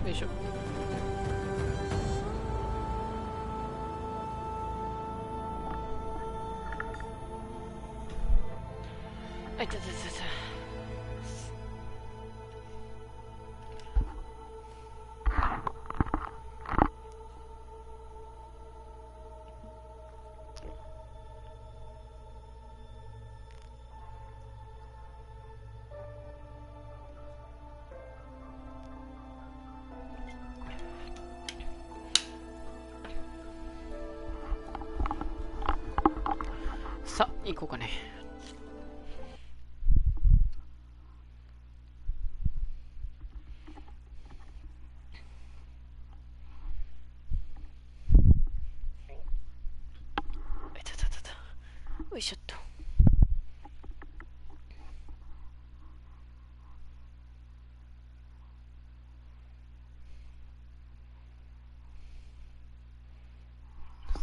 よいしょ。あいたたたた。さあ行こうかね。よいしょっと。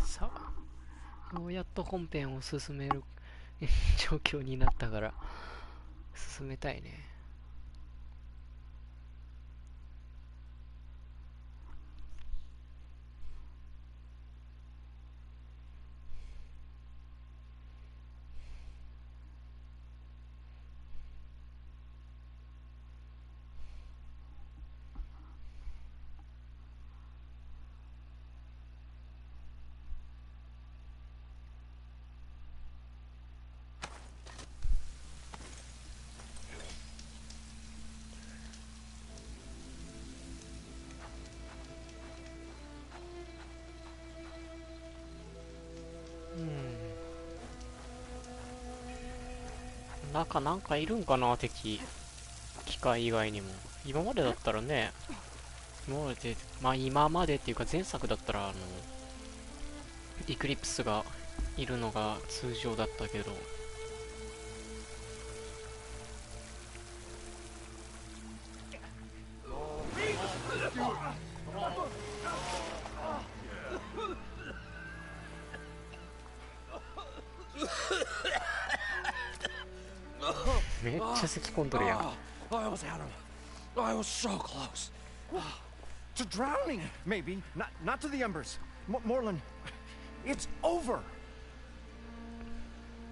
さあようやっと本編を進める状況になったから進めたいね。中なんかいるんかな、敵。機械以外にも。今までだったらね、今までっていうか前作だったらエクリプスがいるのが通常だったけど。めっちゃ咳込んどるやん。I almost had him. I was so close. To drowning, maybe. Not to the embers. Moreland, it's over.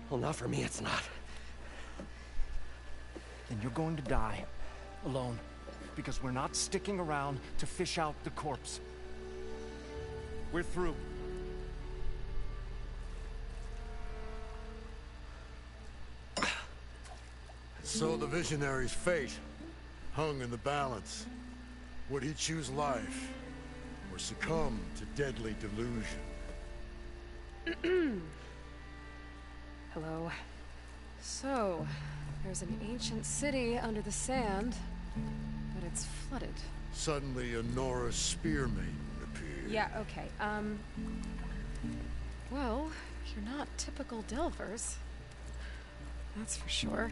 Well, not for me, it's not. Then you're going to die. Alone. Because we're not sticking around to fish out the corpse. We're through. So the visionary's fate hung in the balance. Would he choose life or succumb to deadly delusion? Hello. So, there's an ancient city under the sand, but it's flooded. Suddenly a Nora spear maiden appeared. Yeah, okay. Well, you're not typical Delvers. That's for sure.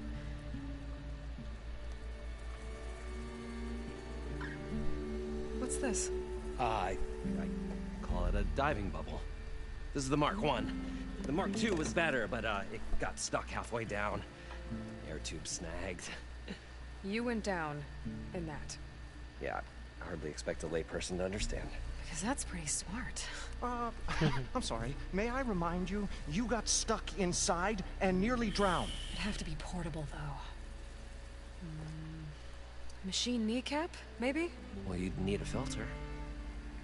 What's this? I call it a diving bubble. This is the Mark 1. The Mark 2 was better, but it got stuck halfway down. Air tube snagged. You went down in that. Yeah, I hardly expect a layperson to understand. Because that's pretty smart. I'm sorry. May I remind you, you got stuck inside and nearly drowned. It'd have to be portable, though. Machine kneecap, maybe? Well, you'd need a filter.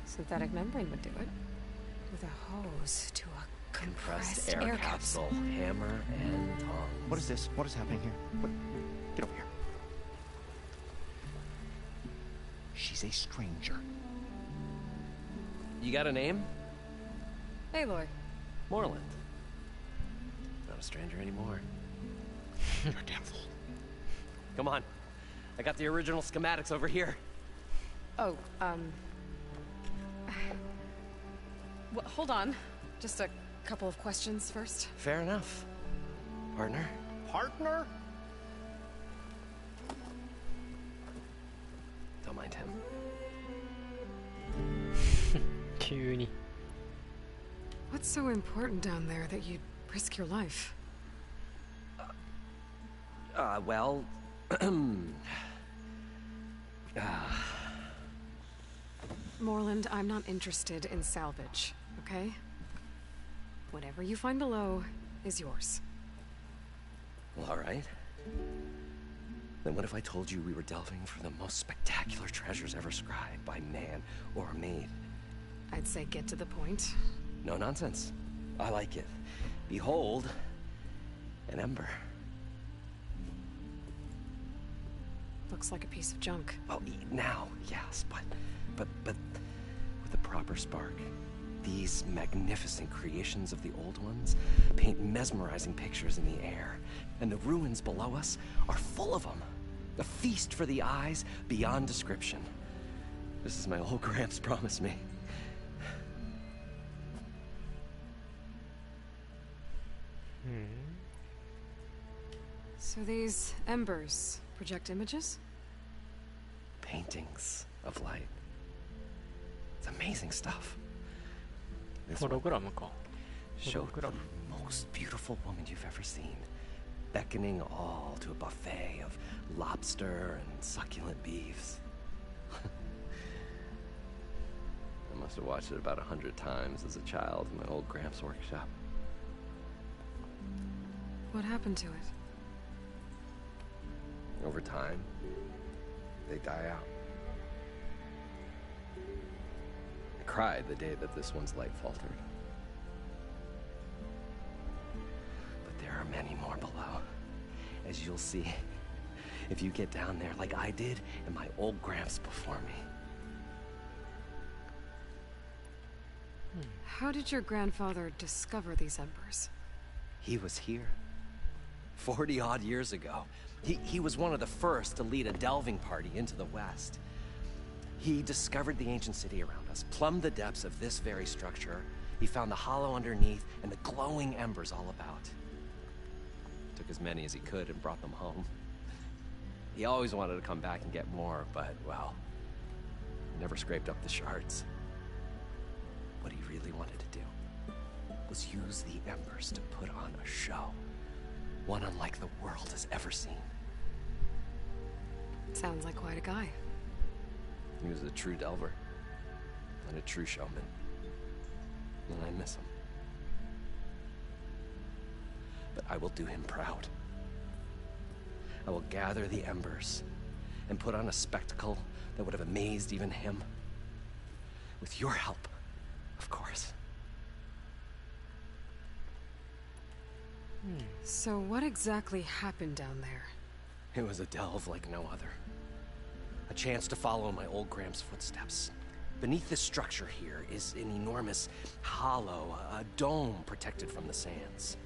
Synthetic membrane would do it. With a hose to a compressed air capsule. Hammer and tongs. What is this? What is happening here? What? Get over here. She's a stranger. You got a name? Aloy. Moreland. Not a stranger anymore. You're a damn fool. Come on. I got the original schematics over here. Oh, well, hold on. Just a couple of questions first. Fair enough. Partner? Partner? Don't mind him. 急に。 What's so important down there that you'd risk your life? Well... Moreland, I'm not interested in salvage, okay? Whatever you find below is yours. Well, all right. Then what if I told you we were delving for the most spectacular treasures ever scribed by man or maid? I'd say get to the point. No nonsense. I like it. Behold, an ember. Looks like a piece of junk. Well, now, yes, but with a proper spark. These magnificent creations of the old ones paint mesmerizing pictures in the air, and the ruins below us are full of them. A feast for the eyes beyond description. This is my old Gramps promised me. So these embers project images? Paintings of light. It's amazing stuff. This ホ one ログラムか。 showed the ホログラム。 most beautiful woman you've ever seen, beckoning all to a buffet of lobster and succulent beefs. I must have watched it about 100 times as a child in my old Gramps workshop. What happened to it? Over time, they die out. I cried the day that this one's light faltered. But there are many more below, as you'll see if you get down there like I did and my old Gramps before me. How did your grandfather discover these embers? He was here 40-odd years ago. He was one of the first to lead a delving party into the West. He discovered the ancient city around us, plumbed the depths of this very structure. He found the hollow underneath and the glowing embers all about. Took as many as he could and brought them home. He always wanted to come back and get more, but, well, never scraped up the shards. What he really wanted to do was use the embers to put on a show. One unlike the world has ever seen. Sounds like quite a guy. He was a true delver and a true showman. And I miss him. But I will do him proud. I will gather the embers and put on a spectacle that would have amazed even him. With your help, of course. So what exactly happened down there? It was a delve like no other. A chance to follow my old Gramps' footsteps. Beneath this structure here is an enormous hollow, a dome protected from the sands.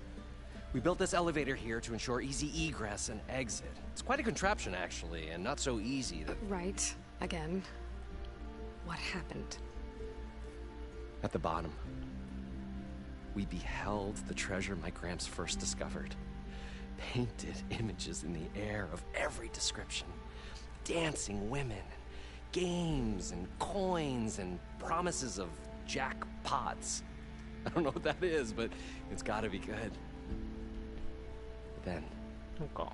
We built this elevator here to ensure easy egress and exit. It's quite a contraption, actually, and not so easy that... Right. Again. What happened? At the bottom, we beheld the treasure my Gramps first discovered. Painted images in the air of every description. Dancing women, games and coins and promises of jackpots. I don't know what that is, but it's gotta be good. But then, なんか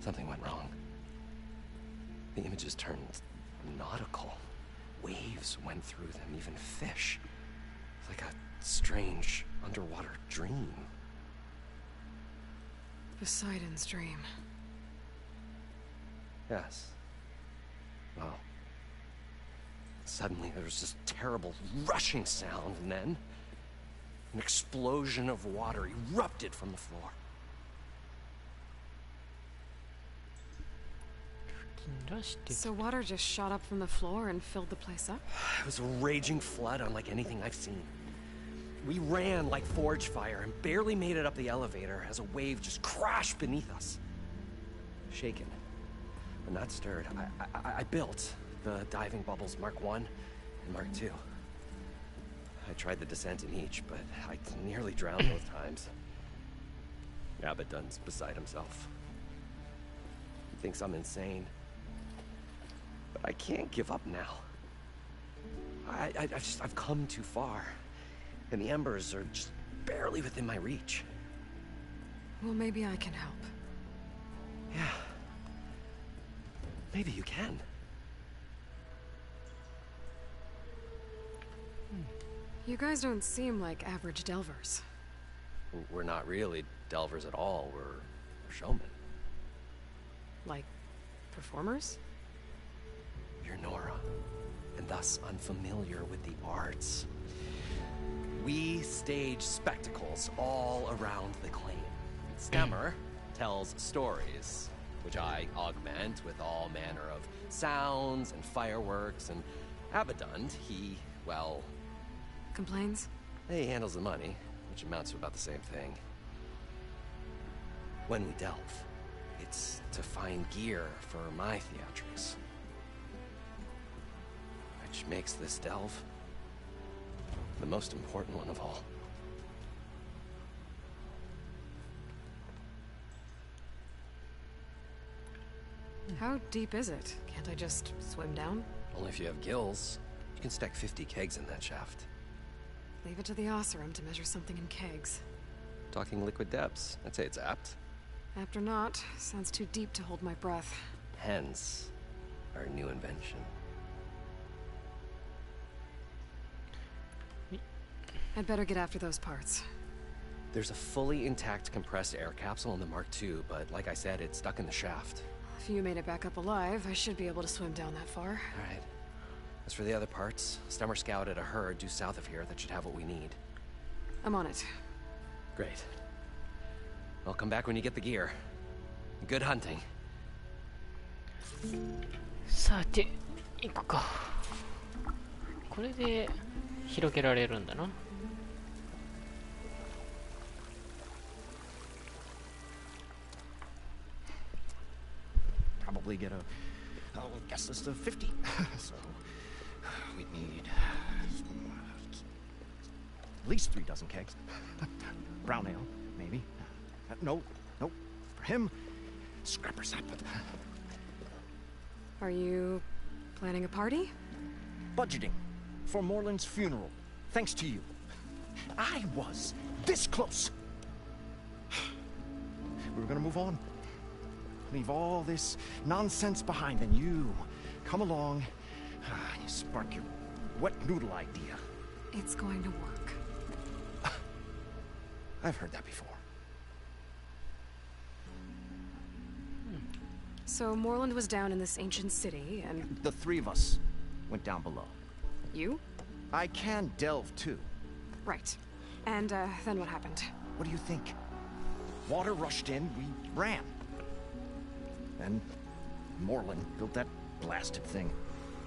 something went wrong. The images turned nautical. Waves went through them, even fish. It's like a strange underwater dream. Poseidon's dream. Yes. Well, suddenly there was this terrible rushing sound, and then an explosion of water erupted from the floor. So water just shot up from the floor and filled the place up? It was a raging flood unlike anything I've seen. We ran like forge fire and barely made it up the elevator as a wave just crashed beneath us. Shaken, but not stirred, I built the diving bubbles Mark I and Mark II. I tried the descent in each, but I nearly drowned both times. Abaddon's beside himself. He thinks I'm insane. But I can't give up now. I've come too far. And the embers are just barely within my reach. Well, maybe I can help. Yeah. Maybe you can. You guys don't seem like average delvers. We're not really delvers at all. We're showmen. Like, performers? You're Nora, and thus unfamiliar with the arts. We stage spectacles all around the claim. Stemmer tells stories, which I augment with all manner of sounds and fireworks, and Abaddon, he, well... Complains? He handles the money, which amounts to about the same thing. When we delve, it's to find gear for my theatrics. Which makes this delve the most important one of all. How deep is it? Can't I just swim down? Only if you have gills. You can stack 50 kegs in that shaft. Leave it to the Oseram to measure something in kegs. Talking liquid depths, I'd say it's apt. Apt or not, sounds too deep to hold my breath. Hence, our new invention. I'd better get after those parts. There's a fully intact compressed air capsule in the Mark II, but like I said, it's stuck in the shaft. If you made it back up alive, I should be able to swim down that far. All right. As for the other parts, Stemmer scouted a herd due south of here that should have what we need. I'm on it. Great. I'll come back when you get the gear. Good hunting. さて、行くか。これで広げられるんだな。Probably get a guest list of 50. So we'd need at least 3 dozen kegs. Brown ale, maybe. No. For him, scrapper sap. Are you planning a party? Budgeting for Moreland's funeral, thanks to you. I was this close. We were gonna move on. Leave all this nonsense behind, and you come along, you spark your wet noodle idea. It's going to work. I've heard that before. So Moreland was down in this ancient city, and... The 3 of us went down below. You? I can delve, too. Right. And, then what happened? What do you think? Water rushed in, we ran. Then Moreland built that blasted thing.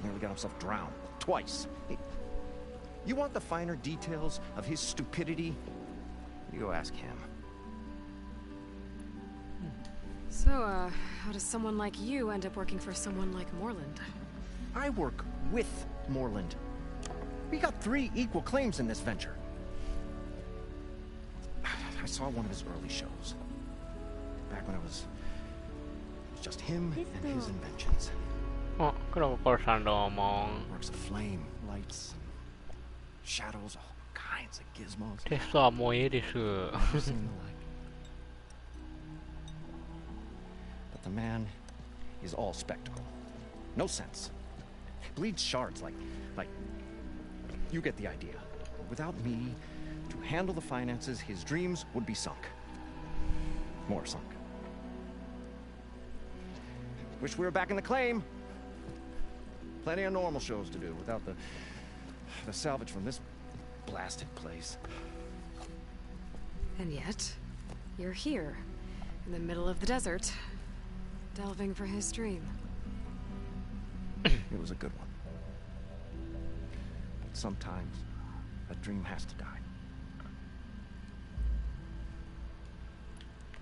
Nearly got himself drowned. Twice. You want the finer details of his stupidity? You go ask him. So, how does someone like you end up working for someone like Moreland? I work with Moreland. We got 3 equal claims in this venture. I saw one of his early shows. Back when it was just him and his inventions. あ、黒子さんどうも。 Works of flame, lights, shadows, all kinds of gizmos. テストはもういいです。 Never seen the like. But the man is all spectacle. No sense. Bleeds shards like you get the idea. Without me to handle the finances, his dreams would be sunk. More sunk. Wish we were back in the claim. Plenty of normal shows to do without the salvage from this blasted place. And yet, you're here, in the middle of the desert, delving for his dream. It was a good one. But sometimes, a dream has to die.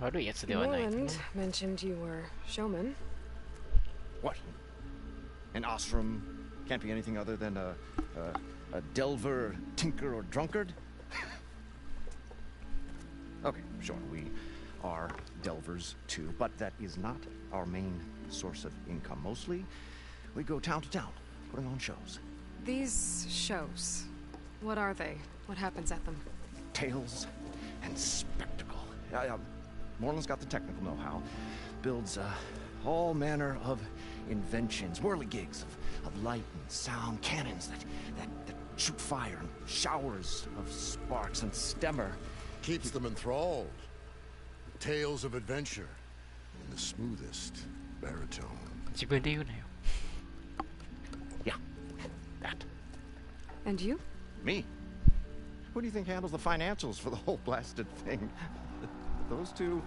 悪いやつではないですね。 Moreland mentioned you were showman. What? An Osram can't be anything other than a delver, tinker, or drunkard? Okay, sure, we are delvers too, but that is not our main source of income. Mostly, we go town to town, putting on shows. These shows, what are they? What happens at them? Tales and spectacle. Moreland's got the technical know-how. Builds all manner of inventions, whirligigs of light and sound, cannons that shoot fire, and showers of sparks, and Stemmer Keeps them enthralled. Tales of adventure in the smoothest baritone. 自分で言うなよ。 Yeah, that. And you? Me? Who do you think handles the financials for the whole blasted thing? Those two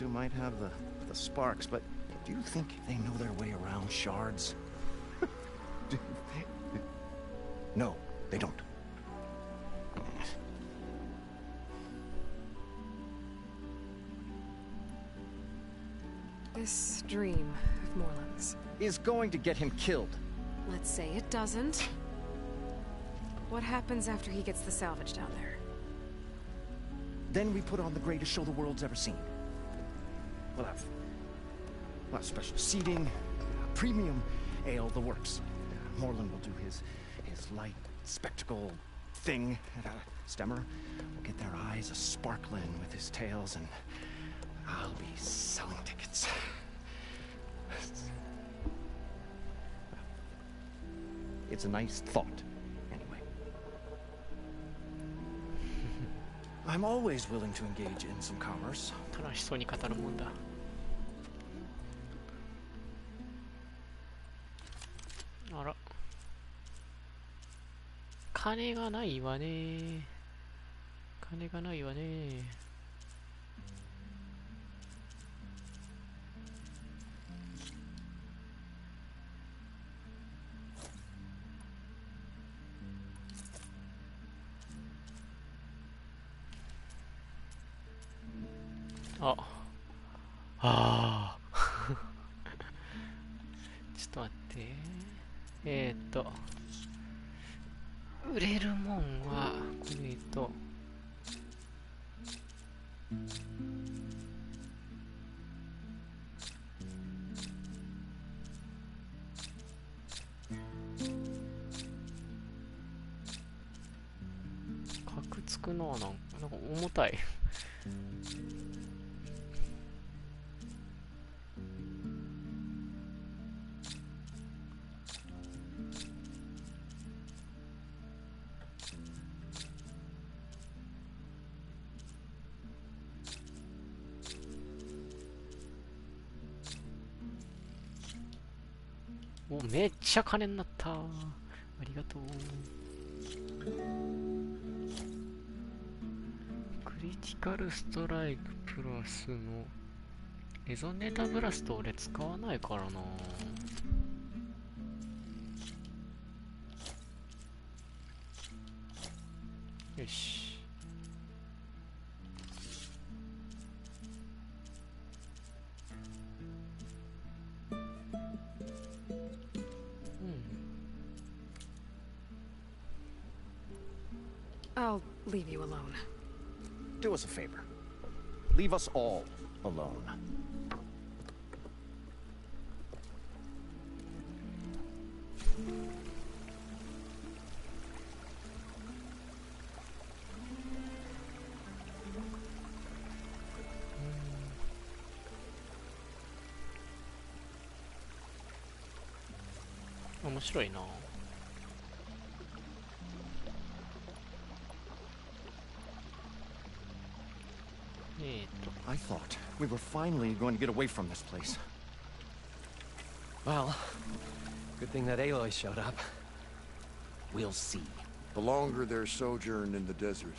might have the sparks, but do you think they know their way around shards? No, they don't. This dream of Moreland's. Is going to get him killed. Let's say it doesn't. What happens after he gets the salvage down there? Then we put on the greatest show the world's ever seen. We'll have special seating, premium ale, the works. Moreland will do his light spectacle thing, and Stemmer will get their eyes a-sparkling with his tales, and I'll be selling tickets. It's a nice thought, anyway. I'm always willing to engage in some commerce. 楽しそうに語るもんだ。あら。金がないわね。金がないわね。ああちょっと待って売れるもんはこれと角つくのはなんか重たいお、めっちゃ金になった。ありがとう。クリティカルストライクプラスのエゾネタブラスト俺使わないからな。よし。I'll leave you alone. Do us a favor. Leave us all alone. Hmm. 面白いな。I thought we were finally going to get away from this place. Well, good thing that Aloy showed up. We'll see. The longer their sojourn in the desert,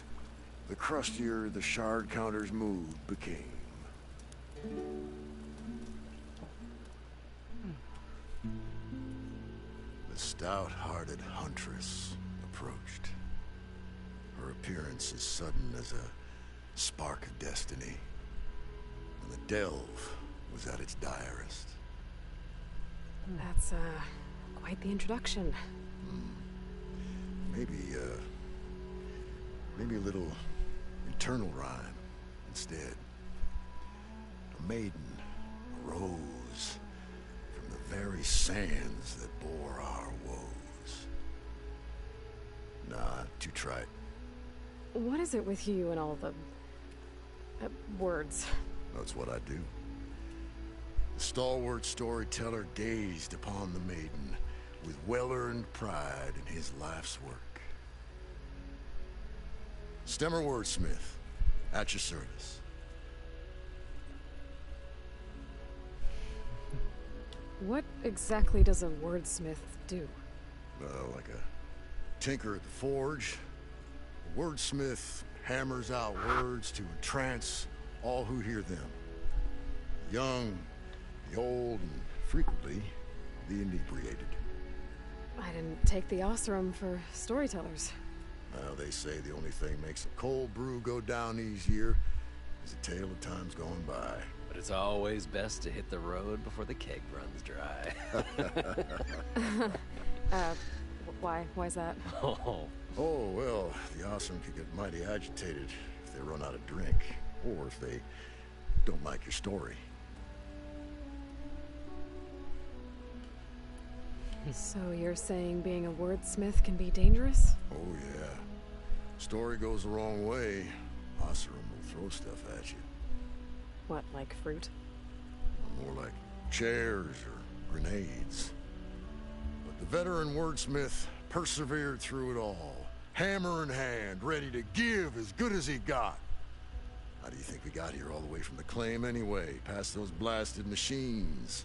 the crustier the shard counter's mood became. The stout-hearted huntress approached. Her appearance as sudden as a spark of destiny. And the delve was at its direst. That's, quite the introduction. Maybe a little eternal rhyme instead. A maiden arose from the very sands that bore our woes. Nah, too trite. What is it with you and all the words? That's what I do. stalwart storyteller gazed upon the maiden with well-earned pride in his life's work. Stemmer wordsmith, at your service. What exactly does a wordsmith do? Like a tinker at the forge. A wordsmith hammers out words to entrance all who hear them. The young, the old, and frequently the inebriated. I didn't take the Osram for storytellers. Well, they say the only thing makes a cold brew go down easier is a tale of times gone by. But it's always best to hit the road before the keg runs dry. Why's that? Oh. Oh, well, the awesome could get mighty agitated if they run out of drink, or if they don't like your story. So you're saying being a wordsmith can be dangerous? Oh, yeah. Story goes the wrong way, Osram will throw stuff at you. What, like fruit? More like chairs or grenades. But the veteran wordsmith persevered through it all, hammer in hand, ready to give as good as he got. How do you think we got here all the way from the claim anyway, past those blasted machines?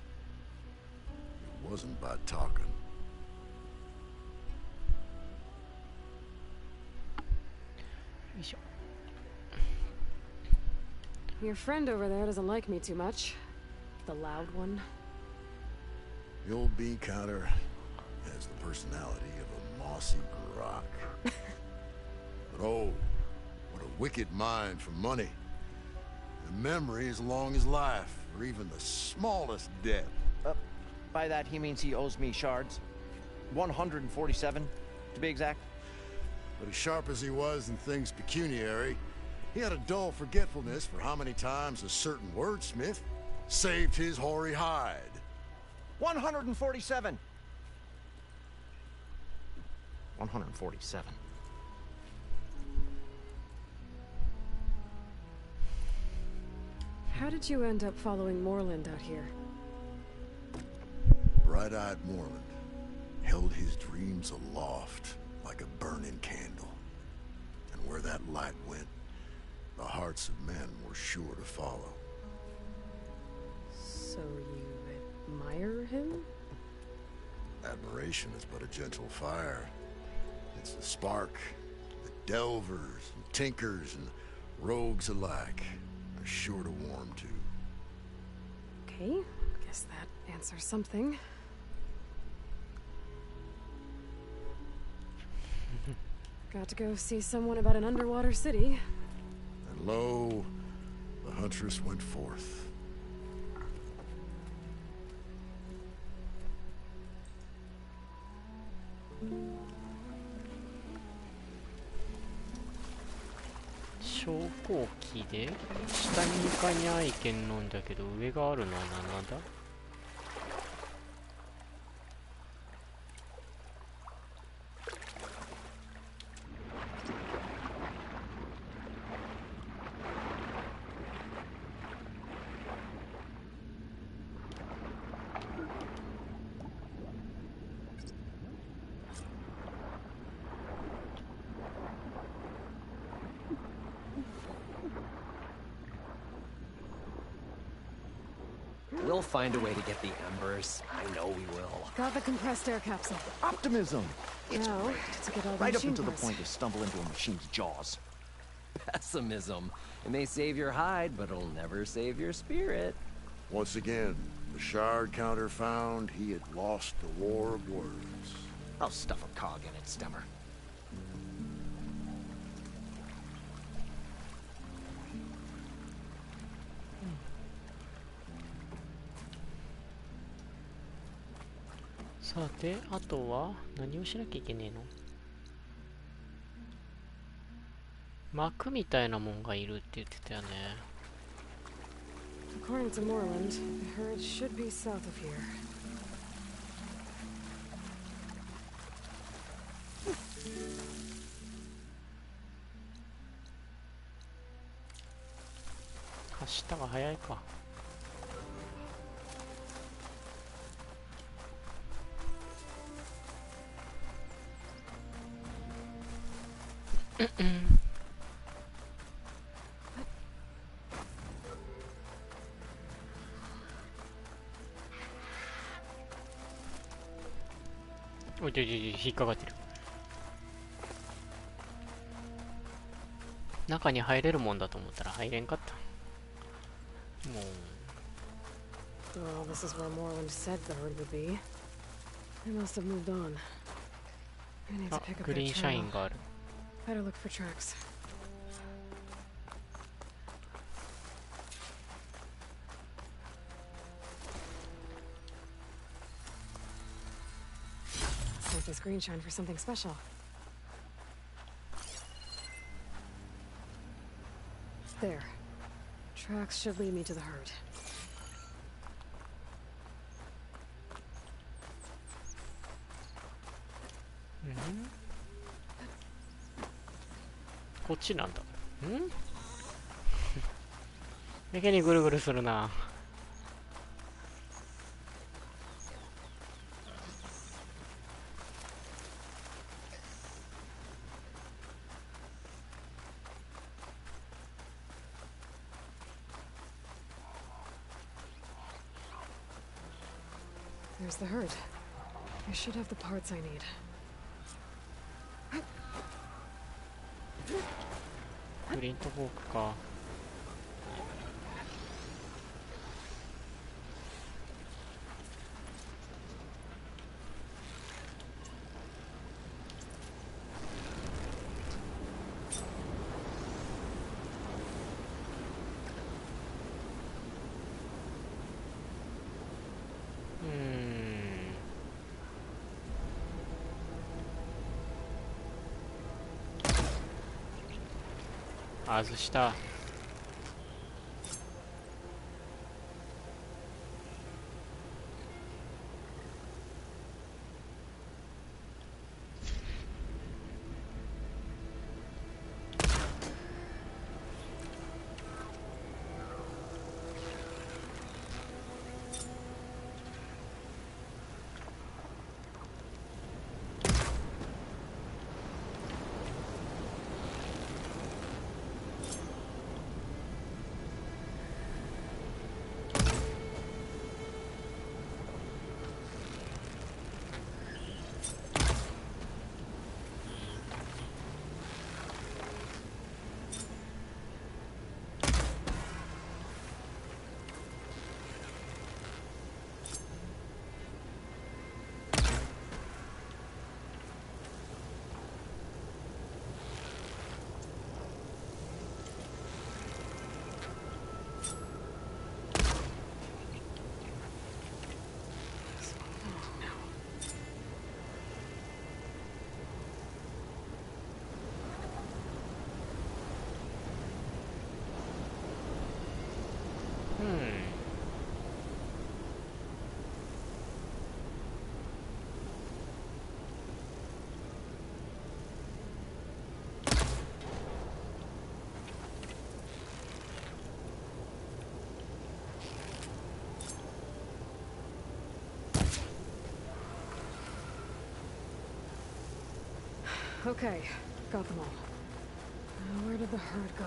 It wasn't by talking. Your friend over there doesn't like me too much. The loud one. The old bee counter has the personality of a mossy rock. But oh, what a wicked mind for money. And memory as long as life, or even the smallest debt. By that, he means he owes me shards. 147, to be exact. But as sharp as he was in things pecuniary, he had a dull forgetfulness for how many times a certain wordsmith saved his hoary hide. 147. 147. How did you end up following Moreland out here? Bright-eyed Moreland held his dreams aloft like a burning candle. And where that light went, the hearts of men were sure to follow. So you admire him? Admiration is but a gentle fire. It's the spark that delvers and tinkers and rogues alike are sure to warm to. Okay, guess that answers something. Got to go see someone about an underwater city. And lo, the huntress went forth.昇降機で下に2階に愛犬飲んだけど上があるのは何なんだ。We'll find a way to get the embers. I know we will. Got the compressed air capsule. Optimism! It's Now, great. to get all the Right up machine until the parts. point you stumble into a machine's jaws. Pessimism. It may save your hide, but it'll never save your spirit. Once again, the shard counter found he had lost the war of words. I'll stuff a cog in it, Stemmer.さて、あとは何をしなきゃいけねえの？幕みたいなもんがいるって言ってたよね。According to Moreland, I heard it should be south of here.走ったが早いか。おいおいおい、引っかかってる。中に入れるもんだと思ったら入れんかった。もう Well, this is where Moreland said the herd would be. They must have moved on. I need to あ、 pick up グ their リーンシャイ trail. ンがある。 Better look for tracks. Save this green shine for something special. There. Tracks should lead me to the herd. こっちなんだ。んやけにぐるぐるするな。There's the herd. I should have the parts I need. グリーンとフォークか。外した。Okay, got them all. Now, where did the herd go?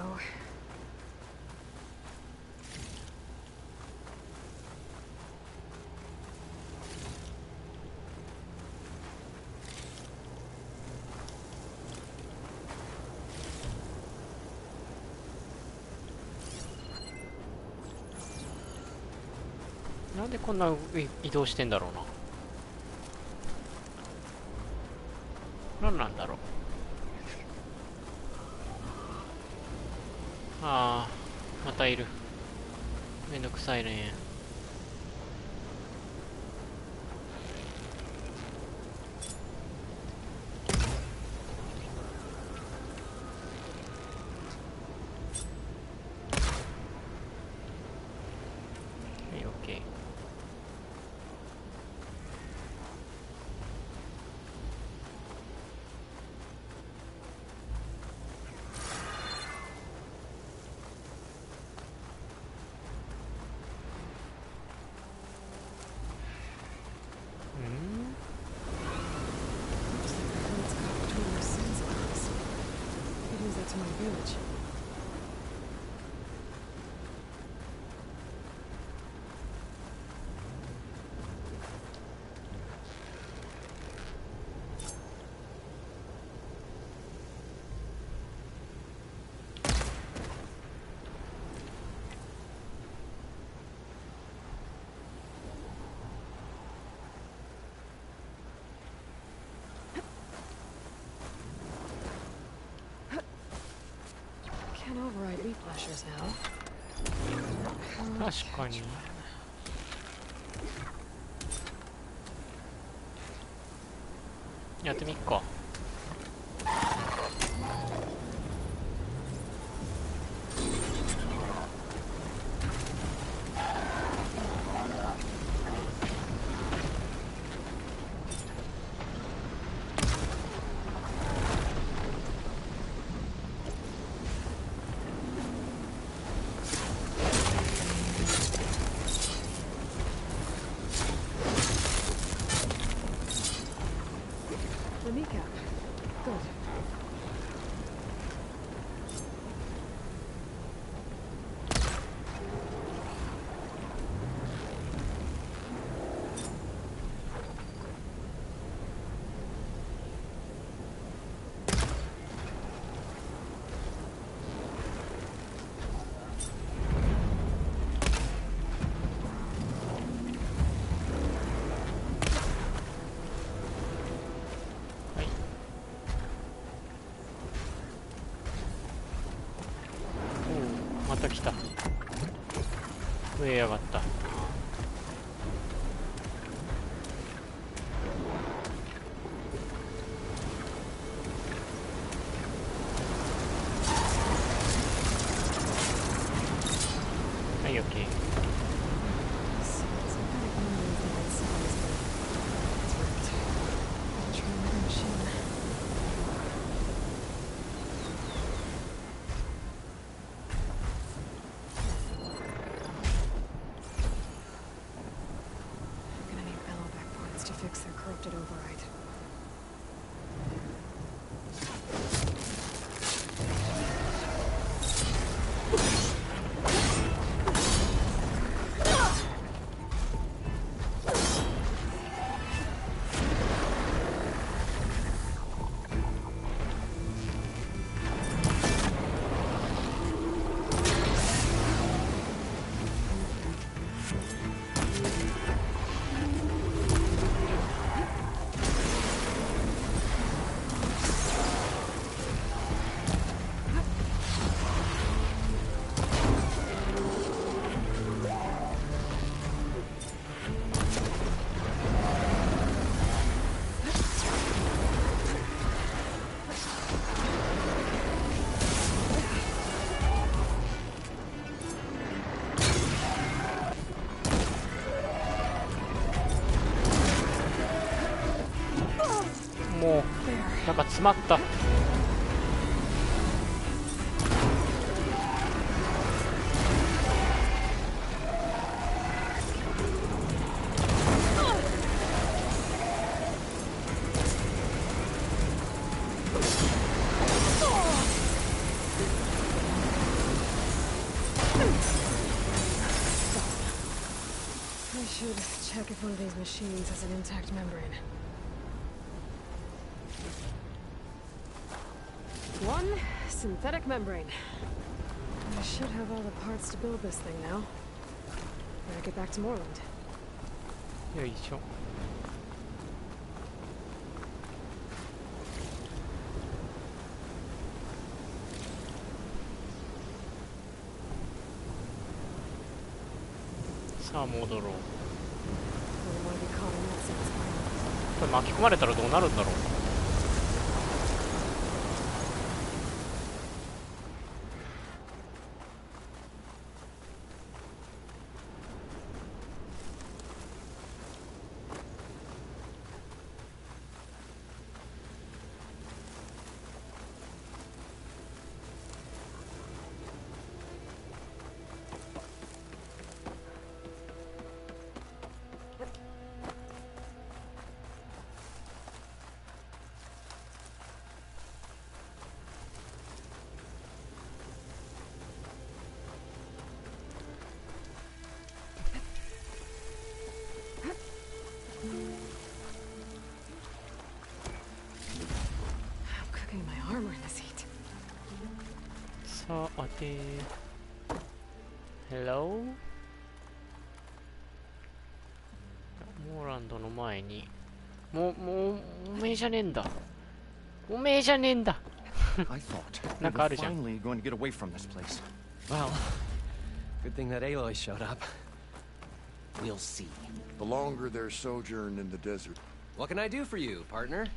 なんでこんな移動してんだろうな。何なんだろう。ああ、またいる。めんどくさいね。はい、オッケー。village. Can't override leaf flashers now. 確かに。やってみっか。The kneecap. Good. はい。おお、また来た。増えやがった。はい、オッケー。Synthetic memories that I'd saw as it's wrecked. I'll try another machine. I'm gonna need bellow back parts to fix their corrupted override.もうなんか詰まった。I should check if one of these machines has an intact membrane. One synthetic membrane. I should have all the parts to build this thing now. Better get back to Moreland. よいしょ。さあ戻ろう。 Wouldn't want to be caught in that sense. これ巻き込まれたらどうなるんだろう。さて、Hello? モーランドの前に、おめえじゃねえんだ。おめえじゃねえんだ。I thought we なんかあ were るじゃん。 finally going to get away from this place. Well, good thing that Aloy showed up. We'll see. The longer their sojourn in the desert, What can I do for you, partner?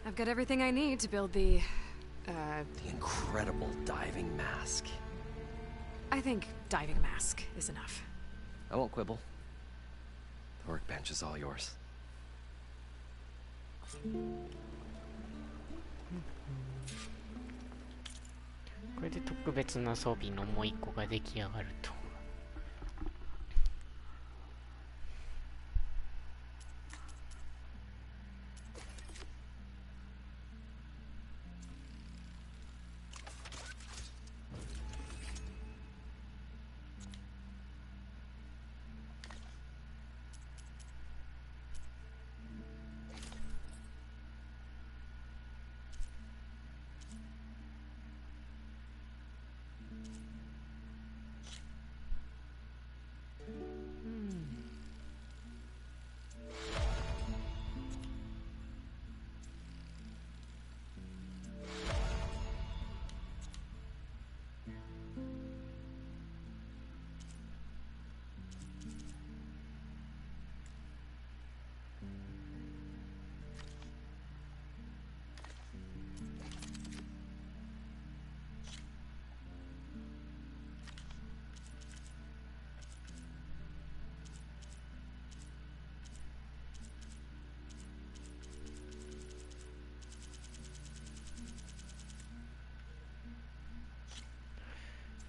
I've got everything I need to build the The incredible diving mask. I think diving mask is enough. I won't quibble. The workbench is all yours. これで特別な装備のもう一個が出来上がると。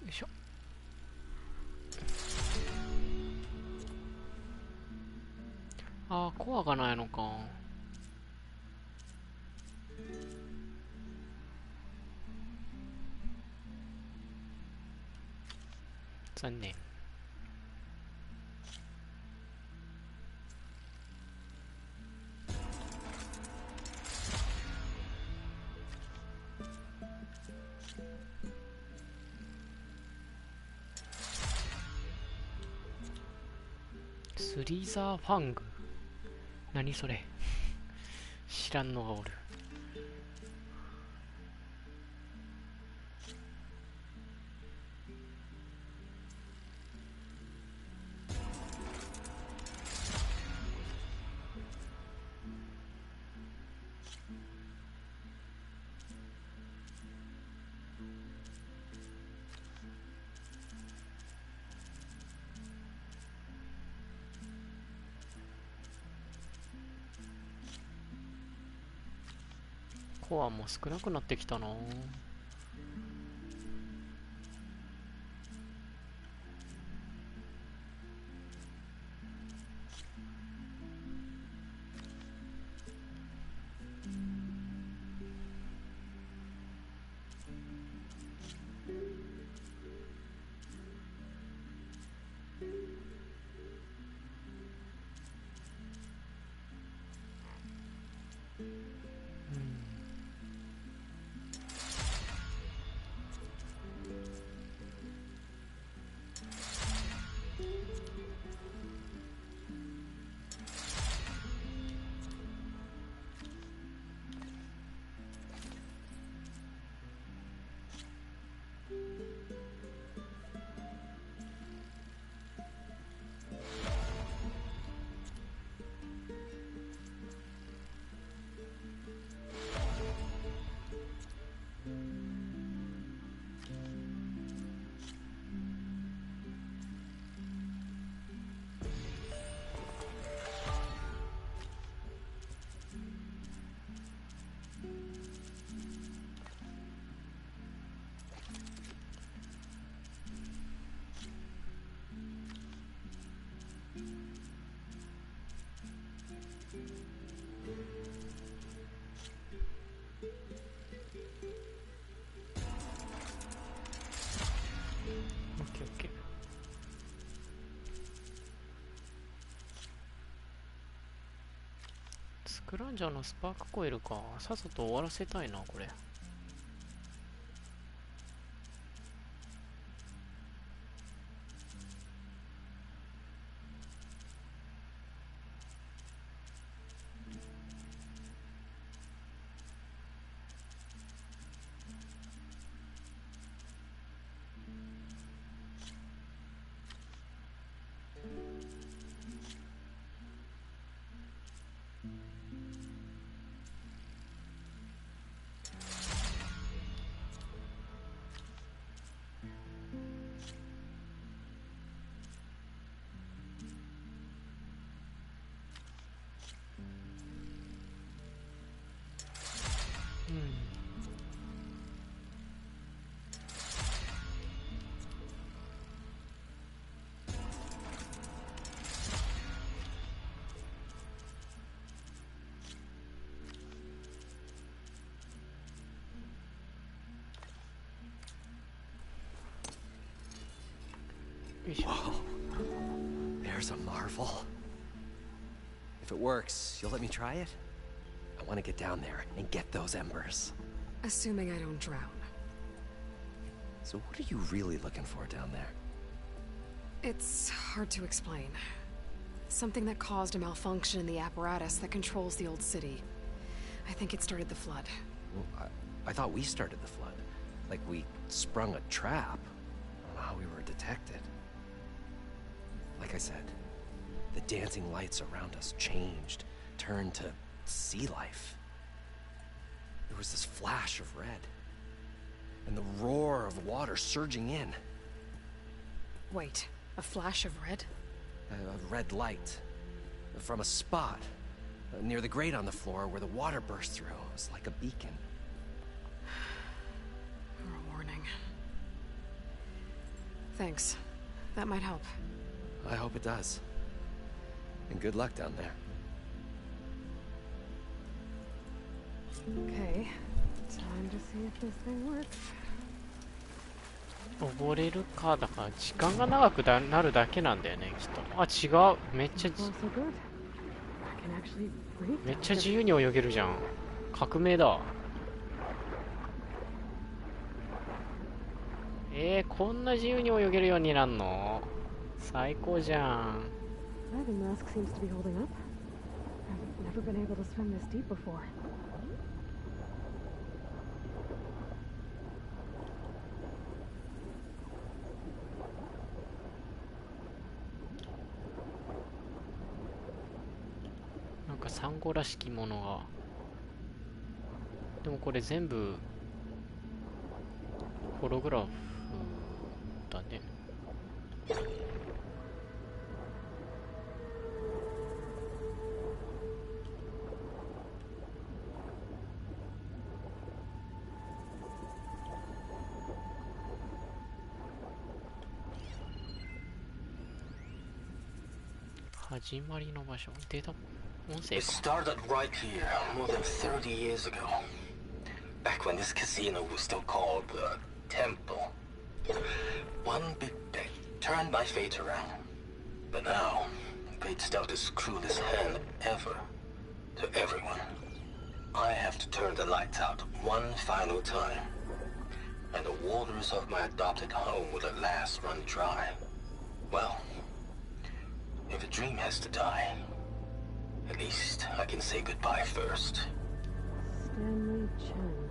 よいしょ。ああ、コアがないのか。残念。スリザーファング。何それ。知らんのがおる。コアも少なくなってきたな。オッケーオッケー。スクランジャーのスパークコイルか。さっさと終わらせたいな、これ。よいしょ。 Whoa. There's a marvel. If it works, you'll let me try it? I want to get down there and get those embers. Assuming I don't drown. So what are you really looking for down there? It's hard to explain. Something that caused a malfunction in the apparatus that controls the old city. I think it started the flood. Well, I thought we started the flood. Like we sprung a trap. I don't know how we were detected. Like I said, the dancing lights around us changed, turned to sea life. There was this flash of red, and the roar of water surging in. Wait, a flash of red? A red light from a spot near the grate on the floor where the water burst through. It was like a beacon. Or a warning. Thanks. That might help. I hope it does. And good luck down there. Okay. Time to see if this thing works. 溺れるか。だから時間が長くなるだけなんだよね、きっと。あ、違う。めっちゃ So good. I can actually breathe. めっちゃ自由に泳げるじゃん。革命だ。こんな自由に泳げるようになるの？最高じゃん。 Diving mask seems to be holding up. I've never been able to swim this deep before.なんかサンゴらしきものが。でもこれ全部ホログラフだね。始まりの場所、データ音声 It か。 started right here more than 30 years ago. Back when this casino was still called the Temple. One big bet turned my fate around. But now, fate's dealt its cruelest hand ever to everyone. I have to turn the lights out one final time. And the waters of my adopted home will at last run dry. Well, if a dream has to die, at least I can say goodbye first. Stanley Chen.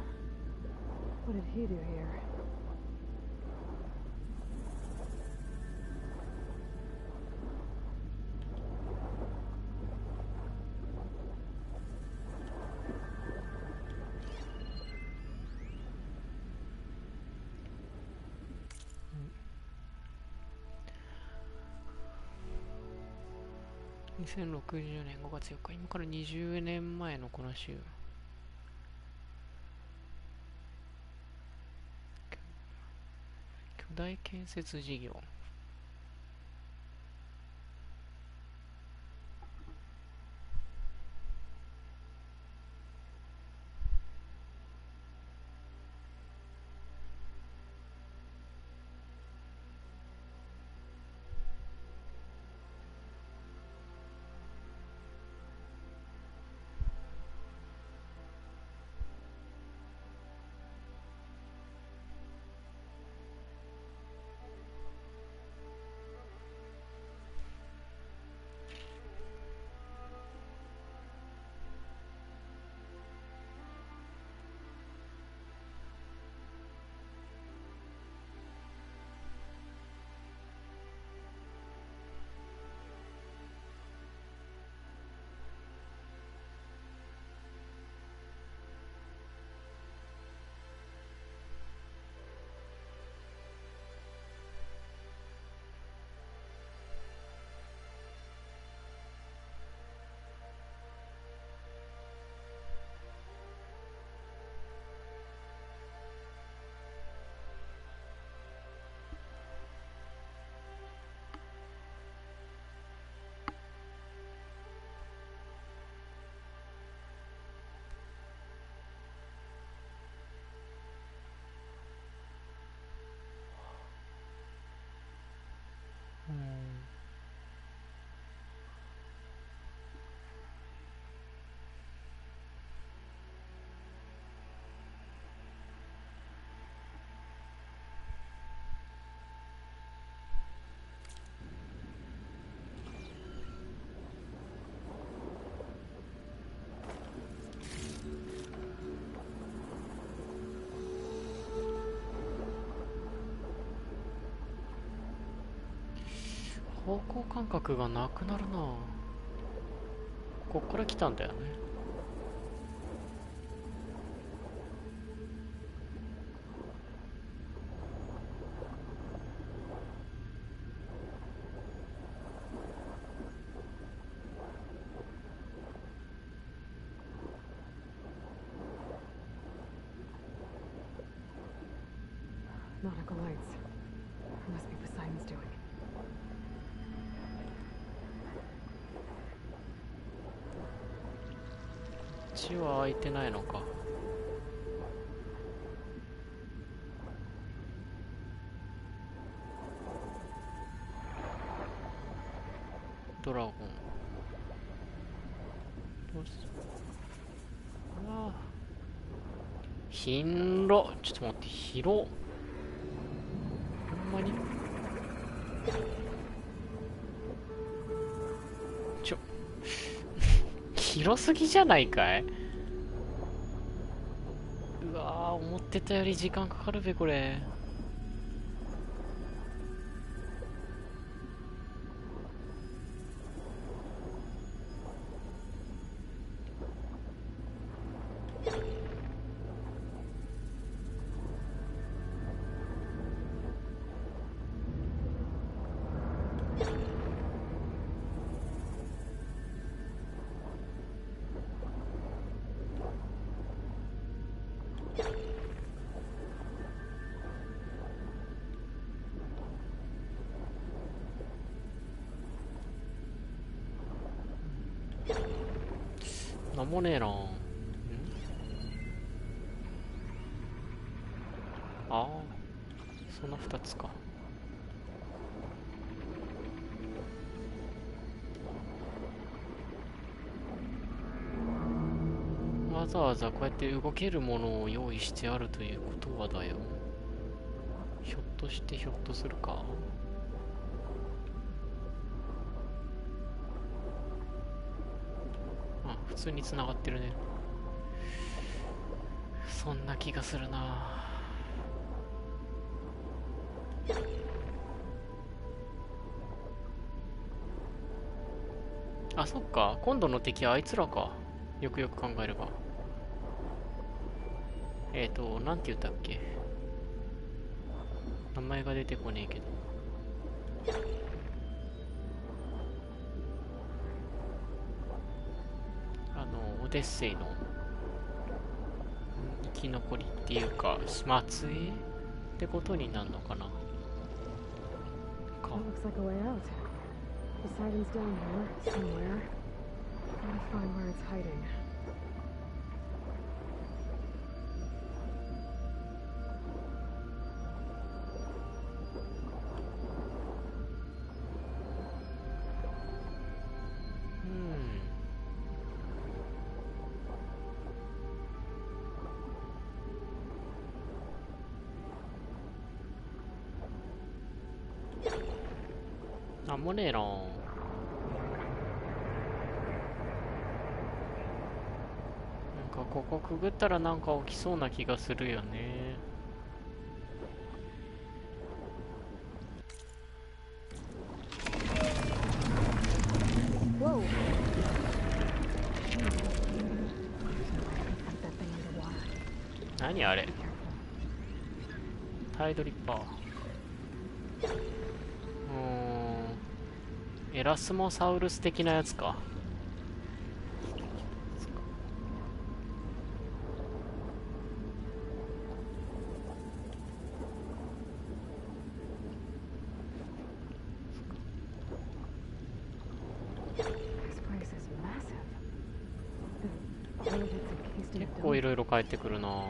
What did he do here?2060年5月4日、今から20年前のこの週。巨大建設事業。方向感覚がなくなるな。こっから来たんだよね。Nautical lights. Must be Poseidon's doing. 血は開いてないのか。ドラゴン。どうする？ああ。広。ちょっと待って、広。ほんまに広すぎじゃないかい。うわー、思ってたより時間かかるべこれ。なんもねえな。ああ、その2つか。わざわざこうやって動けるものを用意してあるということはだよ。ひょっとしてひょっとするか。あ、普通に繋がってるね。そんな気がするな。あ、そっか。今度の敵はあいつらか。よくよく考えれば。なんて言ったっけ。名前が出てこねえけど。オデッセイの生き残りっていうか、末裔ってことになるのかな。か。Looks like a way out. Poseidon's down here somewhere. Gotta find where it's hiding.なんもねえな。なんかここくぐったらなんか起きそうな気がするよね。Whoa! 何あれ。タイドリッパー。エラスモサウルス的なやつか。結構いろいろ帰ってくるな。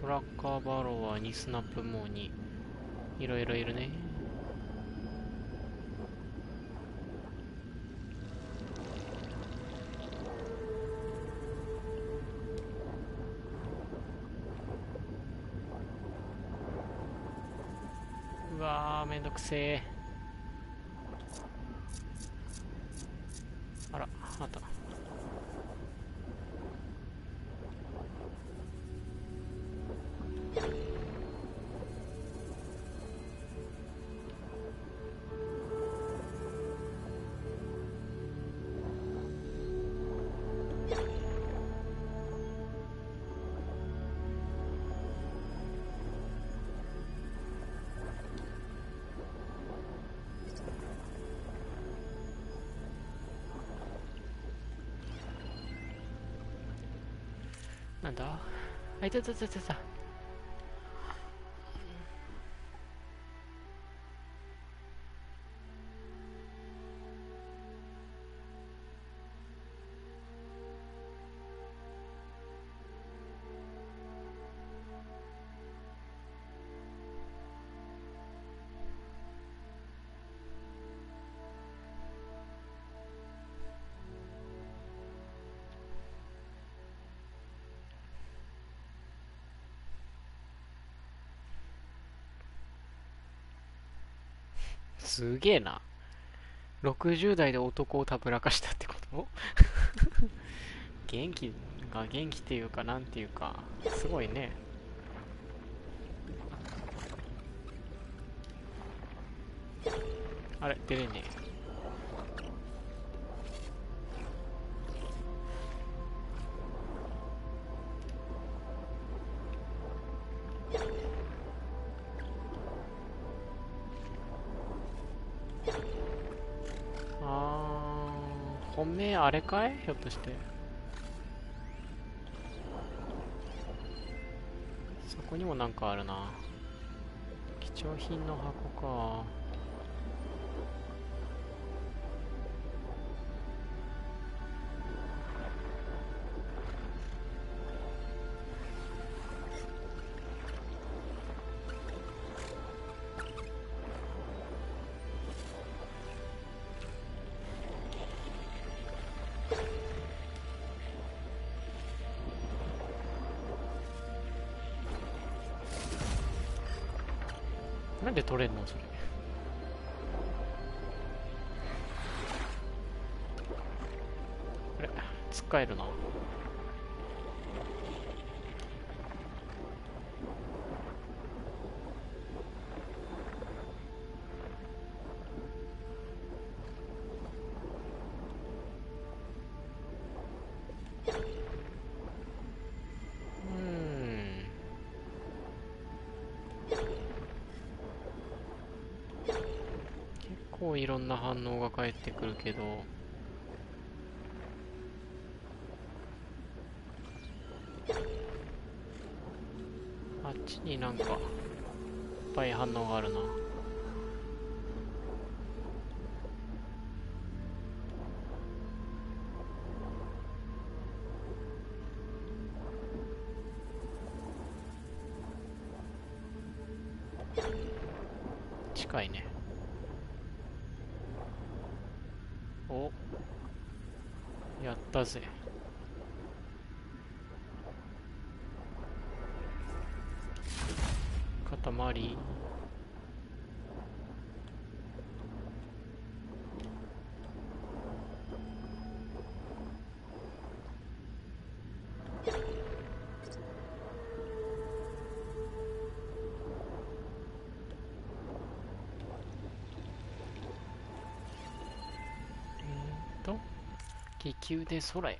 トラッカーバローは2スナップモーにいろいろいるね。うわー、めんどくせえ。あら、あった。なんだ、あ、いたいたいたいた。すげえな。60代で男をたぶらかしたってこと元気っていうか、なんていうか、すごいね。あれ、出れねえ。本命あれかい、ひょっとして。そこにもなんかあるな。貴重品の箱か。なんで取れんのそれ。あれ、使えるな。結構いろんな反応が返ってくるけど、あっちになんかいっぱい反応があるな。近いね。お、やったぜ。塊。気球で空へ。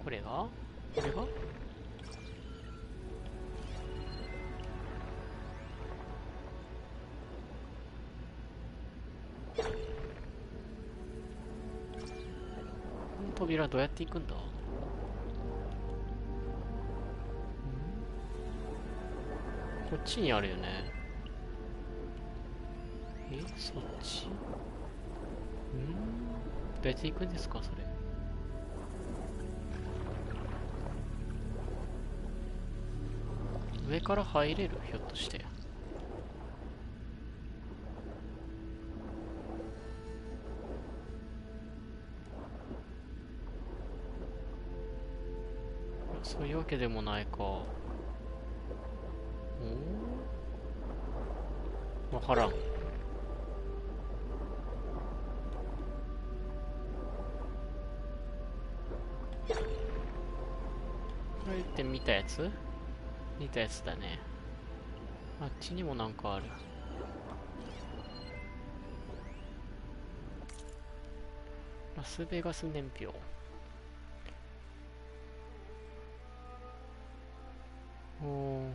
これがこの扉どうやって行くんだ。こっちにあるよね。そっち。どうやって行くんですかそれ。上から入れる、ひょっとして。そういうわけでもないか。わからん。見たやつだね。あっちにもなんかある。ラスベガス年表。おー。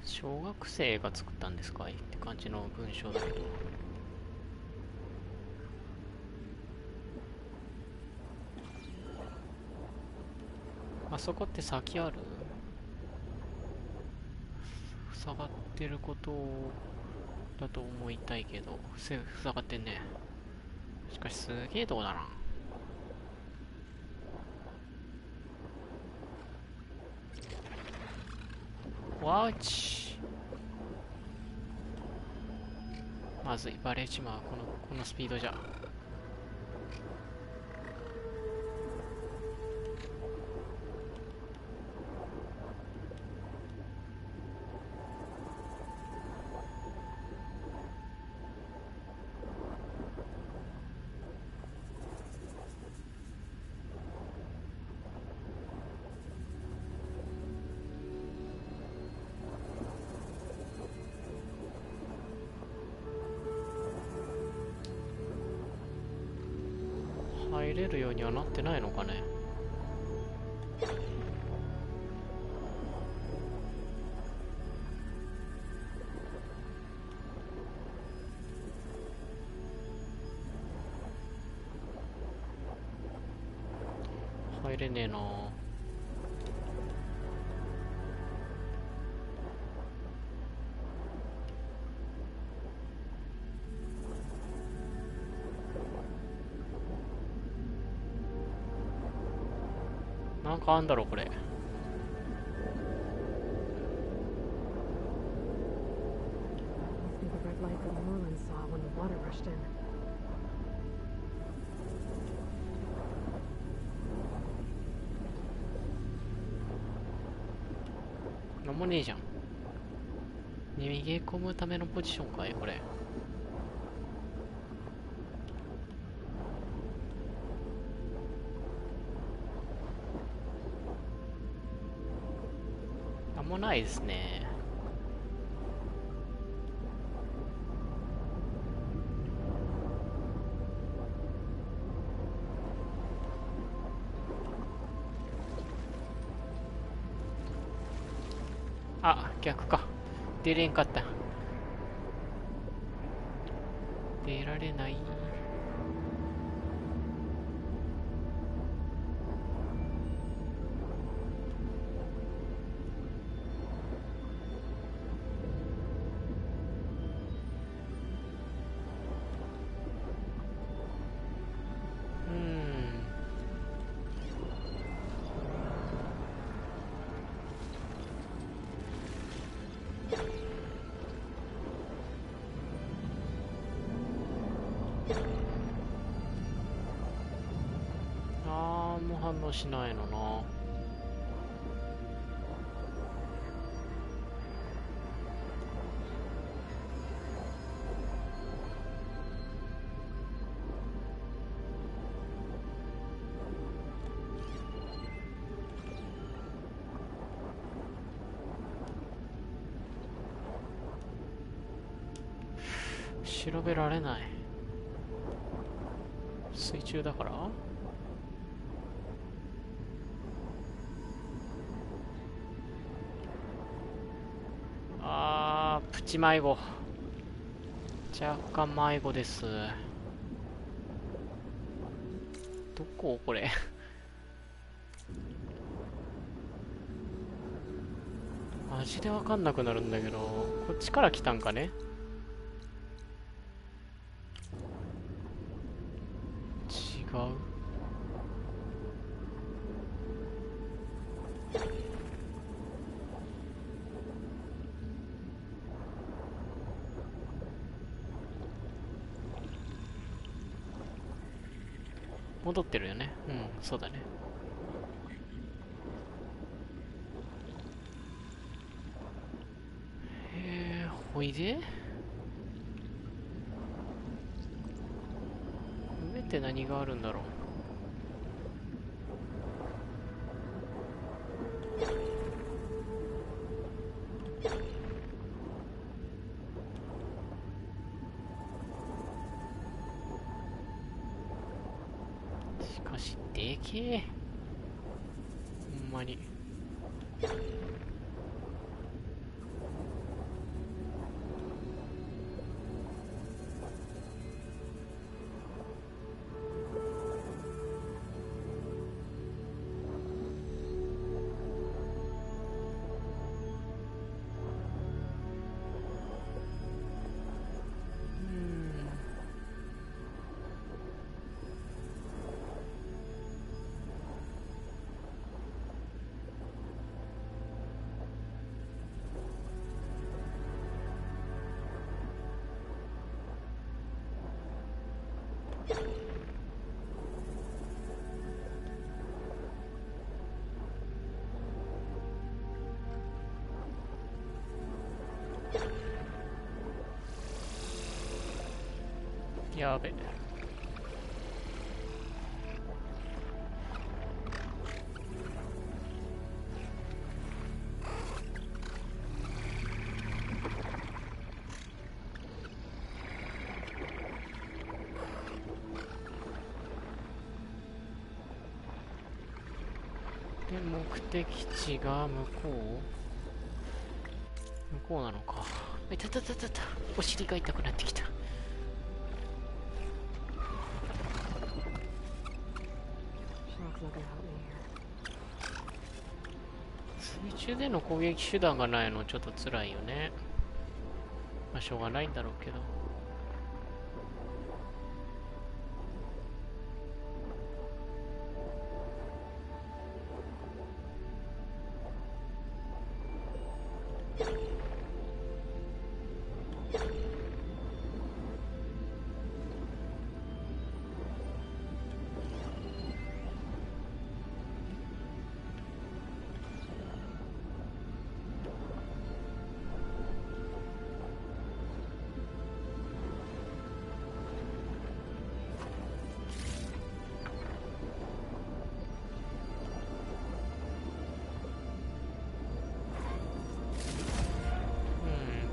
小学生が作ったんですかいって感じの文章だけど。あそこって先ある？塞がってることだと思いたいけど、塞がってんね。しかしすげえとこだな。ワーチ。まずい、バレちまう。このスピードじゃ。入れるようにはなってないのかね。入れねえな。なんかあんだろこれ。なんもねえじゃん。逃げ込むためのポジションかいこれ。なんもないですね。あ、逆か。出れんかった。出られない。反応しないのな。調べられない。水中だから。プチ迷子。若干迷子です。どここれ。マジでわかんなくなるんだけど、こっちから来たんかね。違う。戻ってるよね。うん、そうだね。ほいで上って何があるんだろう。しかしでけえ、ほんまに。やべ。で、目的地が向こうなのか。いたたたたた、お尻が痛くなってきた。水中での攻撃手段がないのちょっと辛いよね。まあしょうがないんだろうけど。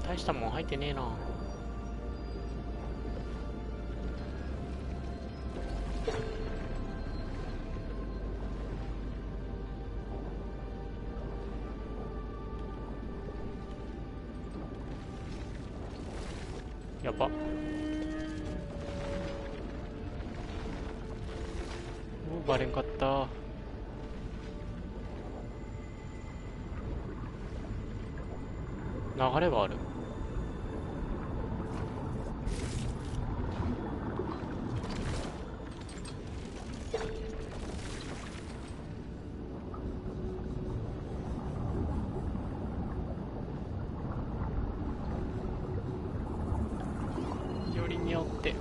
大したもん入ってねえな。やば。バレんかった。流れはある。よりによって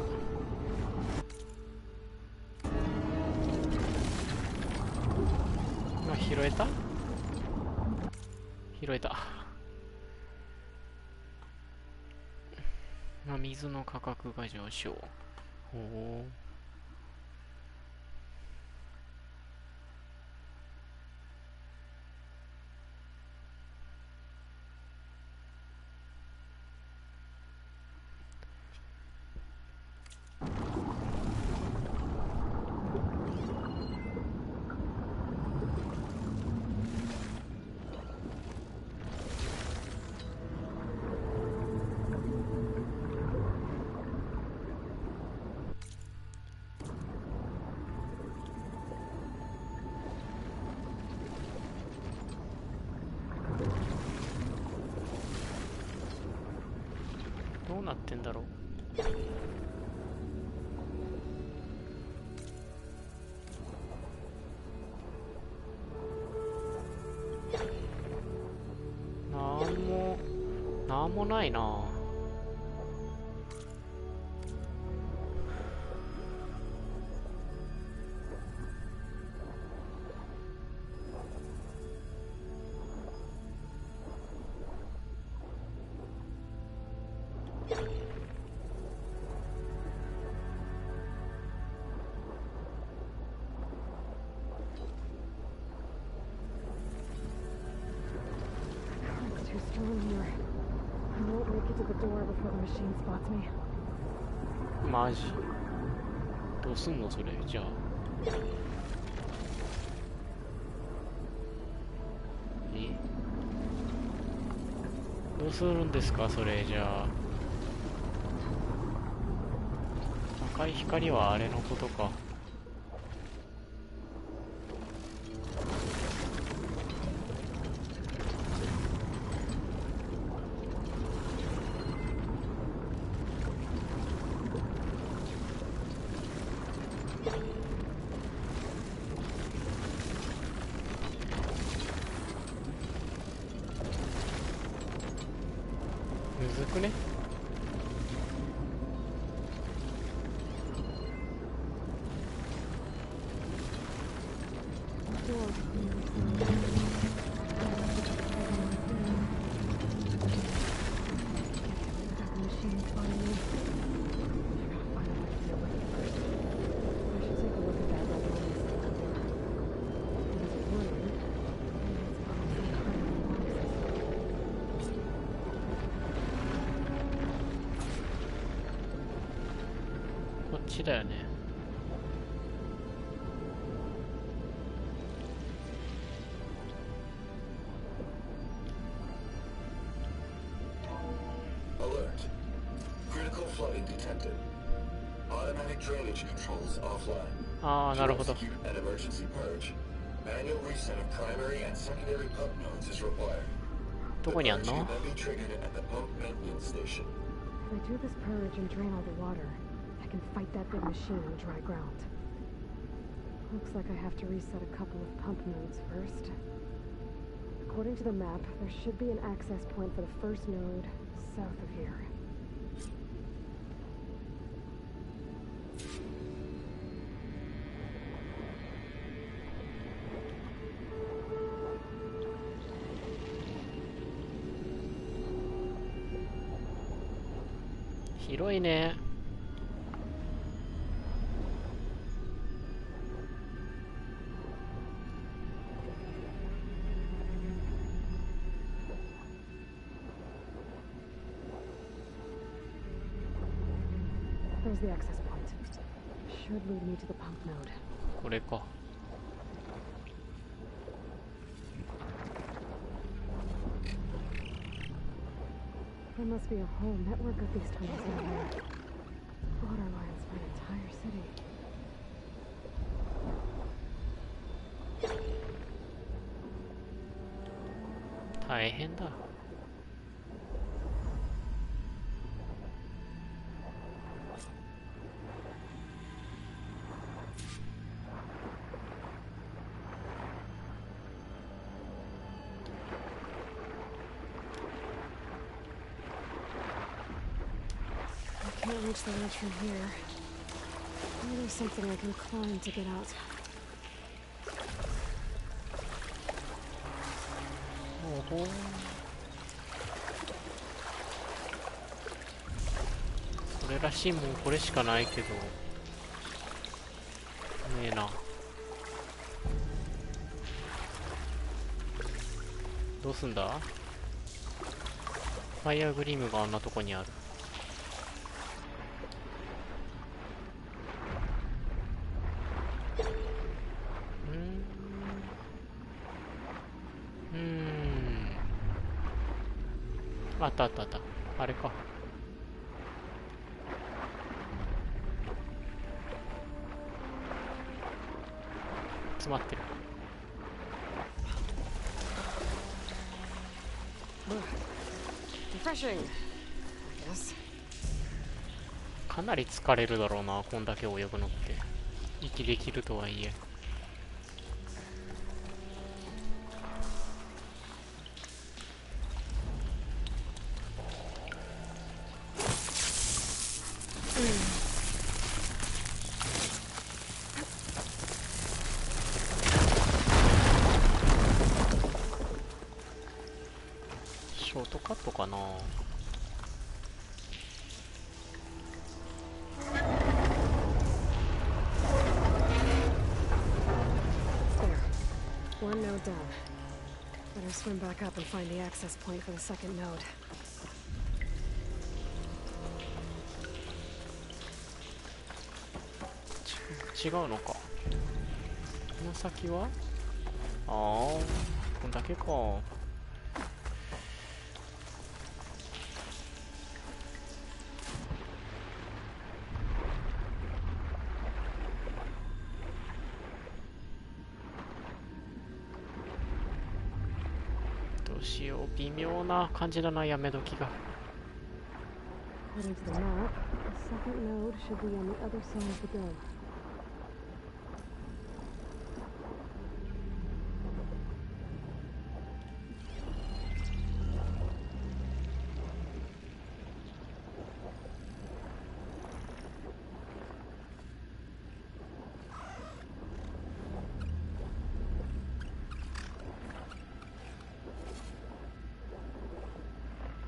拾えた？拾えた。水の価格が上昇。ほう。なってんだろう。なんもないな。マジどうすんのそれ。じゃあどうするんですかそれ。じゃあ赤い光はあれのことか。むずくね。こっちだよね。Alert. Critical flooding detected. Automatic drainage controls offline. ああ、なるほど。 To execute an emergency purge, manual reset of primary and secondary pump nodes is required. どこにあん The の？ purge can then be triggered at the pump maintenance station. If I do this purge and drain all the water, I can fight that big machine on dry ground. Looks like I have to reset a couple of pump nodes first. According to the map, there should be an access point for the first node south of here. Huge 広いね。There's the access point. Should lead me to the pump node. これか。There must be a whole network of these tunnels down here. Water lines for an entire city. 大変だ。I can't reach the ledge from here. Maybe there's something I can climb to get out. おほ。それらしいもんこれしかないけど。ねえな。どうすんだ？ファイアグリームがあんなとこにある。あったあったあった。あれか。詰まってる。Refreshing, I guess. かなり疲れるだろうな、こんだけ泳ぐのって。息できるとはいえ。ショートカットかな。One node down. Better swim back up and find the access point for the second node. 違うのか。この先はああ、こんだけか。どうしよう、微妙な感じだな、やめ時が。According to the map, the second node should be on the other side of the dome.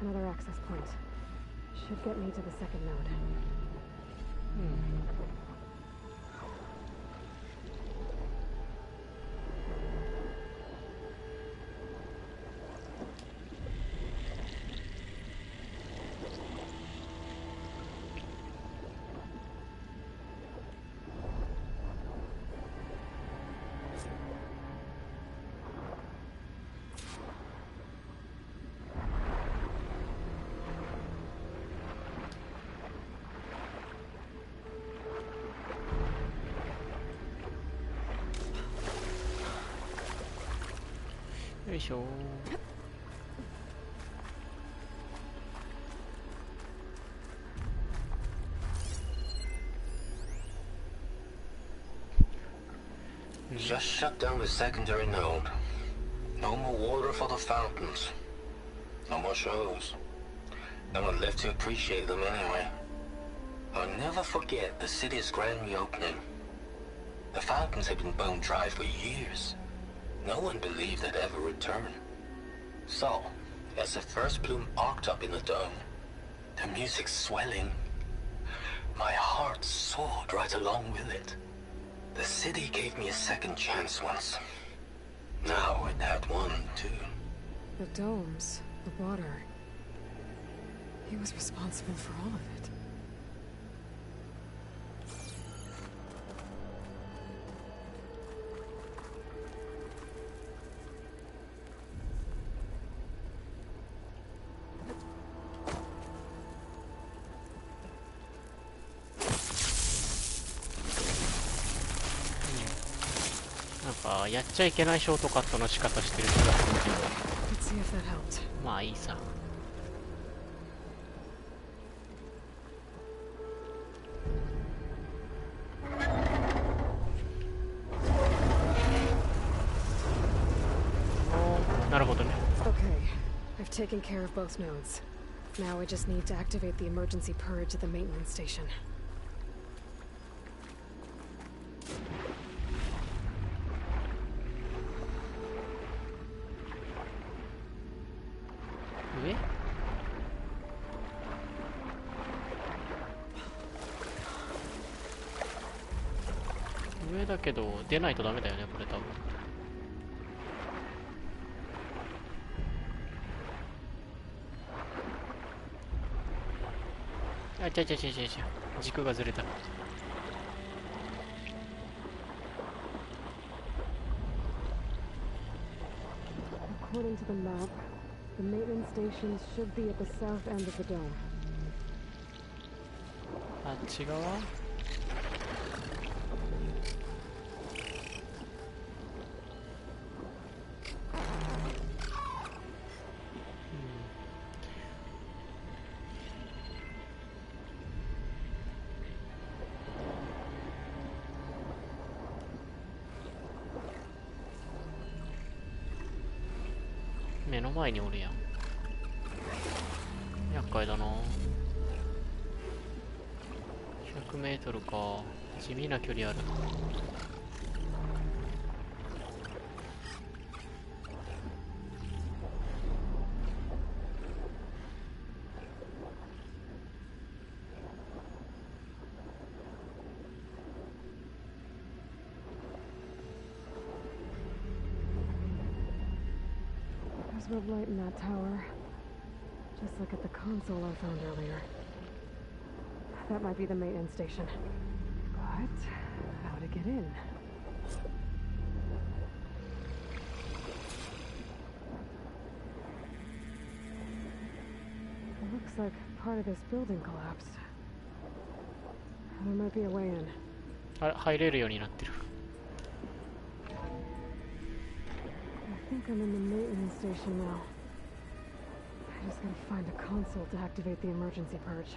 Another access point. Should get me to the second node.よいしょ。Just shut down the secondary node. No more water for the fountains. No more shows. No one left to appreciate them anyway. I'll never forget the city's grand reopening. The fountains had been bone dry for years. No one believed they'd ever return. So, as the first bloom arced up in the dome, the music swelling, my heart soared right along with it. The city gave me a second chance once. Now it had one, too. The domes, the water. He was responsible for all of it.なんかやっちゃいけないショートカットの仕方してる気がするけど、 Let's see if that helped. まあいいさ。なるほどね。 Okay, I've taken care of both nodes. Now I just need to activate the emergency purge at the maintenance station. 上だけど出ないとダメだよね、これ多分。あ、違う違う違う違う違う、軸がずれた。According to the map, the maintenance stations should be at the south end of the dome. あっち側？目の前におるやん。厄介だな。100メートルか。地味な距離あるな。There's red light in that tower. Just like at the console I found earlier. That might be the maintenance station. But how to get in? It looks like part of this building collapsed. There might be a way in. あれ、入れるようになってる。I think I'm in the maintenance station now. I just gotta find a console to activate the emergency purge.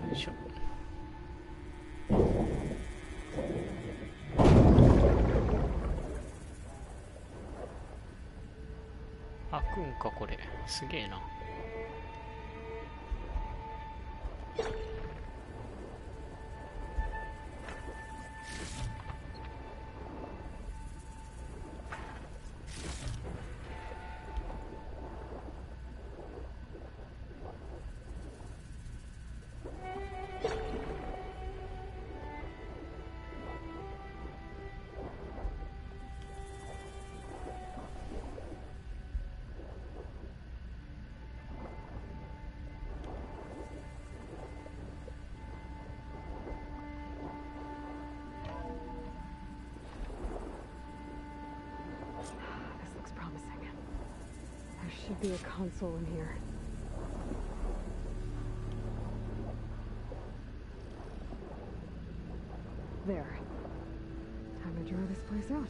よいしょ。開くんかこれ。すげえな。Should be a console in here. There. Time to draw this place out.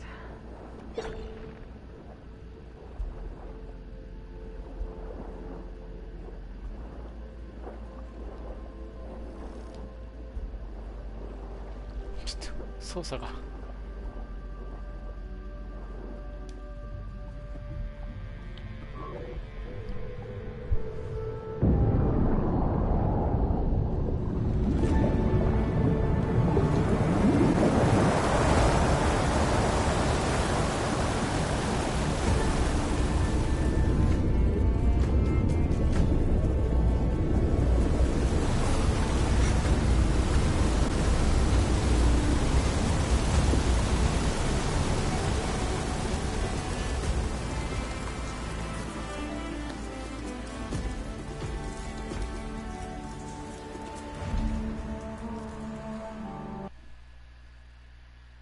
Just 操作が。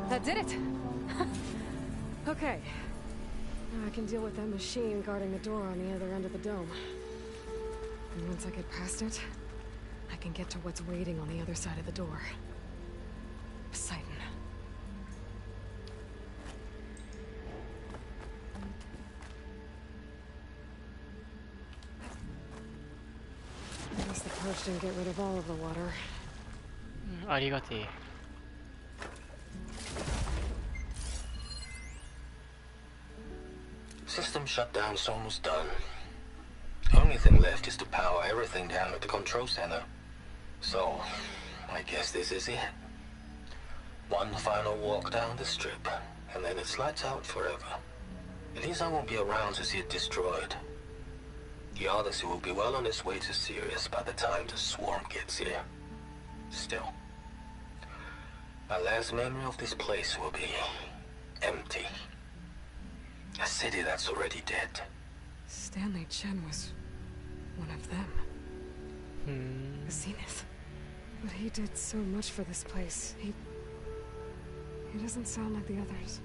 That did it! Okay. Now I can deal with that machine guarding the door on the other end of the dome. And once I get past it, I can get to what's waiting on the other side of the door. Poseidon. At least the purge didn't get rid of all of the water. ありがてえ。System shutdown's almost done. Only thing left is to power everything down at the control center. So, I guess this is it. One final walk down the strip, and then it's lights out forever. At least I won't be around to see it destroyed. The Odyssey will be well on its way to Sirius by the time the swarm gets here. Still, my last memory of this place will be empty. A city that's already dead. Stanley Chen was One of them. ふーん。 Zenith. But he did so much for this place. He doesn't sound like the others.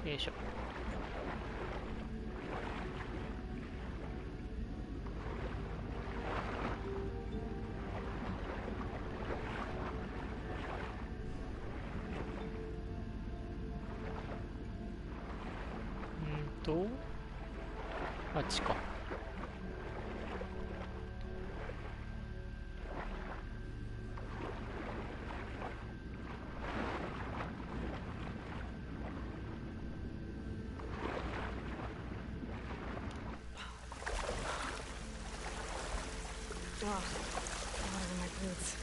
よいしょ。あっちか。Ugh, water in my boots.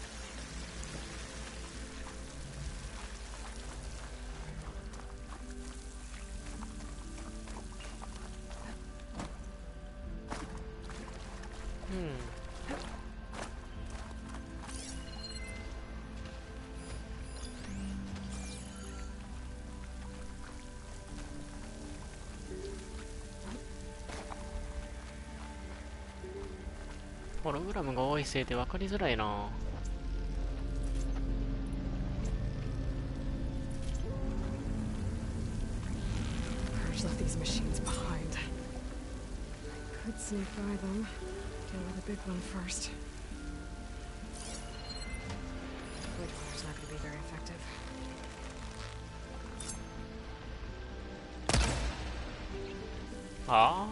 Hmm. ホログラムが多いせいで分かりづらいな。Purge left these machines behind. I could sneak by them. Deal with the big one first. Water's not going to be very effective. Ah.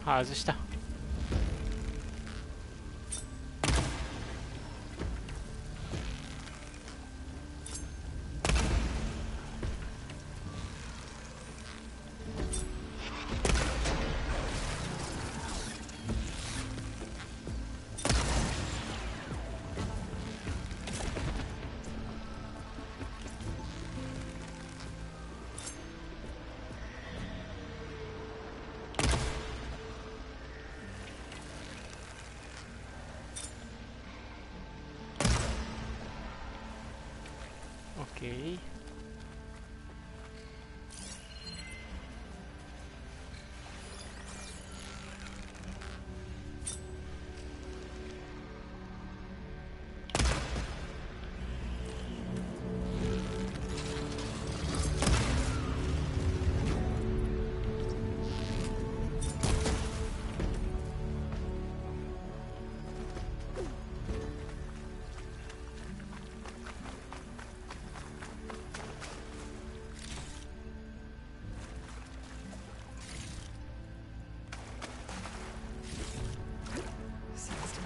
外した。OK。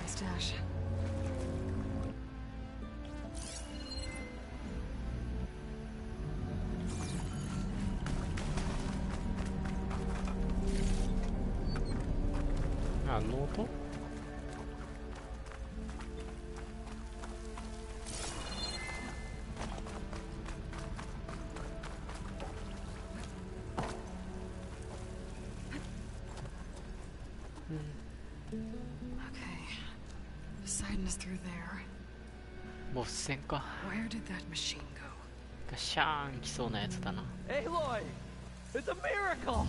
Stash. Ah, no to? is through there. ボス戦か。 Where did that machine go? ガシャーン来そうなやつだな。 Aloy! It's a miracle!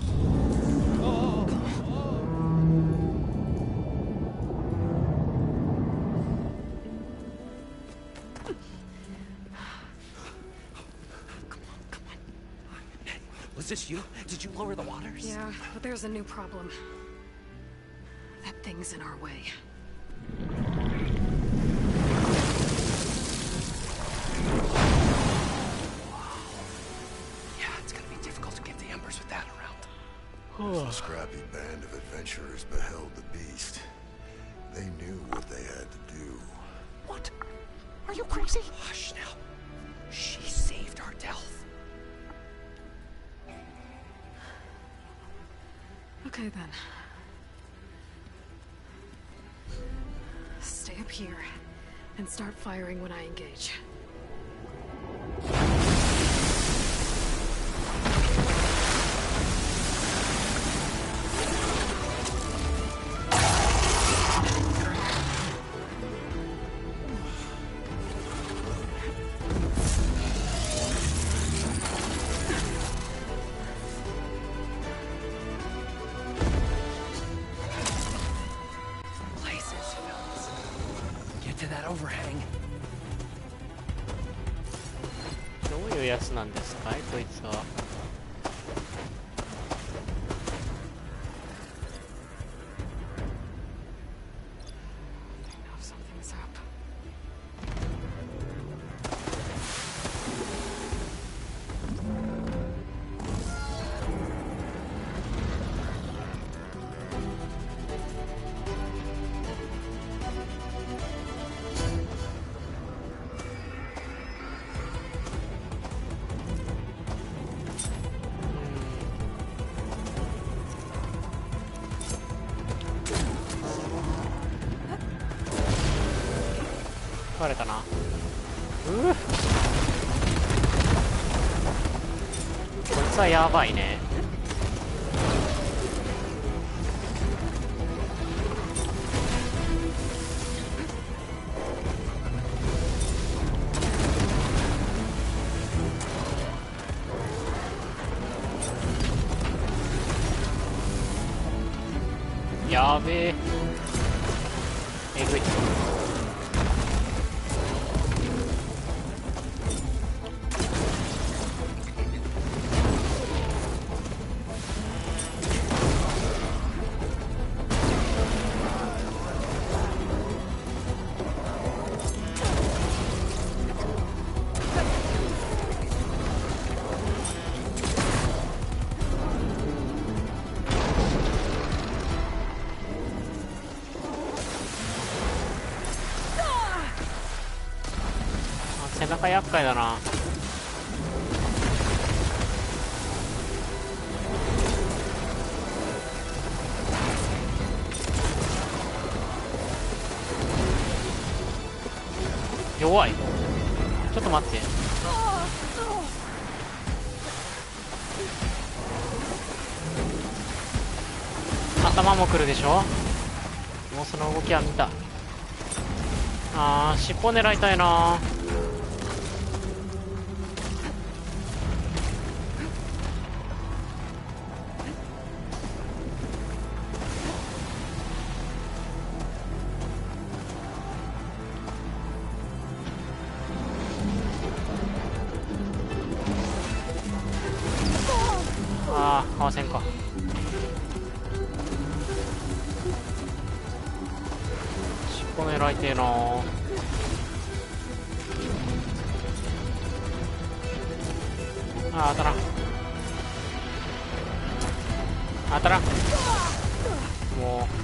Was this you? Did you lower the waters? Yeah, but there's a new problem. That thing's in our way. Yeah, it's gonna be difficult to get the embers with that around. The scrappy band of adventurers beheld the beast. They knew what they had to do. What? Are you crazy? Hush now. She saved our Delph. Okay then. Stay up here and start firing when I engage. To that overhang. どういうやつなんですかいこいつは。 I know something's up. Hm. 壊れたな。こいつはやばいね。やべえ。えぐい。背中厄介だな。弱い。ちょっと待って。頭も来るでしょ。もうその動きは見た。あー、尻尾狙いたいな。ああ、合わせんか。尻尾狙いてえな。あ、当たらん。当たらん。もう。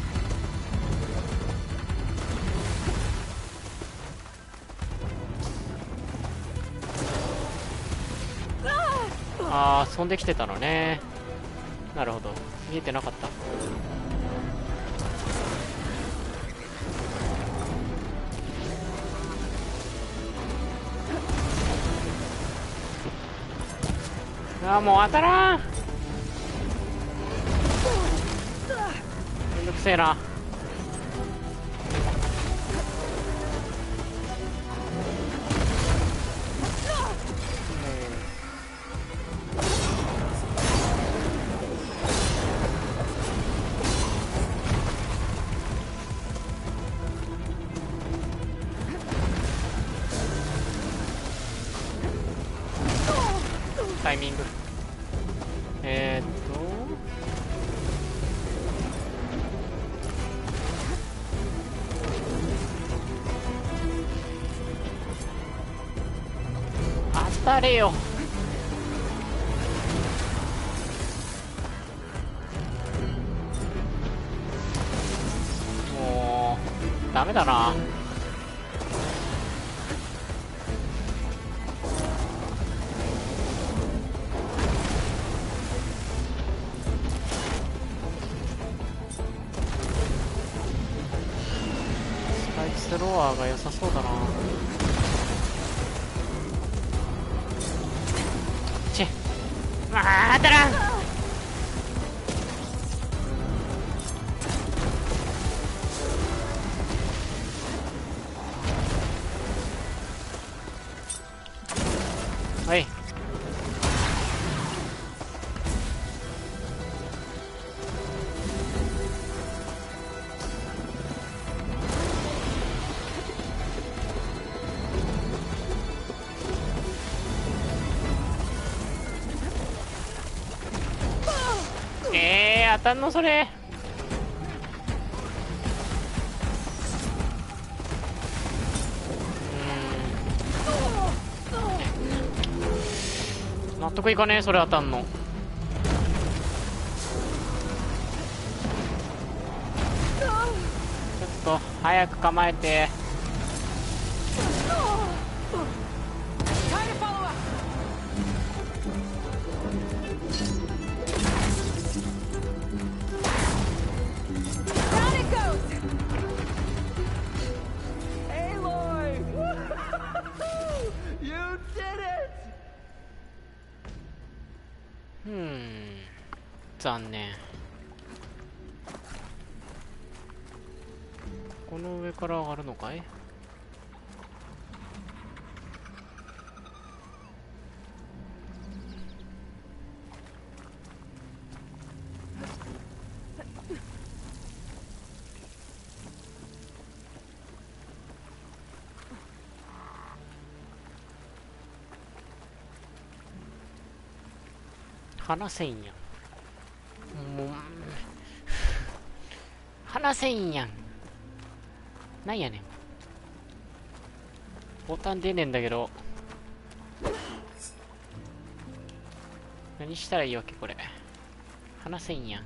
ああ、飛んできてたのね。なるほど、見えてなかった。ああ、もう当たらん。めんどくせえな。タイミング。当たれよ。もうダメだな。スカイスロアが良さそうだな。当たらん。はい。当たんのそれ。納得いかねえ、それ当たんの。ちょっと早く構えて。残念。この上から上がるのかい？話せんやん。もう話せんやん。なんやねん。ボタン出ねえんだけど。何したらいいわけこれ。話せんやん。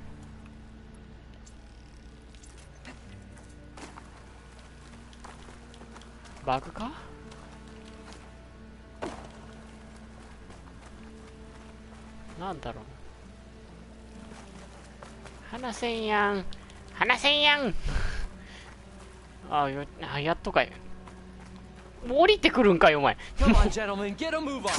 バグか？なんだろう。話せんやん。話せんやん。やっとかい。もう降りてくるんかいお前。Come on, gentlemen, get a move on.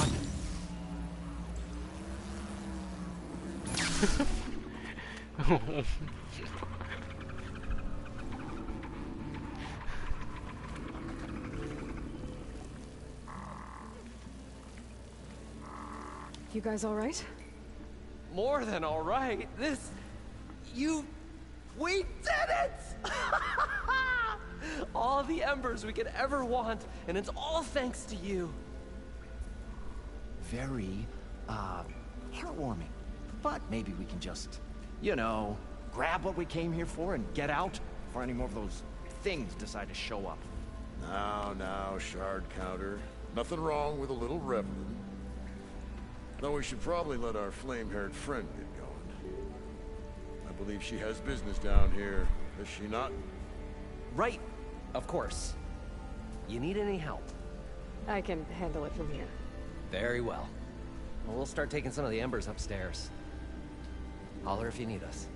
You guys all right? More than all right. We did it! All the embers we could ever want, and it's all thanks to you. Very, heartwarming. But maybe we can just, grab what we came here for and get out before any more of those things decide to show up. Now, shard counter. Nothing wrong with a little reveling. Though we should probably let our flame-haired friend get going. I believe she has business down here, does she not? Right, of course. You need any help? I can handle it from here. Very well. Well, we'll start taking some of the embers upstairs. Holler if you need us.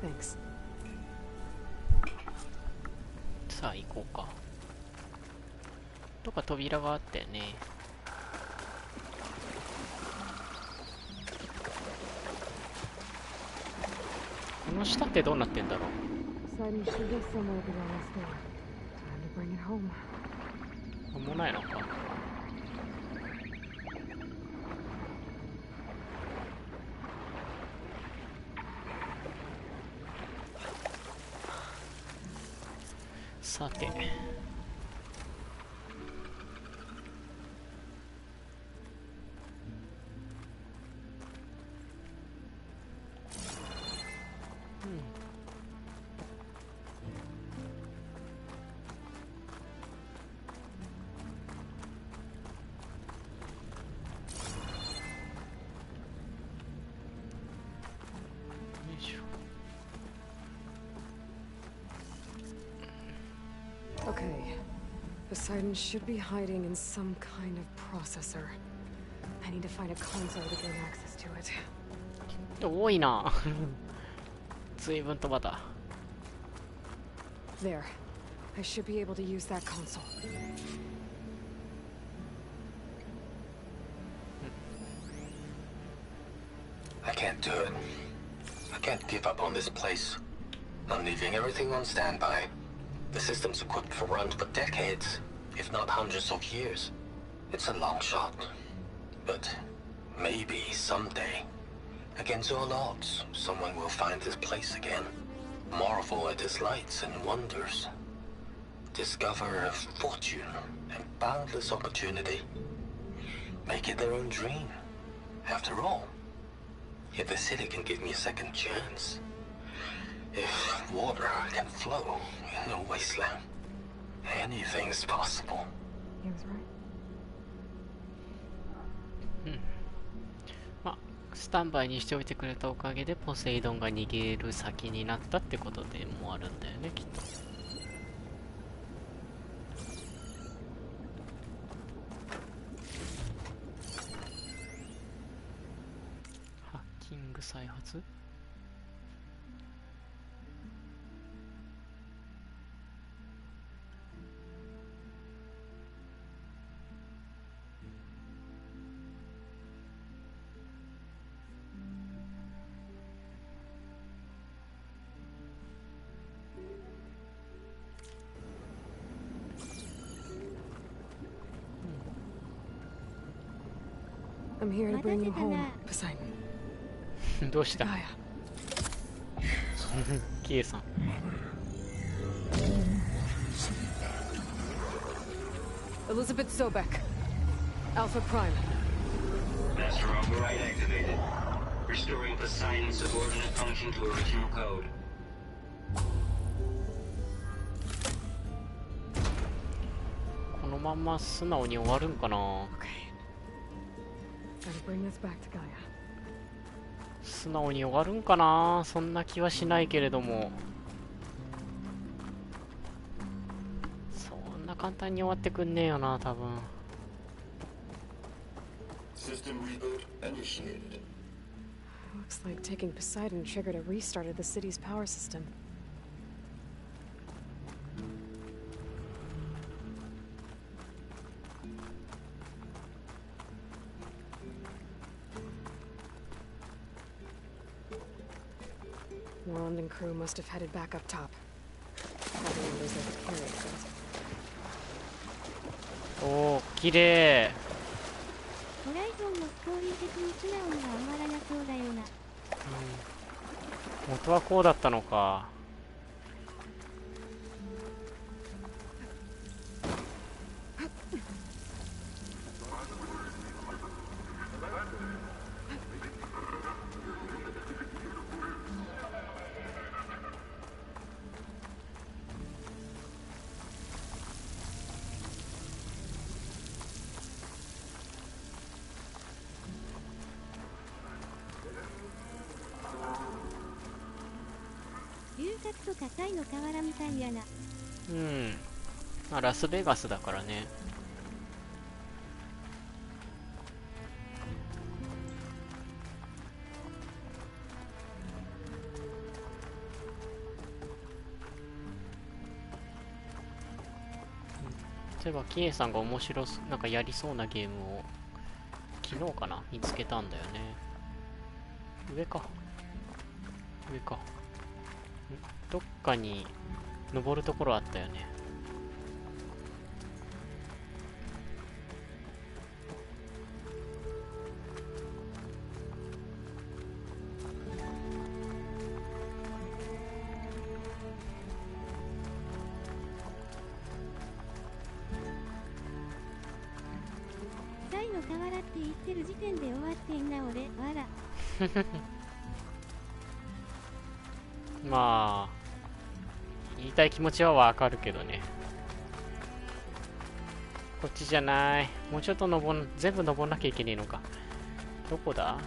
Thanks. さあ行こうか。どっか扉があったよね。この下ってどうなってんだろう。Sun should be somewhere beyond this door. Time to bring it home. なんもないのか。さて。Okay. Poseidon should be hiding in some kind of processor. I need to find a console to gain access to it. 多いな。随分とまだ。There. I should be able to use that console. I can't do it. I can't give up on this place. I'm leaving everything on standby. The system's equipped for runs for decades, if not hundreds of years. It's a long shot. But maybe someday, against all odds, someone will find this place again. Marvel at its lights and wonders. Discover a fortune and boundless opportunity. Make it their own dream. After all, if the city can give me a second chance, if water can flow in a wasteland, anything's possible. He was right. まあ、スタンバイにしておいてくれたおかげでポセイドンが逃げる先になったってことでもあるんだよね、きっと。ハッキング再発？I'm here to bring you home, Poseidon. どうした？ Gaia. キエさん。Elizabeth Sobek. Alpha Prime. Master override activated. Restoring Poseidon's subordinate function to original code. このまんま素直に終わるんかな。 Okay. Gotta bring this back to Gaia. 素直に終わるんかな。そんな気はしないけれども、そんな簡単に終わってくんねえよな、多分。 System reboot initiated. Looks like taking Poseidon triggered a restart of the city's power system. Moreland and crew must have headed back up top. Probably members of the carry, but おお、綺麗。ホライゾンもストーリー的に素直には終わらなそうだよな。元はこうだったのか。龍角と硬いの瓦みたいやな。うん。まあ、ラスベガスだからね。そういえばキエさんが面白なんかやりそうなゲームを昨日かな見つけたんだよね。上か上か。どっかに登るところあったよね。サイの瓦って言ってる時点で終わってんな俺。わら。まあ言いたい気持ちはわかるけどね。こっちじゃない。もうちょっと全部登んなきゃいけねえのか。どこだ？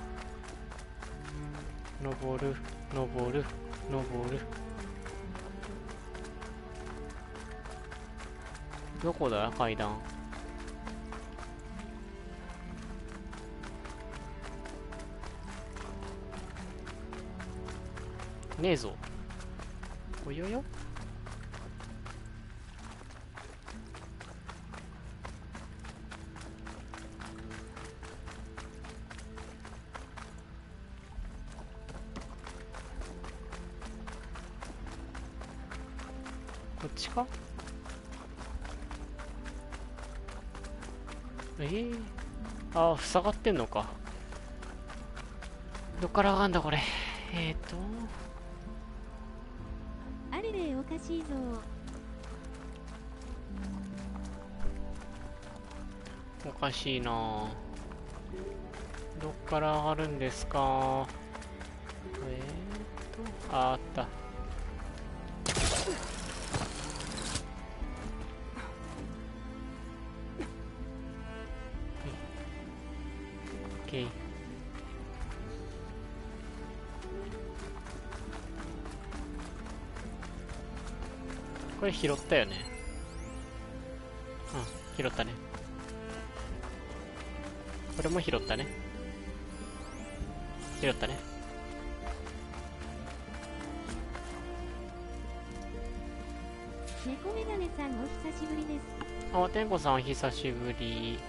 登る登る登る。どこだ階段。ねえぞ。およよ。こっちか。ああ、塞がってんのか。どっから上がんだこれ。あれれおかしいぞ。おかしいな。どっから上がるんですか。あった。OK。これ拾ったよね。うん、拾ったね。これも拾ったね。拾ったね。猫メガネさんお久しぶりです。あ、天子さんお久しぶり。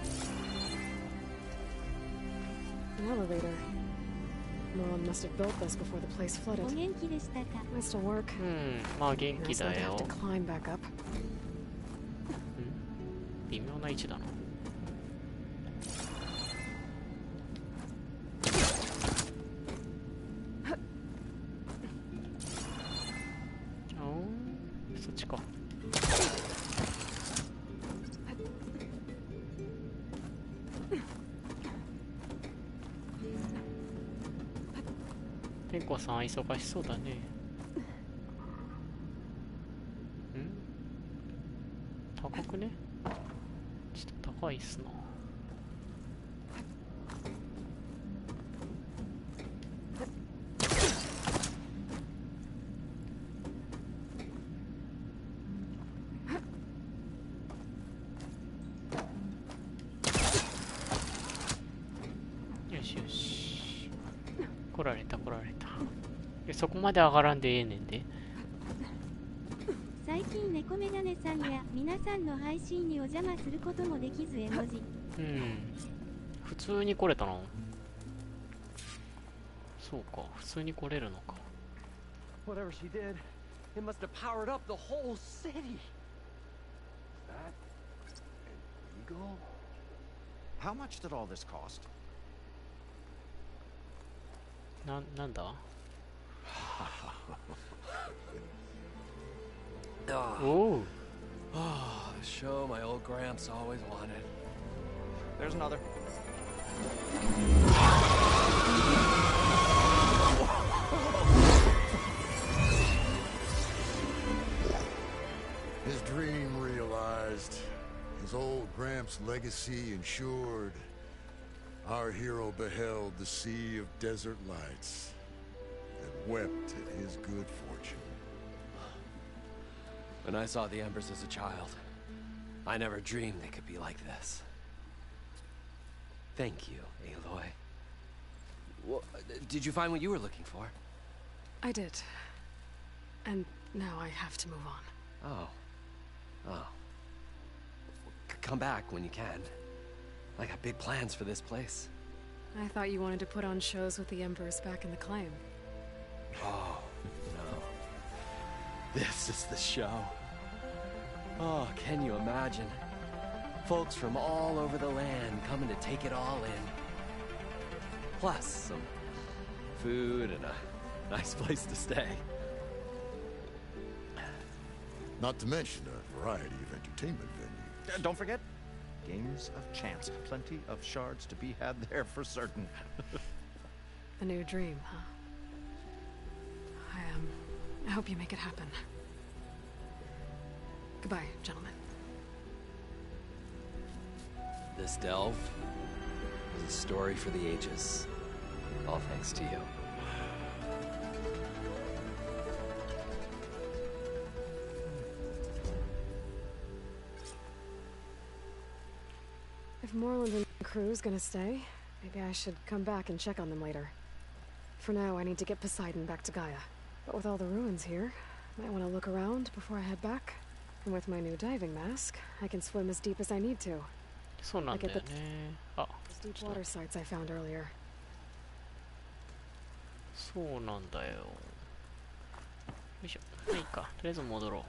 An elevator. Moron must have built this before the place flooded. お元気でしたか。Nice to work. まあ元気 Nice だ not to よ。 have to climb back up. 微妙な位置だな。そっちか。天子さん忙しそうだね。高くね。ちょっと高いっすな。よしよし。来られた来られた。そこまで上がらんでええねんで。最近猫メガネさんや皆さんの配信にお邪魔することもできず絵文字。普通に来れたな。そうか、普通に来れるのか。Whatever she did, it must have powered up the whole city. That illegal? How much did all this cost? なんだOh, the show my old Gramps always wanted. There's another. His dream realized, his old Gramps' legacy ensured. Our hero beheld the sea of desert lights and wept at his good fortune. When I saw the embers as a child, I never dreamed they could be like this. Thank you, Aloy. Well, did you find what you were looking for? I did. And now I have to move on. Oh. Come back when you can. I got big plans for this place. I thought you wanted to put on shows with the Empress back in the claim. Oh, no. This is the show. Oh, can you imagine? Folks from all over the land coming to take it all in. Plus some food and a nice place to stay. Not to mention a variety of entertainment venues. Don't forget, games of chance. Plenty of shards to be had there for certain. A new dream, huh? I hope you make it happen. Goodbye, gentlemen. This delve is a story for the ages. All thanks to you. Moreland and crew's gonna stay, maybe I should come back and check on them later. For now, I need to get Poseidon back to Gaia. But with all the ruins here, I might want to look around before I head back. And with my new diving mask, I can swim as deep as I need to. そうなんだよね。あ、 Those deep water sites I found earlier. そうなんだよ。よいしょ。はい、いいか。とりあえず戻ろう。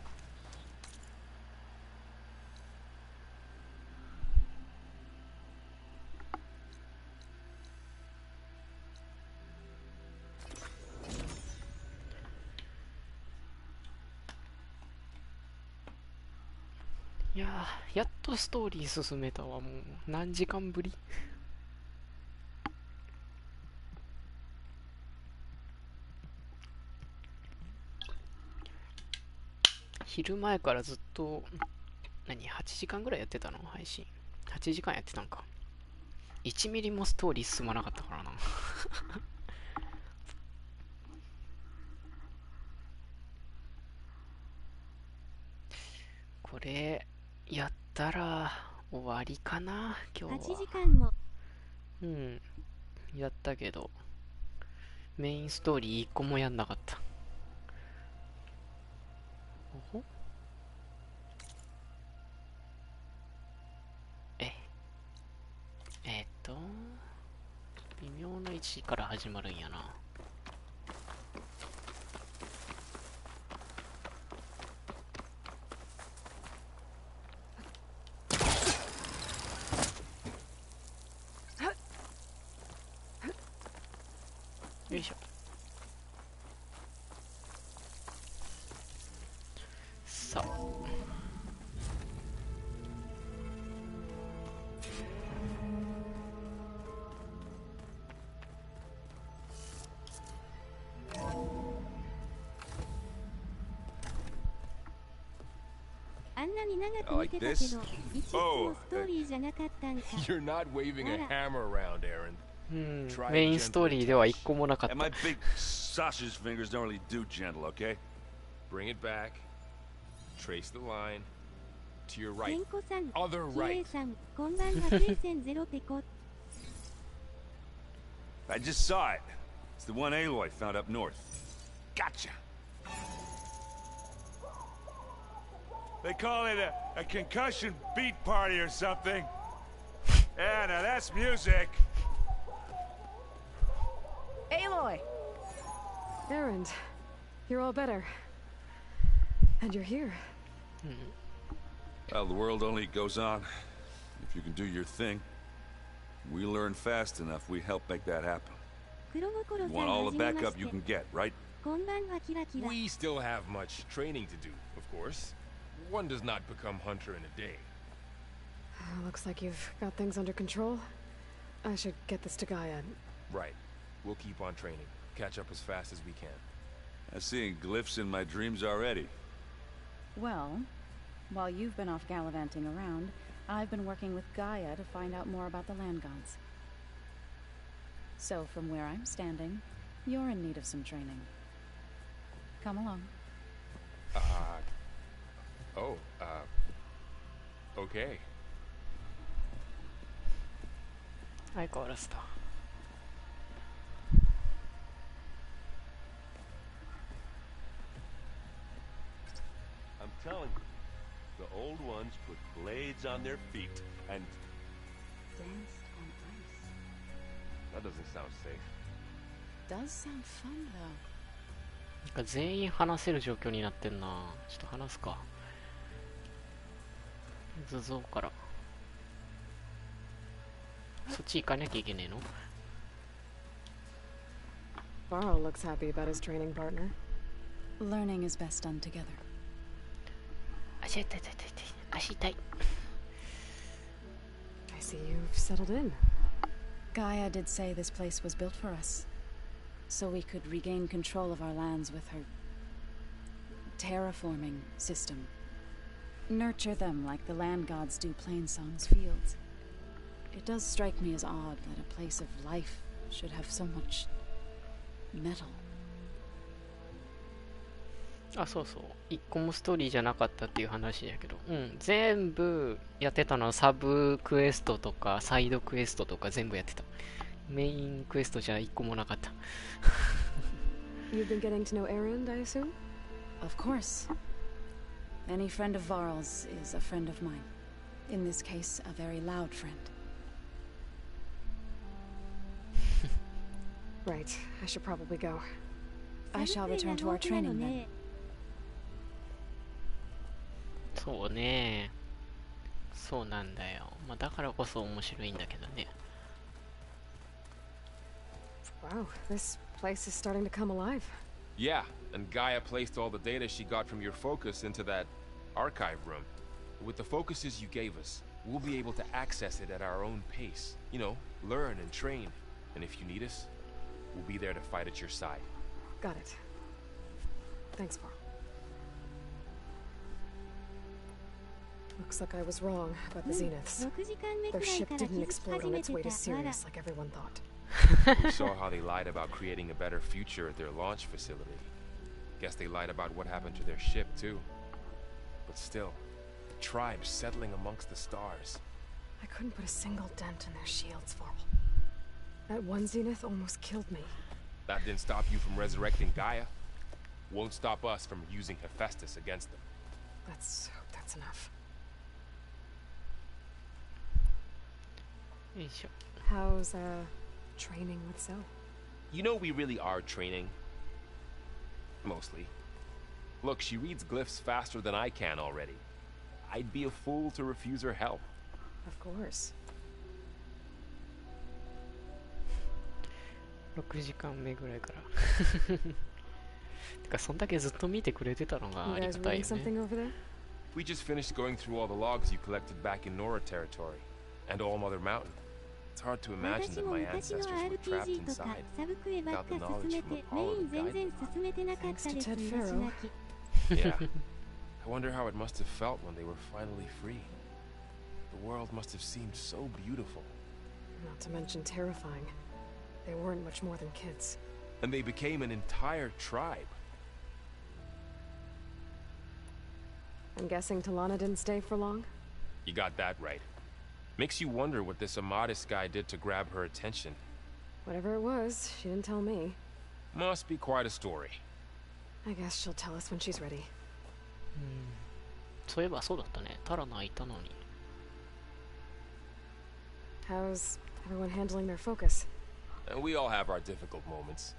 いやー、やっとストーリー進めたわ。もう何時間ぶり。昼前からずっと8時間ぐらいやってたの配信。8時間やってたんか。1ミリもストーリー進まなかったからな。これやったら終わりかな今日は。8時間も。うん、やったけどメインストーリー1個もやんなかった。おほ、微妙な位置から始まるんやな。よいしょ。さあ、あんなに長く見てたけど、いちいちのストーリーじゃなかったんか。 You're not waving a hammer around, Aaron. メインストーリーでは1個もなかった。 And my big sausage fingers don't really do gentle, okay? Bring it back. Trace the line. To your ケ right. ンコさん、 Other キエ right. さん、こんばんは。聖戦ゼロペコ。 I just saw it. It's the one Aloy found up north. Gotcha. They call it a concussion beat party or something. Yeah, now that's music. Aloy! Erend, you're all better. And you're here. Well, the world only goes on if you can do your thing. We learn fast enough, we help make that happen. 黒心 You さん、 want all は the じめまし backup you て。 can get, right? こんばんは、キラキラ。 We still have much training to do, of course. One does not become hunter in a day. Looks like you've got things under control. I should get this to Gaia. Right. We'll keep on training. Catch up as fast as we can. I'm seeing glyphs in my dreams already. Well, while you've been off gallivanting around, I've been working with Gaia to find out more about the land gods. So from where I'm standing, you're in need of some training. Come along. Okay. 相変わらずだ。I'm telling you, the old ones put blades on their feet and... Danced on ice. That doesn't sound safe. Does sound fun, though. なんか全員話せる状況になってんな。ちょっと話すか。図像から。そっち行かなきゃいけねえの？ Varl looks happy about his training partner. Learning is best done together. 足痛い痛い痛い痛い。足痛い。I see you've settled in. Gaia did say this place was built for us, so we could regain control of our lands with her terraforming system. Nurture them like the land gods do Plainsong's fields. It does strike me as odd that a place of life should have so much metal. あ、そうそう。一個もストーリーじゃなかったっていう話やけど。うん。全部やってたのはサブクエストとか、サイドクエストとか全部やってた。メインクエストじゃ一個もなかった。You've been getting to know Erend, I assume? Of course. Any friend of Varl's is a friend of mine. In this case, a very loud friend. Right. I should probably go. I shall return to our training then. そうね。そうなんだよ。まあだからこそ面白いんだけどね。Wow, this place is starting to come alive. Yeah, and Gaia placed all the data she got from your focus into that archive room. With the focuses you gave us, we'll be able to access it at our own pace. You know, learn and train. And if you need us, we'll be there to fight at your side. Got it. Thanks, Varl. Looks like I was wrong about the Zeniths. Their ship didn't explode on its way to Sirius like everyone thought. We saw how they lied about creating a better future at their launch facility. Guess they lied about what happened to their ship, too. But still, the tribes settling amongst the stars. I couldn't put a single dent in their shields, Varl. That one Zenith almost killed me. That didn't stop you from resurrecting Gaia. Won't stop us from using Hephaestus against them. Let's hope that's enough. How's, training with Zoe? You know we really are training. Mostly. Look, she reads glyphs faster than I can already. I'd be a fool to refuse her help. Of course. 6時間目ぐらいからてかそんだけずっと見てくれてたのがありがたいよね。We just finished going through all the logs you collected back in Nora territory and All Mother Mountain. It's hard to imagine that my ancestors were trapped inside without the knowledge from Apollo to guide them. Thanks to Ted Pharaoh. Yeah. I wonder how it must have felt when they were finally free. The world must have seemed so beautiful. Not to mention terrifying. They weren't much more than kids. And they became an entire tribe. I'm guessing Talana didn't stay for long? You got that right. Makes you wonder what this Amadis guy did to grab her attention. Whatever it was, she didn't tell me. Must be quite a story. I guess she'll tell us when she's ready. そういえばそうだったね。タラナいたのに。How's everyone handling their focus? We all have our difficult moments.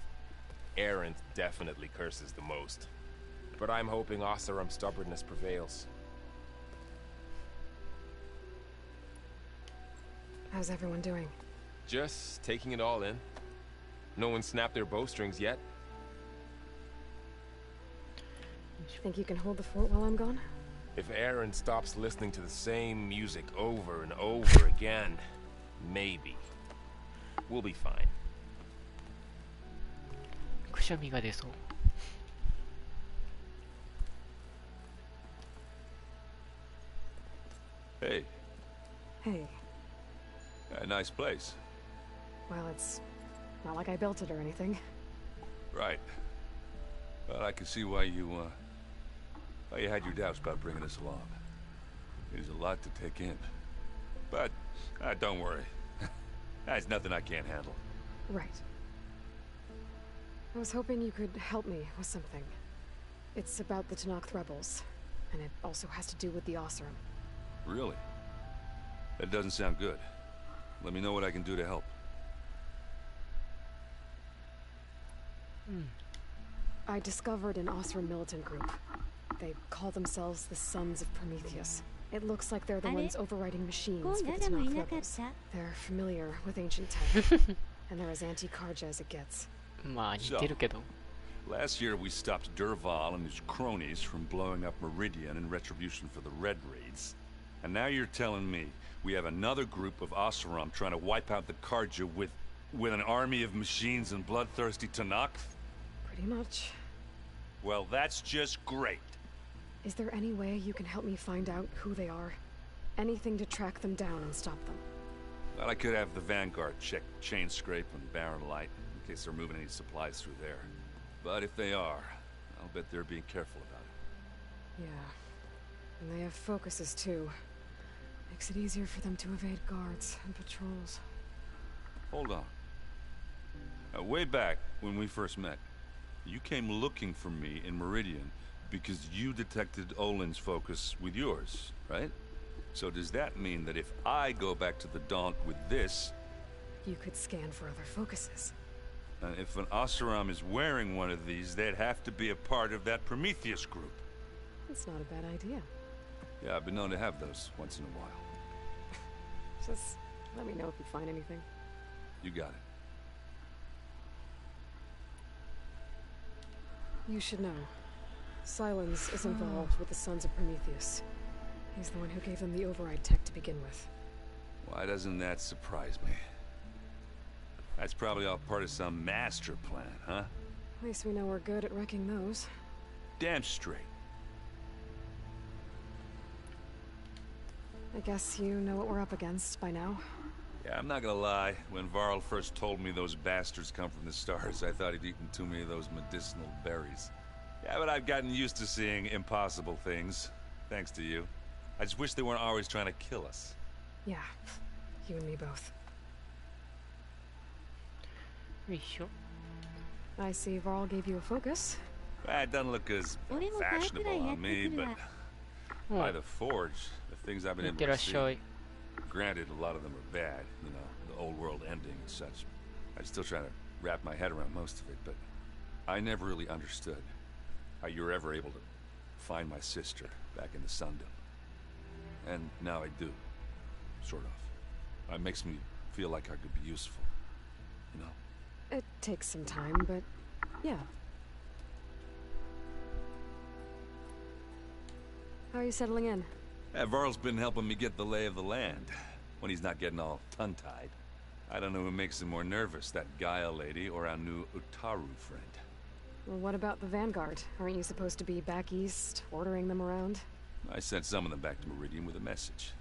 Erend definitely curses the most. But I'm hoping Oseram's stubbornness prevails. How's everyone doing? Just taking it all in. No one snapped their bowstrings yet. Think you can hold the fort while I'm gone? If Erend stops listening to the same music over and over again, maybe. We'll be fine. くしゃみが出そう。Hey. Hey. A nice place. Well, it's not like I built it or anything. Right. Well, I can see why you had your doubts about bringing us along. There's a lot to take in. But, don't worry. That's nothing I can't handle. Right. I was hoping you could help me with something. It's about the Tenakth rebels, and it also has to do with the Oseram. Really? That doesn't sound good. Let me know what I can do to help. I discovered an Oseram militant group. They call themselves the Sons of Prometheus. It looks like they're the ones overriding machines for the Tenakth rebels. They're familiar with ancient tech, and they're as anti-Karja as it gets. Last year we stopped Durval and his cronies from blowing up Meridian in retribution for the Red Raids. And now you're telling me we have another group of Oseram trying to wipe out the Karja with an army of machines and bloodthirsty Tenakth? Pretty much. Well, that's just great. Is there any way you can help me find out who they are? Anything to track them down and stop them? Well, I could have the Vanguard check Chain Scrape and Barren Light in case they're moving any supplies through there. But if they are, I'll bet they're being careful about it. Yeah. And they have focuses too. Makes it easier for them to evade guards and patrols. Hold on. Way back when we first met, you came looking for me in Meridian because you detected Olin's focus with yours, right? So does that mean that if I go back to the Daunt with this... You could scan for other focuses. And if an Oseram is wearing one of these, they'd have to be a part of that Prometheus group. That's not a bad idea. Yeah, I've been known to have those once in a while. Just let me know if you find anything. You got it. You should know. Silence is involved with the Sons of Prometheus. He's the one who gave them the override tech to begin with. Why doesn't that surprise me? That's probably all part of some master plan, huh? At least we know we're good at wrecking those. Damn straight. I guess you know what we're up against by now. Yeah, I'm not gonna lie. When Varl first told me those bastards come from the stars, I thought he'd eaten too many of those medicinal berries. Yeah, but I've gotten used to seeing impossible things, thanks to you. I just wish they weren't always trying to kill us. Yeah, you and me both. I see Varl gave you a focus. It doesn't look as fashionable on me, but by the Forge, the things I've been able to see. Granted, a lot of them are bad, you know, the old world ending and such. I'm still trying to wrap my head around most of it, but I never really understood how you were ever able to find my sister back in the Sundom. And now I do, sort of. It makes me feel like I could be useful, you know? It takes some time, but yeah. How are you settling in? Varl's been helping me get the lay of the land, when he's not getting all tongue-tied. I don't know who makes him more nervous, that Gaia lady or our new Utaru friend. Well, what about the Vanguard? Aren't you supposed to be back east, ordering them around? I sent some of them back to Meridian with a message.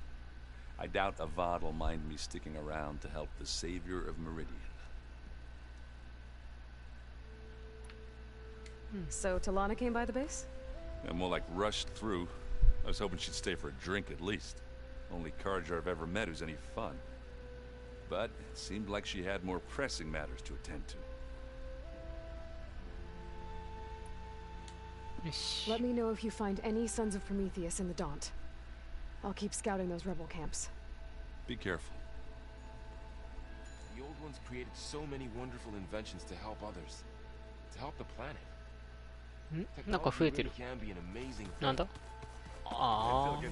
I doubt Avad will mind me sticking around to help the savior of Meridian. So Talana came by the base? Yeah, more like rushed through. I was hoping she'd stay for a drink at least. Only Carja I've ever met who's any fun. But it seemed like she had more pressing matters to attend to. Let me know if you find any Sons of Prometheus in the Daunt. I'll keep scouting those rebel camps. Be careful. The old ones created so many wonderful inventions to help others. To help the planet. なんか増えてる。なんだ？ああ。な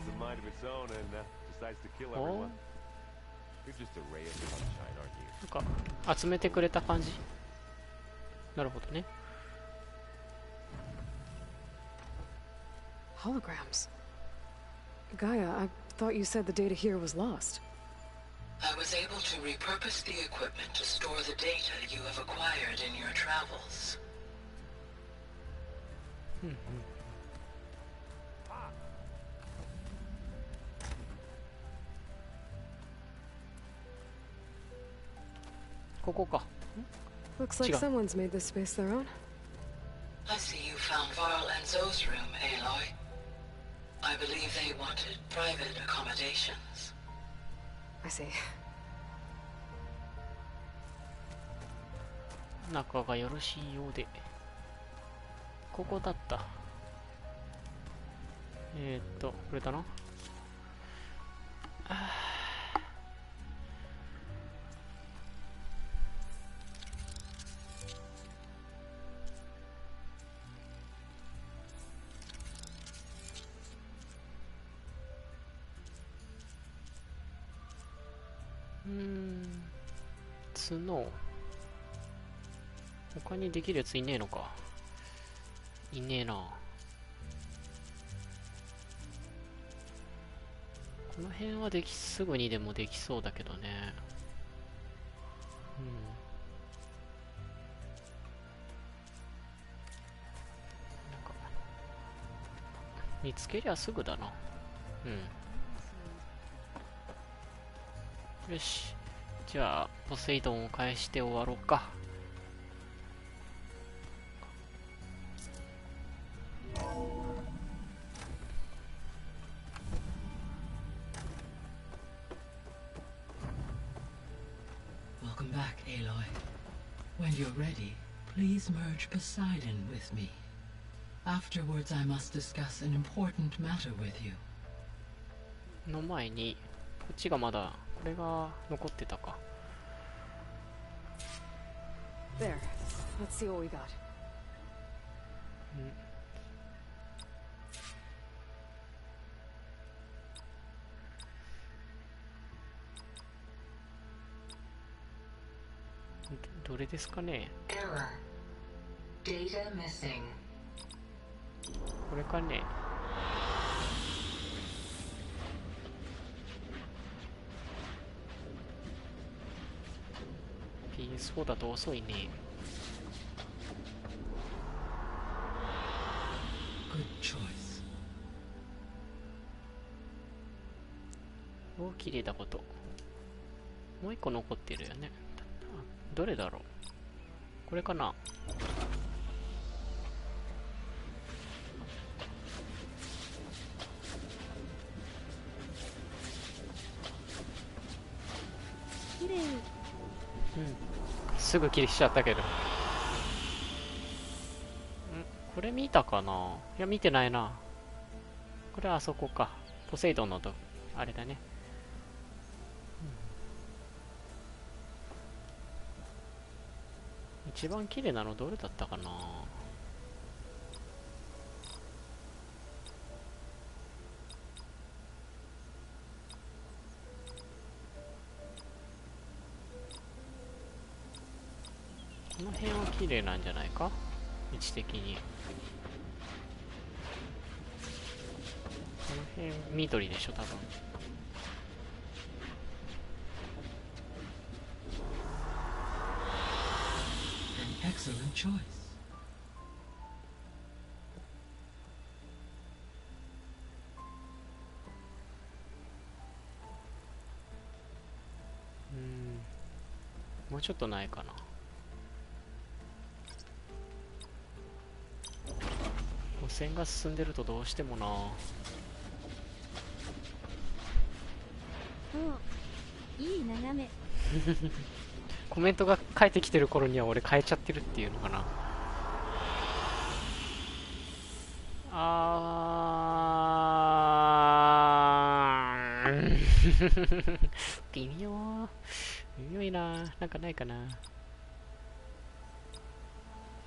んか集めてくれた感じ。なるほどね。Holograms. Gaia, I thought you said the data here was lost. I was able to repurpose the equipment to store the data you have acquired in your travels. Looks like someone's made this space their own. I see you found Varl and Zoe's room, Aloy. I believe they wanted private accommodations. I see. 仲がよろしいようで。ここだった。これだな。角。他にできるやついねえのか。いねえな。この辺はすぐにでもできそうだけどね。なんか見つけりゃすぐだな。よし。じゃあポセイドンを返して終わろうか。Welcome back, Aloy. When you're ready, please merge Poseidon with me. Afterwards, I must discuss an important matter with you. の前にこっちがまだこれが残ってたか。 There. Let's see what we got. どれですかね。 Error. Data missing. これかね。PS4 だと遅いね。 Good choice. お、綺麗だこと。もう一個残ってるよね。どれだろう。これかな。綺麗。うん。すぐ切りしちゃったけど。これ見たかな。いや見てないな。これはあそこか。ポセイドンのとあれだね。一番綺麗なのどれだったかな。この辺は綺麗なんじゃないか、位置的に。この辺緑でしょ多分。Excellent choice. もうちょっとないかな。線が進んでるとどうしてもな。お、いい眺め。コメントが返ってきてる頃には俺変えちゃってるっていうのかな。微妙いな。なんかないかな。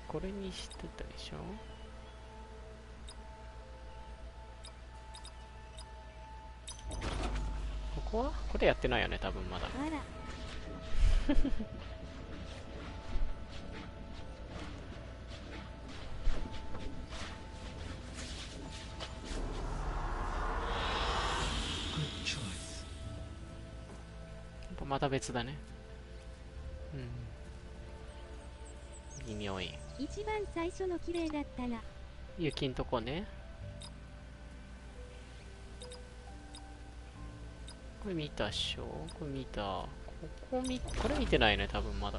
これにしてたでしょ。ここはこれやってないよね多分まだ。あら。また別だね。微妙い。一番最初の綺麗だったら雪んとこね。これ見たっしょ。これ見た。これ見てないね多分まだ。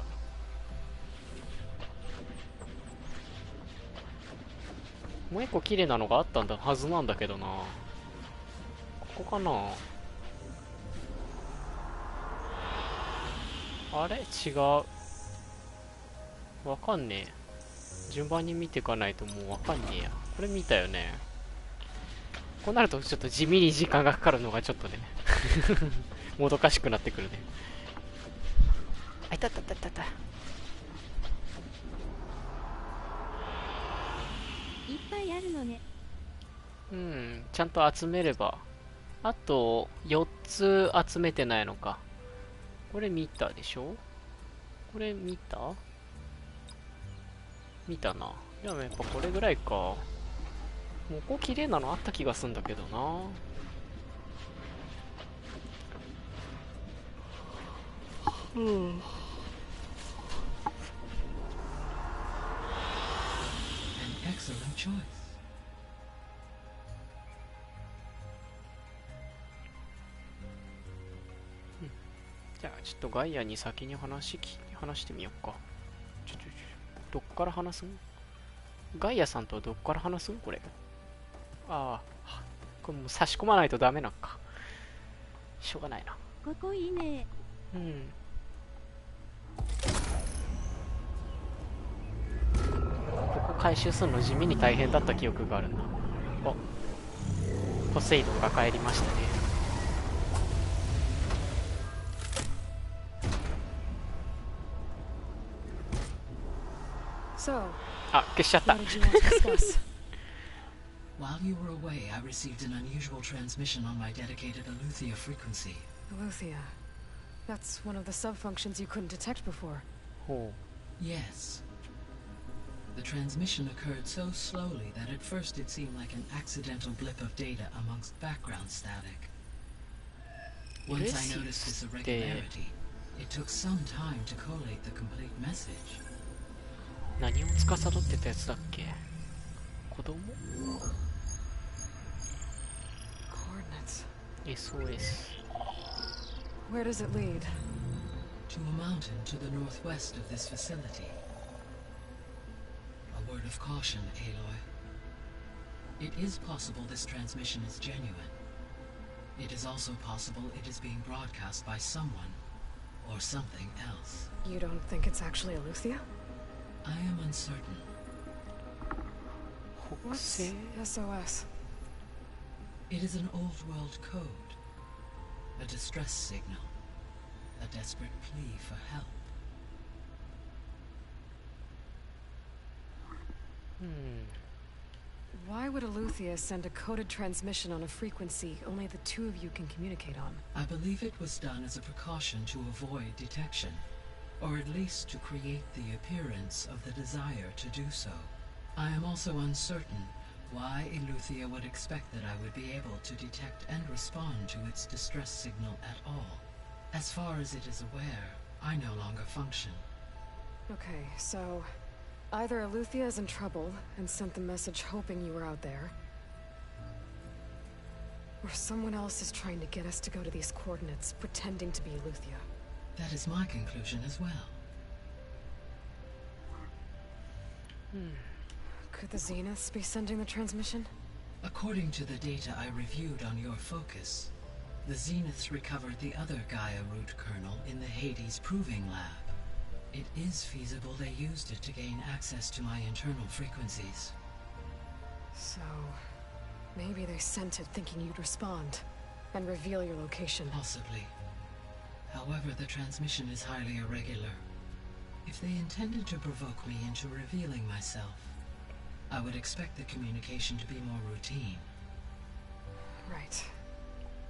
もう一個綺麗なのがあったんだはずなんだけどな。ここかな。あれ違う。わかんねえ。順番に見ていかないともうわかんねえや。これ見たよね。こうなるとちょっと地味に時間がかかるのがちょっとねもどかしくなってくるね。あ、いた。いっぱいあるのね。ちゃんと集めれば。あと4つ集めてないのか。これ見たでしょ。これ見たな。でもやっぱこれぐらいか。もうここ綺麗なのあった気がすんだけどな。An excellent choice. じゃあちょっとガイアに先に話してみようか。どっから話すん？ガイアさんとどっから話すんこれ。ああ、これもう差し込まないとダメなんか。しょうがないな。ここいいね。回収するの地味に大変だった記憶があるな。お、ポセイドンが帰りましたね。あ、消しちゃった。While you were away, I received an unusual transmission on my dedicated Aletheia frequency. Aletheia. That's one of the sub-functions you couldn't detect before. Oh. Yes. The transmission occurred so slowly that at first it seemed like an accidental blip of data amongst background static. Once I noticed this irregularity, it took some time to collate the complete message. 何を司ってたやつだっけ？子供？ Coordinates. SOS. Where does it lead? To a mountain to the northwest of this facility. A word of caution, Aloy. It is possible this transmission is genuine. It is also possible it is being broadcast by someone or something else. You don't think it's actually Aletheia? I am uncertain. What's SOS? It is an old-world code. A distress signal. A desperate plea for help. Why would Aletheia send a coded transmission on a frequency only the two of you can communicate on? I believe it was done as a precaution to avoid detection, or at least to create the appearance of the desire to do so. I am also uncertain why Aletheia would expect that I would be able to detect and respond to its distress signal at all. As far as it is aware, I no longer function. Okay, so either Aletheia is in trouble and sent the message hoping you were out there, or someone else is trying to get us to go to these coordinates, pretending to be Aletheia. That is my conclusion as well. Could the Zeniths be sending the transmission? According to the data I reviewed on your focus, the Zeniths recovered the other Gaia root kernel in the Hades Proving Lab. It is feasible they used it to gain access to my internal frequencies. So, maybe they sent it thinking you'd respond and reveal your location. Possibly. However, the transmission is highly irregular. If they intended to provoke me into revealing myself, I would expect the communication to be more routine. Right.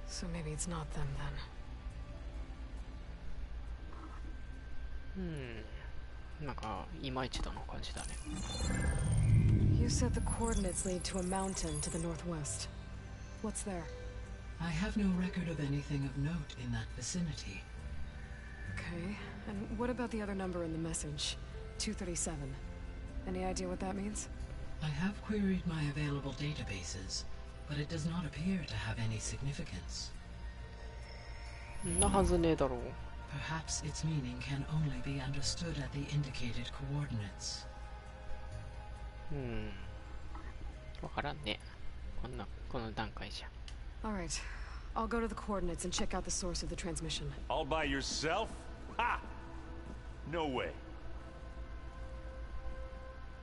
So maybe it's not them then. なんかいまいちだな感じだね。You said the coordinates lead to a mountain to the northwest. What's there? I have no record of anything of note in that vicinity. Okay, and what about the other number in the message? 237. Any idea what that means? I have queried my available databases, but it does not appear to have any significance. なはずねえだろう。Perhaps its meaning can only be understood at the indicated coordinates. わからんね。この段階じゃ。All right, I'll go to the coordinates and check out the source of the transmission. All by yourself? Ha! No way.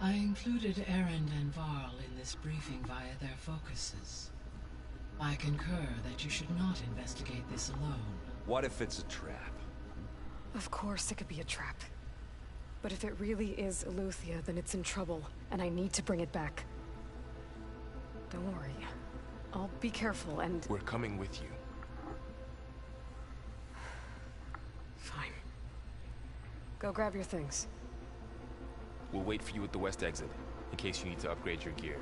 I included Erend and Varl in this briefing via their focuses. I concur that you should not investigate this alone. What if it's a trap? Of course it could be a trap. But if it really is Aletheia, then it's in trouble, and I need to bring it back. Don't worry. I'll be careful and... We're coming with you. Fine. Go grab your things. We'll wait for you at the west exit, in case you need to upgrade your gear.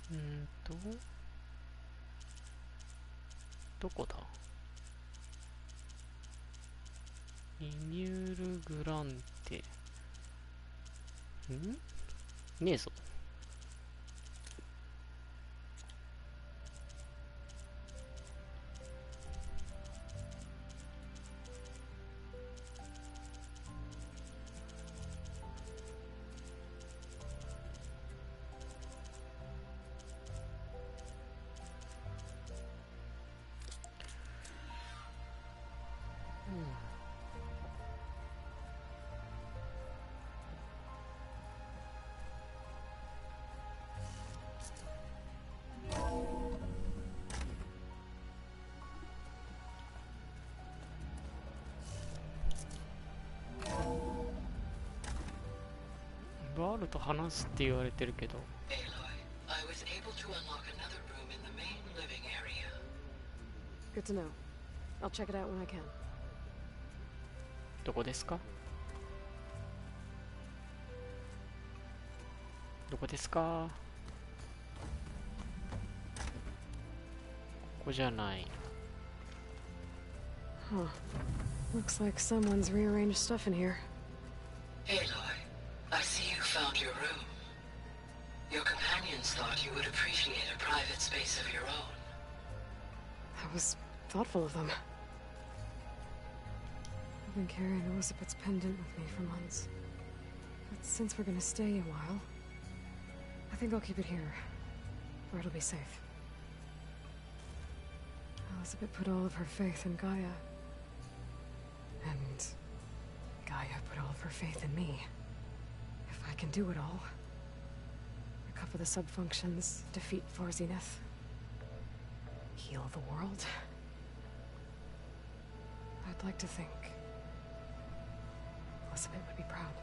Mm, どこだ？リニュールグランテ。ねえぞ。バールと話すって言われてるけど。 I was able to unlock another room in the main living area. Good to know. I'll check it out when I can. どこですか？どこですか？ここじゃない。 Huh. Looks like someone's rearranged stuff in here. Aloy, I see you found your room. Your companions thought you would appreciate a private space of your own. That was thoughtful of them. I've been carrying Elizabeth's pendant with me for months. But since we're gonna stay a while, I think I'll keep it here, where it'll be safe. Elizabeth put all of her faith in Gaia. And Gaia put all of her faith in me. If I can do it all, recover the subfunctions, defeat Forzineth, heal the world, I'd like to think Elizabeth would be proud.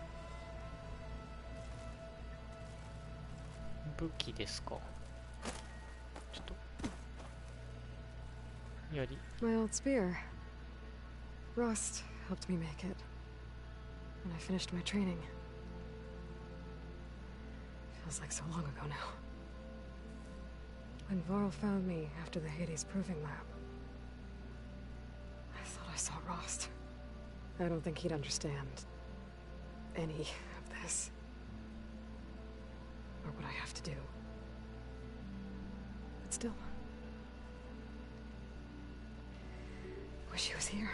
武器ですか？ちょっとやり。 My old spear. Rust helped me make it when I finished my training. Feels like so long ago now. When Varl found me after the Hades Proving Lab, I thought I saw Rost. I don't think he'd understand any of this, or what I have to do. But still, wish he was here.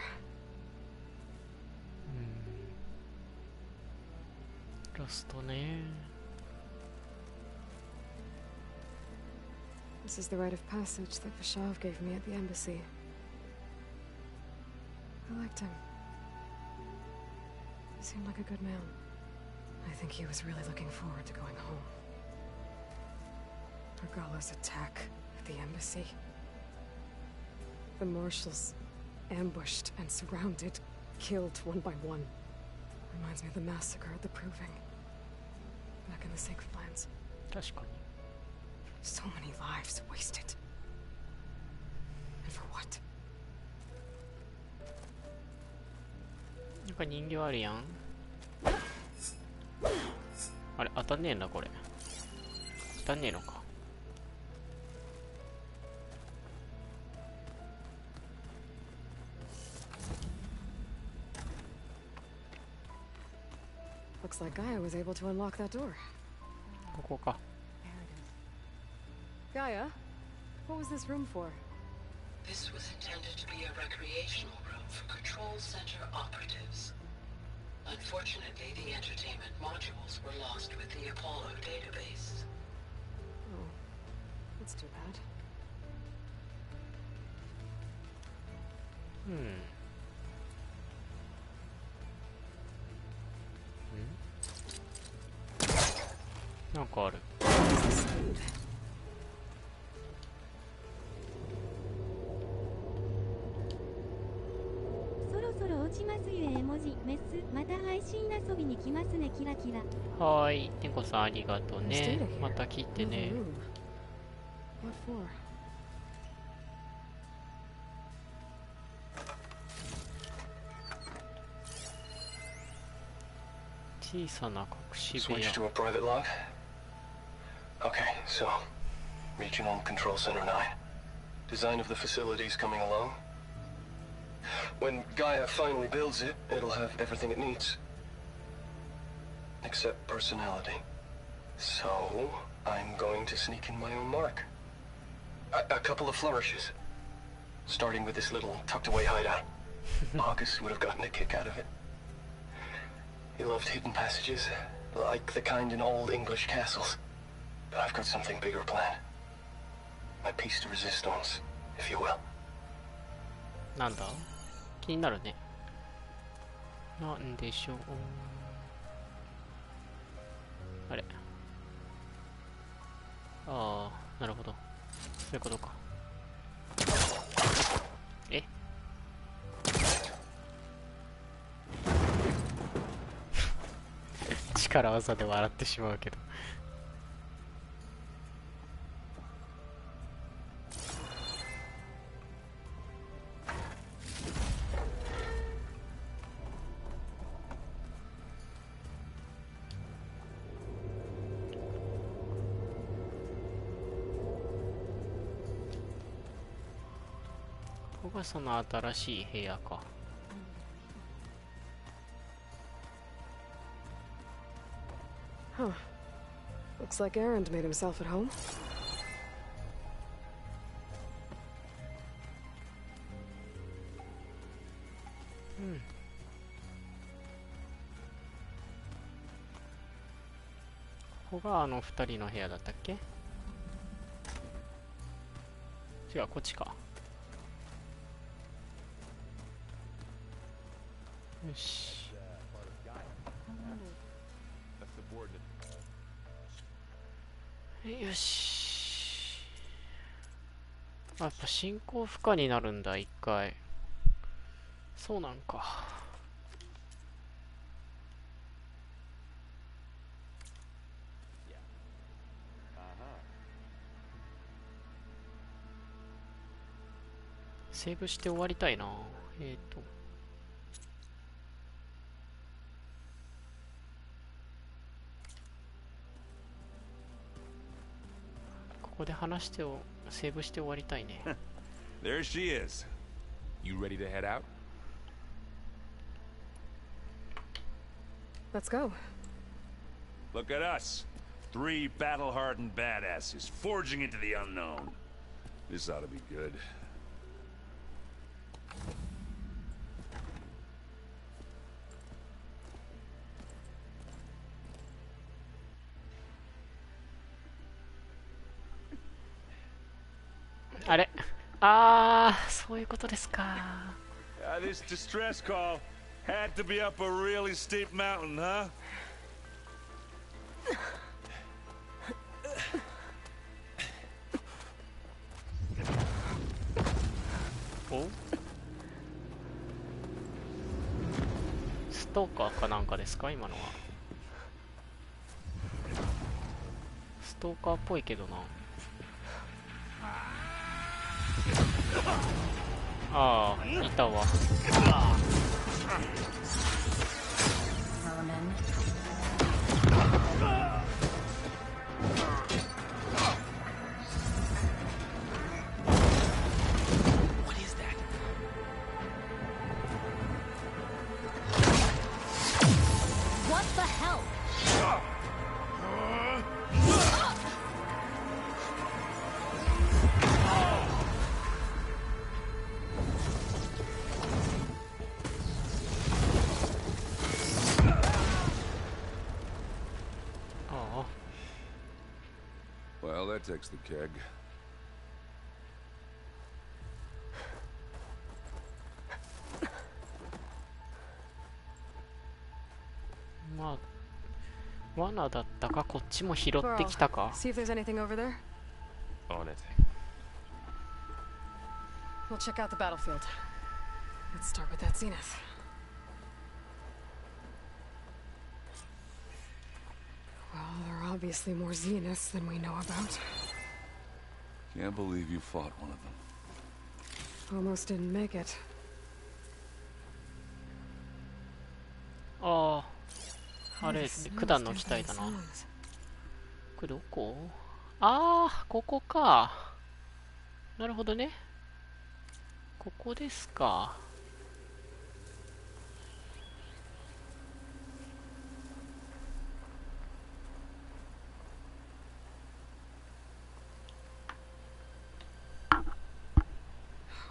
Rastoね。 This is the rite of passage that Vashav gave me at the embassy. I liked him. He seemed like a good man. I think he was really looking forward to going home. Regala's attack at the embassy. The marshals ambushed and surrounded, killed one by one. Reminds me of the massacre at the Proving. Back in the Sacred Lands. 確かに。 So many lives wasted. And for what? なんか人形あるやん。あれ当たんねえなこれ。当たんねえのか。 Looks like Gaia was able to unlock that door. ここか。 Gaia, what was this room for? This was intended to be a recreational room for control center operatives. Unfortunately, the entertainment modules were lost with the Apollo database. Oh, that's too bad. Hmm. なんかある。 そろそろ落ちますゆえ絵文字メスまた配信遊びに来ますねキラキラ。はーい、てんこさんありがとうね。また来てね。 What for? 小さな隠し部屋。 Switch to a private log. Okay, so Regional Control Center 9. Design of the facilities coming along. When Gaia finally builds it, it'll have everything it needs. Except personality. So, I'm going to sneak in my own mark. A couple of flourishes. Starting with this little tucked-away hideout. August would have gotten a kick out of it. He loved hidden passages, like the kind in old English castles. But I've got something bigger planned. My piece de resistance, if you will. なんだ？気になるね。なんでしょう。あれ。ああ、なるほど。そういうことか。え？力技で笑ってしまうけど。ここがその新しい部屋か。Huh. Looks like Aaron made himself at home. Hmm. ここがあの二人の部屋だったっけ？違う、こっちか。よし。よし。やっぱ進行負荷になるんだ、一回。そうなんか。セーブして終わりたいな。ここで話してセーブして終わりたいね。There she is. You ready to head out? Let's go. Look at us. 3 battle-hardened badasses forging into the unknown. This ought to be good. This distress call had to be up a really steep mountain, huh? Oh? ストーカーかなんかですか、今のは。ストーカーっぽいけどな。ああ、いたわ。Well, that takes the keg.まあ、罠だったか、こっちも拾ってきたか。See if there's anything over there. On it. We'll check out the battlefield. Let's start with that zenith. Well, there are obviously more zeniths than we know about. Can't believe you fought one of them. Almost didn't make it. ああ、あれ、九段の機体だな。これどこ？ああ、ここか。なるほどね。ここですか。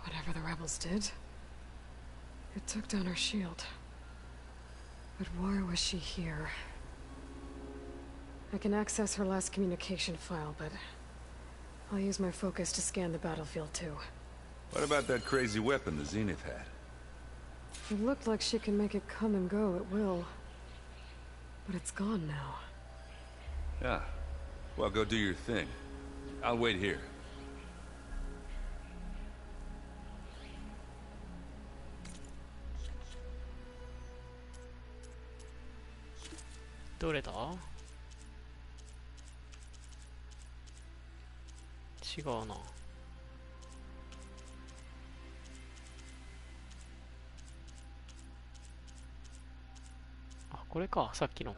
Whatever the rebels did, it took down her shield. But why was she here? I can access her last communication file, but I'll use my focus to scan the battlefield too. What about that crazy weapon the Zenith had? It looked like she can make it come and go at will. But it's gone now. Yeah. Well, go do your thing. I'll wait here. どれだ？違うな。あ、これか、さっきの。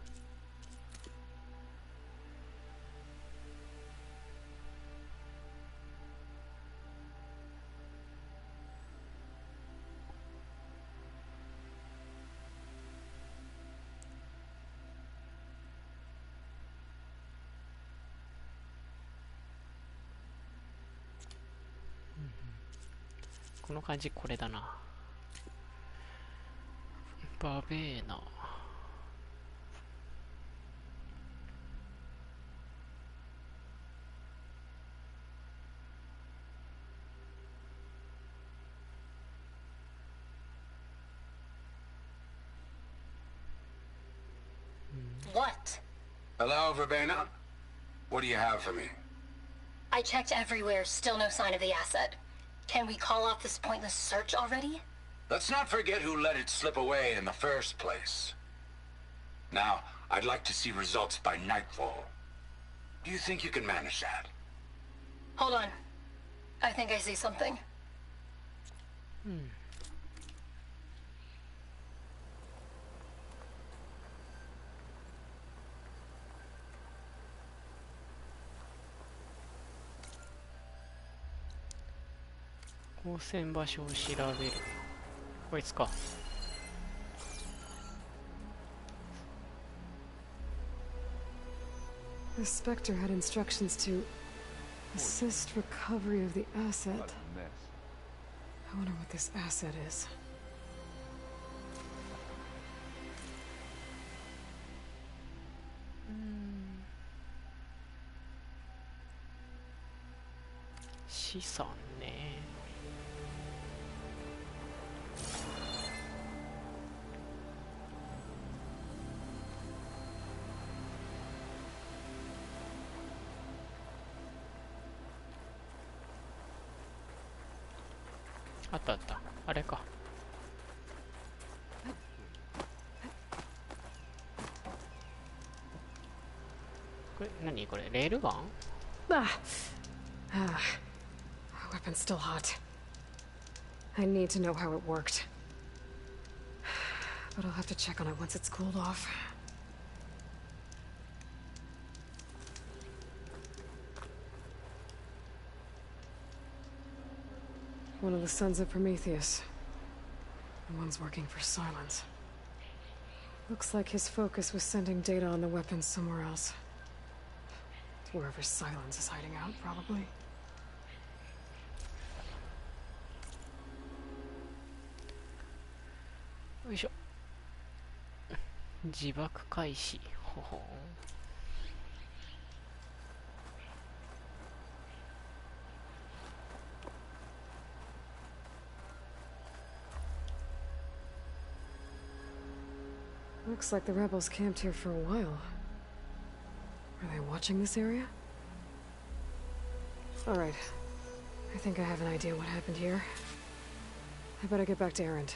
この感じ、これだな。バベーナ。What? Hello, Verbena. What do you have for me? I checked everywhere, still no sign of the asset. Can we call off this pointless search already? Let's not forget who let it slip away in the first place. Now, I'd like to see results by nightfall. Do you think you can manage that? Hold on. I think I see something. Hmm. "光線場所を調べる」。こいつか。The Spectre had instructions to assist recovery of the asset. I wonder what this asset is. "資産ね。あったあった。あれか。これ、何これ、レールガン？ Weapon's still hot. I need to know how it worked. But I'll have to check on it once it's cooled off. One of the sons of Prometheus. The one's working for Silence. Looks like his focus was sending data on the weapons somewhere else. Wherever Silence is hiding out, probably. よいしょ。自爆開始。ほほん。Looks like the rebels camped here for a while. Are they watching this area? Alright. I think I have an idea what happened here. I better get back to Erend.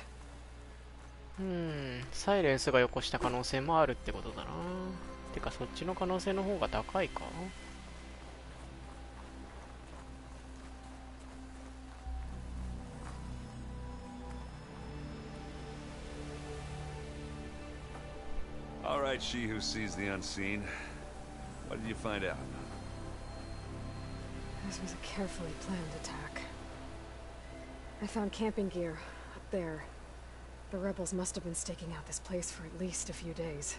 サイレンスがよこした可能性もあるってことだな。てかそっちの可能性の方が高いか。All right, she who sees the unseen. What did you find out? This was a carefully planned attack. I found camping gear up there. The rebels must have been staking out this place for at least a few days.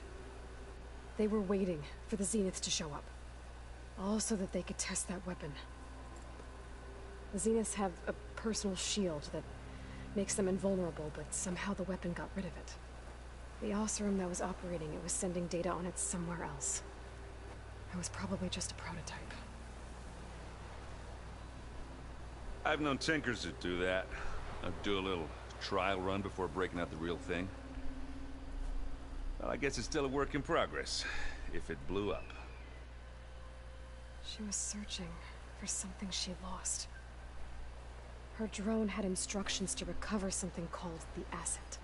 They were waiting for the Zeniths to show up. All so that they could test that weapon. The Zeniths have a personal shield that makes them invulnerable, but somehow the weapon got rid of it. The Oseram that was operating it was sending data on it somewhere else. It was probably just a prototype. I've known tinkers that do that. I'd do a little trial run before breaking out the real thing. Well, I guess it's still a work in progress, if it blew up. She was searching for something she lost. Her drone had instructions to recover something called the asset.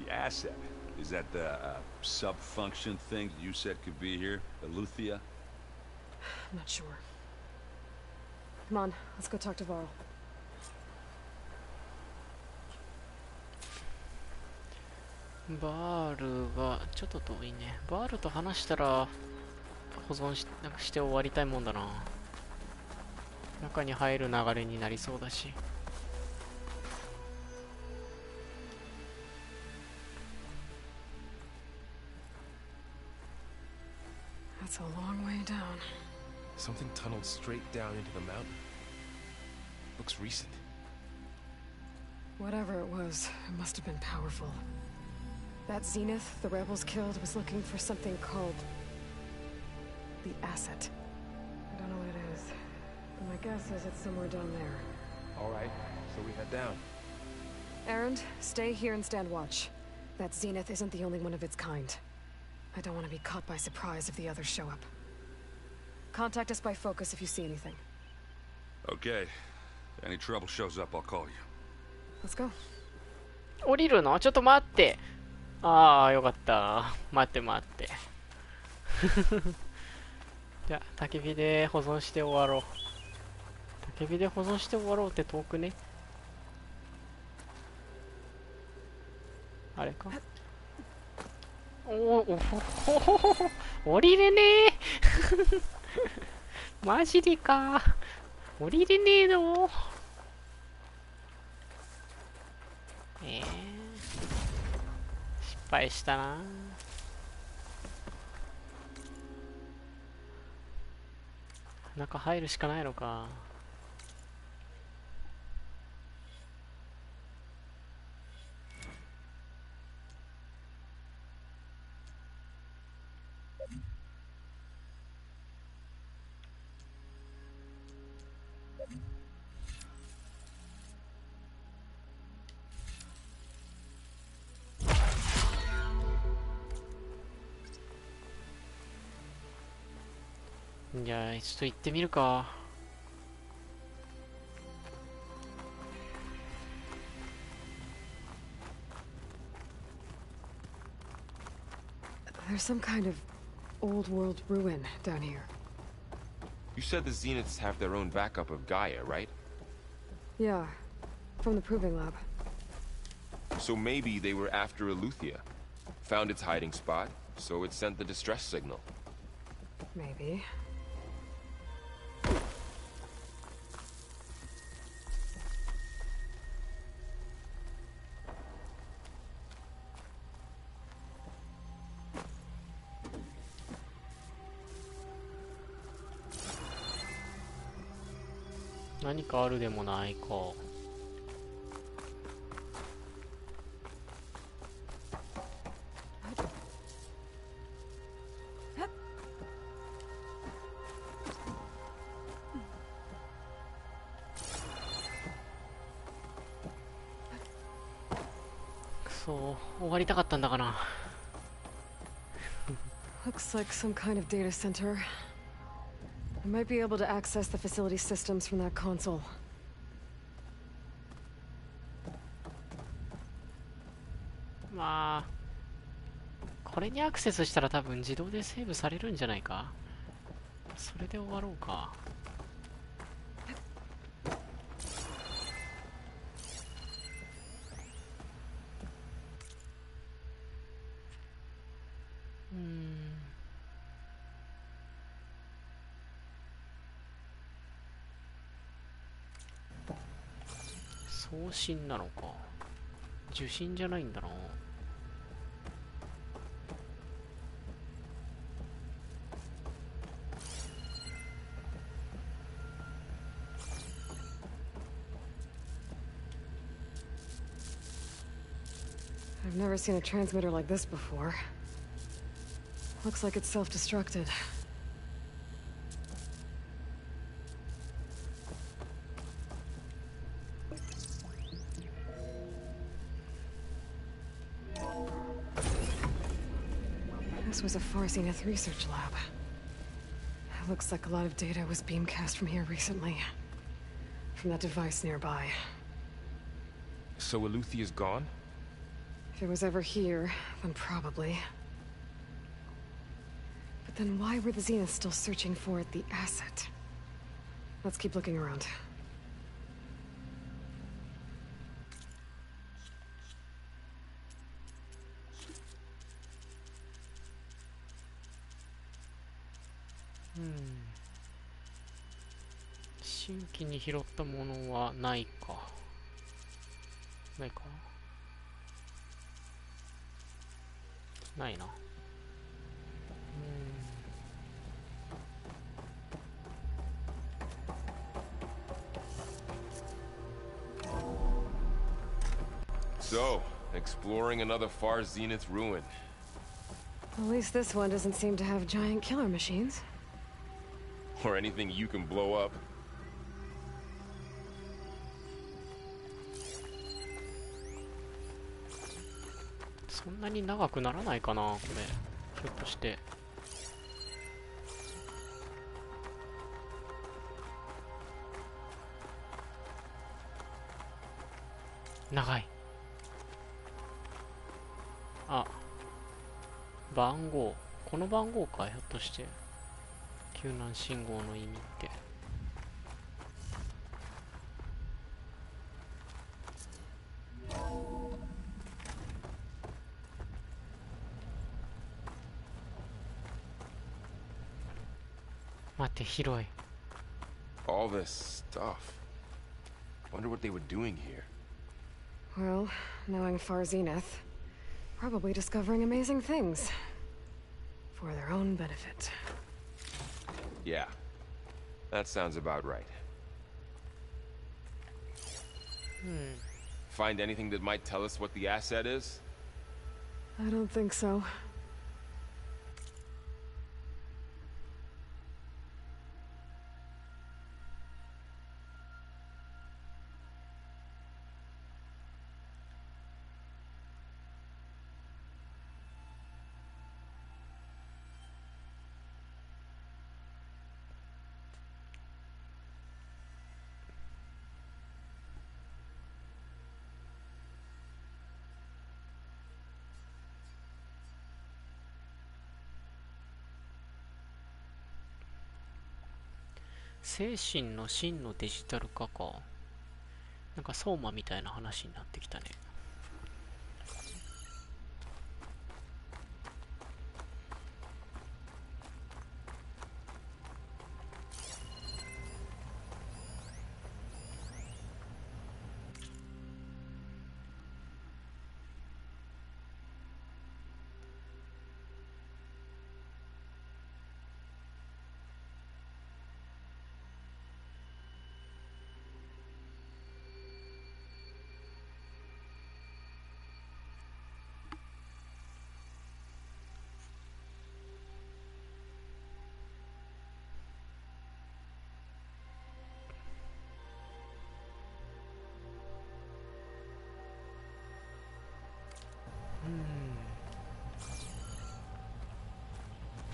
The asset. Is that the sub-function thing that you said could be here? Eleuthia? I'm not sure. Come on, let's go talk to Varl. バールがちょっと遠いね。バールと話したら保存し、なんかして終わりたいもんだな。中に入る流れになりそうだし。That's a long way down. Something tunneled straight down into the mountain. Looks recent. Whatever it was, it must have been powerful. That Zenith the rebels killed was looking for something called the asset. I don't know what it is, but my guess is it's somewhere down there. All right, so we head down. Erend, stay here and stand watch. That Zenith isn't the only one of its kind. I don't want to be caught by surprise if the others show up. Contact us by focus if you see anything. Okay. Any trouble shows up, I'll call you. Let's go. 降りるの？ちょっと待って。ああ、よかった。待って待って。じゃあ、焚き火で保存して終わろう。焚き火で保存して終わろうって遠くね。あれか。降りれねえ。マジでか。降りれねえの。失敗したな。中入るしかないのか。じゃあちょっと行ってみるか。There's some kind of old world ruin down here. You said the Zeniths have their own backup of Gaia, right? Yeah, from the proving lab. So maybe they were after Eleuthia. Found its hiding spot, so it sent the distress signal. Maybe. What 何かあるでもないか。終わりたかったんだかな。Looks like some kind of data center. I might be able to access the facility systems from that console. まあ、これにアクセスしたら多分自動でセーブされるんじゃないか。それで終わろうか。送信なのか。受信じゃないんだな。I've never seen a transmitter like this before. Looks like it's self-destructed. This was a Far Zenith research lab. It looks like a lot of data was beamcast from here recently. From that device nearby. So Eleuthia is gone? If it was ever here, then probably. But then why were the Zeniths still searching for the asset? Let's keep looking around. Hmm. 新規に拾ったものはないか。ないか。ないな。So, exploring another far Zenith ruin. At least this one doesn't seem to have giant killer machines. Or anything you can blow up. そんなに長くならないかな、これ。ひょっとして。長い。あ、番号。この番号か、ひょっとして。救難信号の意味って。待って、広い。All this stuff. Wonder what they were doing here. Well, knowing Far Zenith, probably discovering amazing things. For their own benefit. Yeah, that sounds about right. Find anything that might tell us what the asset is? I don't think so.精神の真のデジタル化か。なんか相馬みたいな話になってきたね。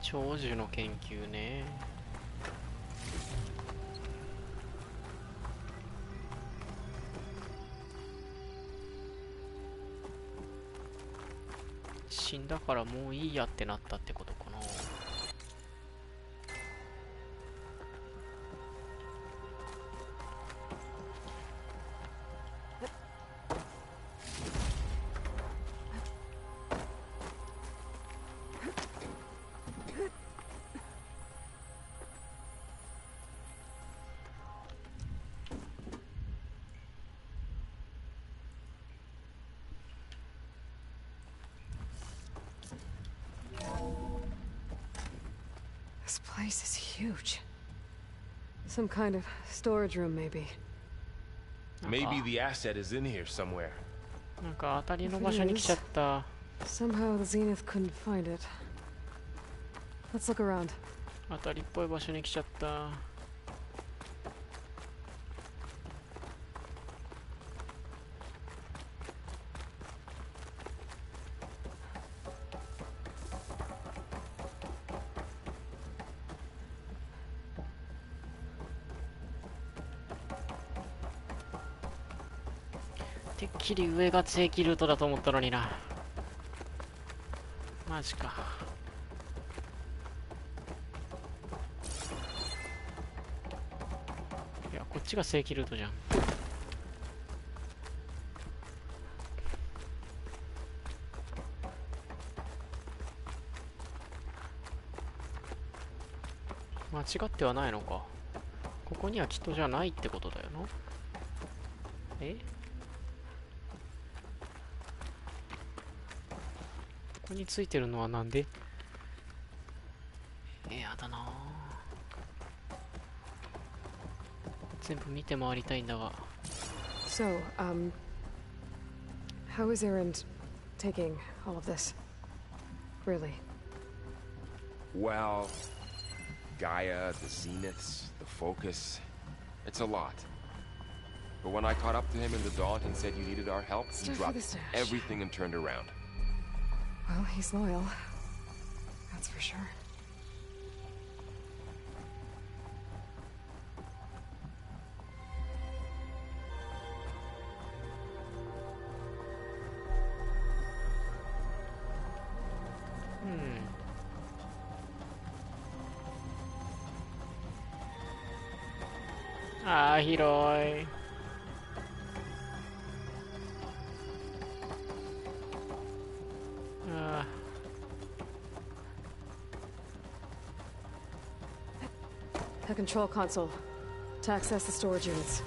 長寿の研究ね。死んだからもういいやってなったってことかな。This place is huge. Some kind of storage room, maybe. Maybe the asset is in here somewhere. なんか当たりの場所に来ちゃった。Somehow the Zenith couldn't find it. Let's look around. 当たりっぽい場所に来ちゃった。てっきり上が正規ルートだと思ったのにな。マジか。いや、こっちが正規ルートじゃん。間違ってはないのか。ここにはきっとじゃないってことだよな。え？ここについてるのはなんで？やだなぁ。全部見て回りたいんだが。So, how is Erend taking all of this? Really? Well, Gaia, the Zeniths, the Focus, it's a lot. But when I caught up to him in the dawn, he said you needed our help. He dropped everything and turned around. Well, he's loyal. That's for sure. Ah, 広い。The control console to access the storage units.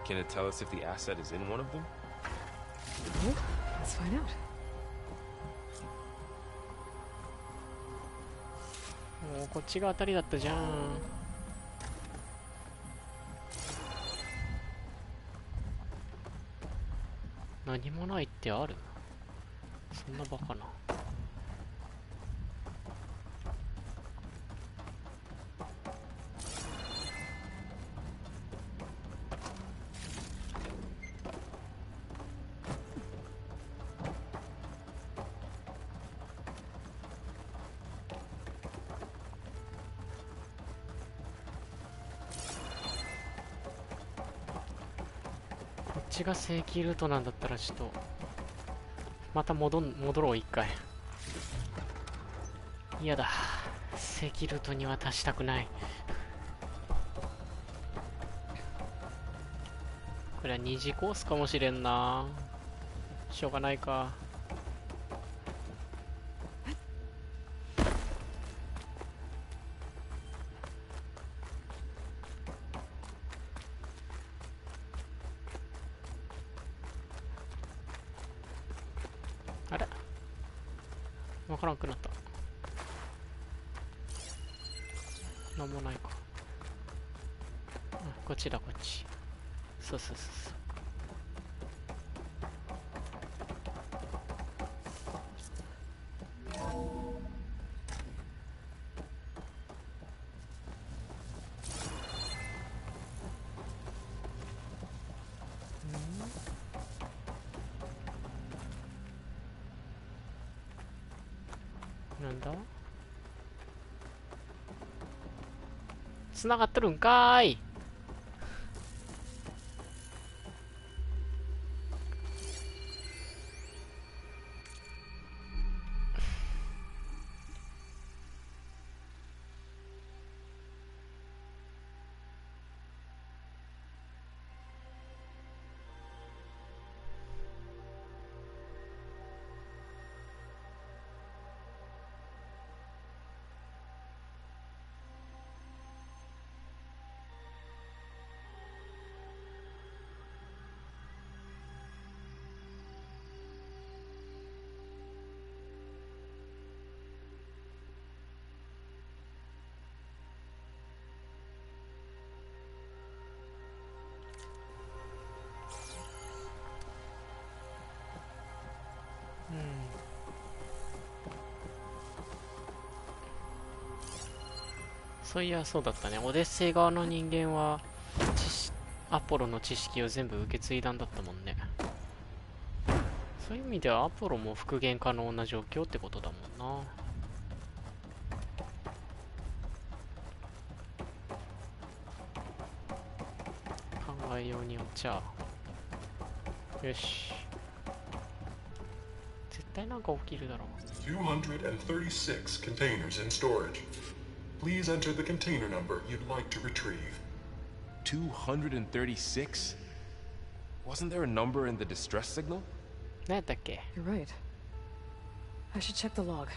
Can it tell us if the asset is in one of them? No, let's find out. もうこっちが当たりだったじゃん。何もないってある？そんなバカな。こっちが正規ルートなんだったらちょっとまた戻ろう一回。嫌だ、正規ルートには達したくない。これは二次コースかもしれんな。しょうがないか。あれ、わからんくなった。なんもないか。こっちだ、こっち。そうそうそうそう。なんだ？繋がっとるんかーい。そういや、そうだったね。オデッセイ側の人間はアポロの知識を全部受け継いだんだったもんね。そういう意味ではアポロも復元可能な状況ってことだもんな。考えようによっちゃ。よし。絶対なんか起きるだろう。236 containers in storage. Please enter the container number you'd like to retrieve. 236? Wasn't there a number in the distress signal? 何やったっけ？ You're right. I should check the log.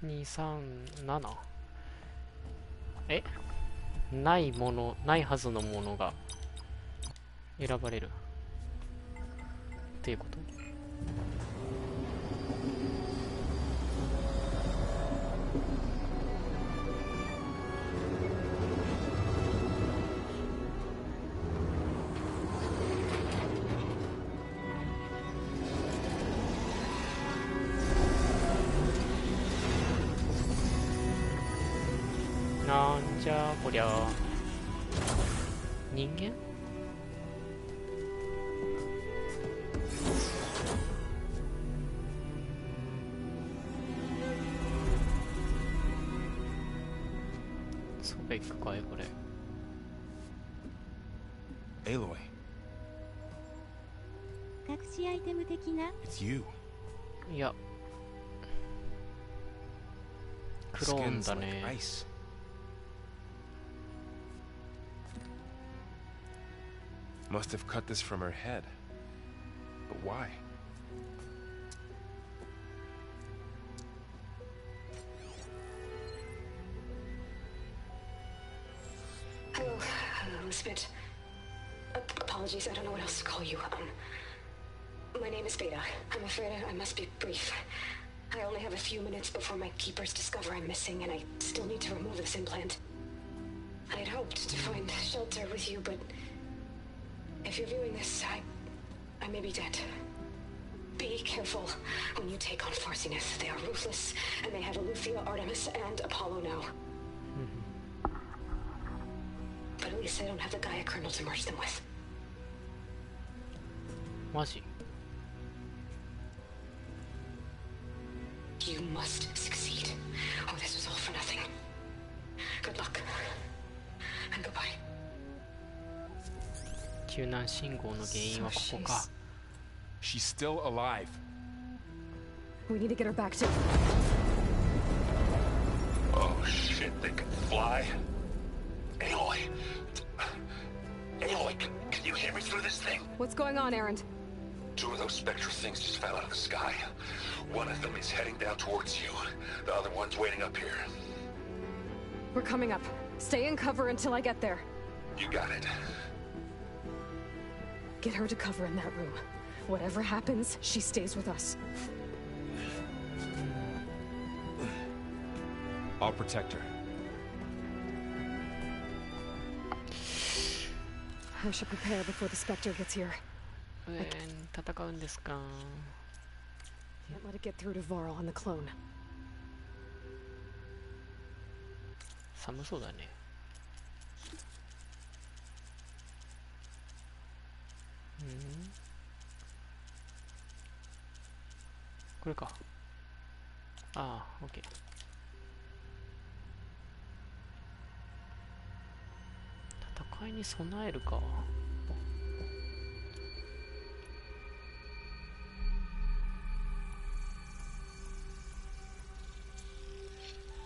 ?237 え？ないもの、ないはずのものが選ばれるっていうこと？なんじゃこりゃ。人間？スペックかいこれ。エロイ。隠しアイテム的な。It's you. いや。クローンだね。Must have cut this from her head. But why? Hello, Elizabeth. Apologies, I don't know what else to call you. My name is Beta. I'm afraid I must be brief. I only have a few minutes before my keepers discover I'm missing, and I still need to remove this implant. I had hoped to find shelter with you, but if you're viewing this, I may be dead. Be careful when you take on Farsiness. They are ruthless, and they have Eleuthia, Artemis, and Apollo now. But at least I don't have the Gaia kernel to merge them with. マジ？ You must succeed, or this was all for nothing. Good luck, and goodbye. 救難信号の原因はここか。She's still alive. We need to get her back to. Oh shit, they can fly. Aloy, can you hear me through this thing? What's going on, Aaron? Two of those spectral things just fell out of the sky. One of them is heading down towards you. The other one's waiting up here. We're coming up. Stay in cover until I get there. You got it. Get her to cover in that room. Whatever happens, she stays with us. I'll protect her. I should prepare before the Spectre gets here. 戦うんですか。 Can't let it get through to Varl and the clone. 寒そうだね。これか。ああ、オッケー。戦いに備えるか。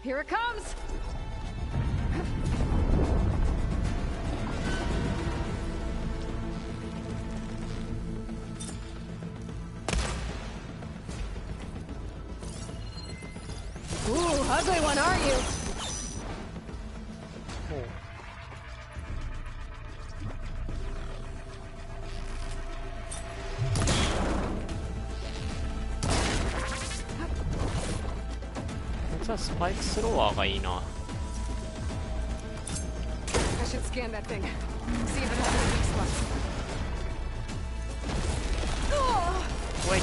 Here it comes! Ooh, ugly one, aren't you? Spike thrower がいいな。 I should scan that thing. See if it has any weak spots. Wait,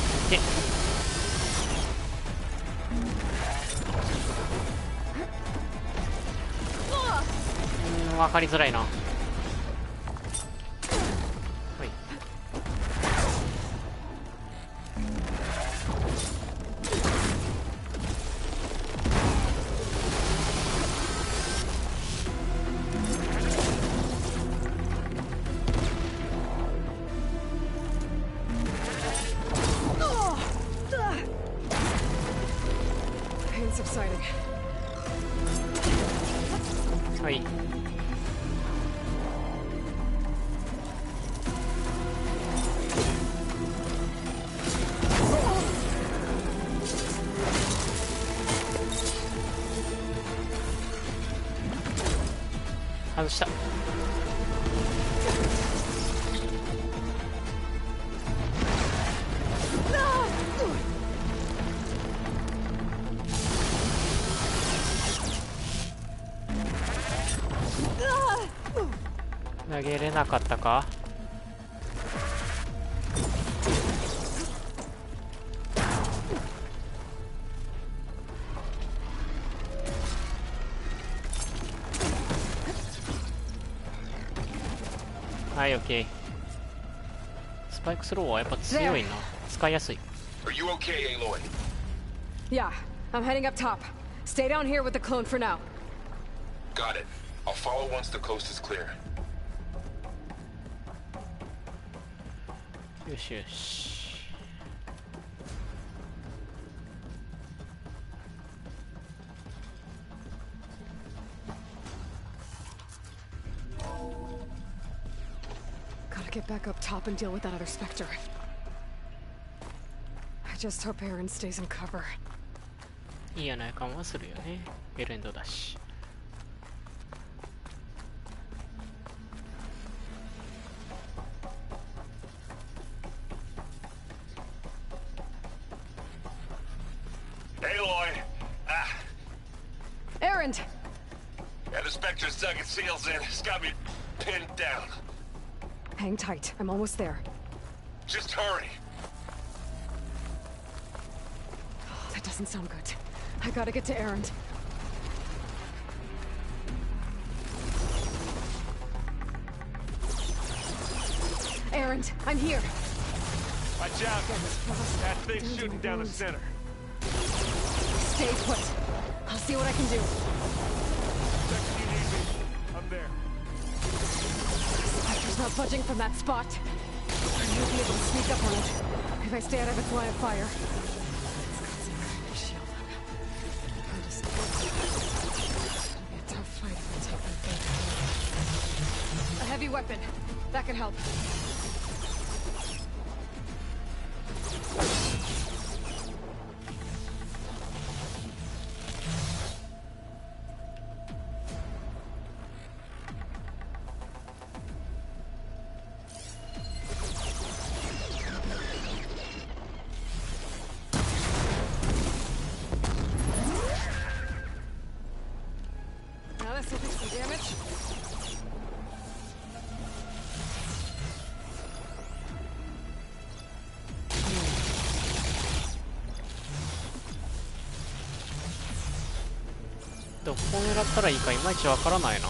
わかりづらいな。はい。外した。投げれなかったか。はい、オッケー。スパイクスローはやっぱ強いな。使いやすい。 Are you okay, Aloy? Yeah, I'm heading up top. Stay down here with the clone for now. Got it. I'll follow once the coast is clear. よしよし。Gotta get back up top and deal with that other Spectre. I just hope Aaron stays in cover. いいやない感はするよね。エレンドだし。Aloy! Aaron! Yeah, the Spectre's dug its heels in. It's got me pinned down. Hang tight. I'm almost there. Just hurry. Oh, that doesn't sound good. I gotta get to Aaron. Aaron, I'm here. Watch out. That thing's shooting down the center. Stay put. I'll see what I can do. Second you need me, I'm there. Spectre's not budging from that spot. I might be able to sneak up on it if I stay out of its line of fire. It's got some kind of shield on it. It'll be a tough fight if I take that thing. A heavy weapon. That can help. Now this will do some damage.どこを狙ったらいいかいまいちわからないな。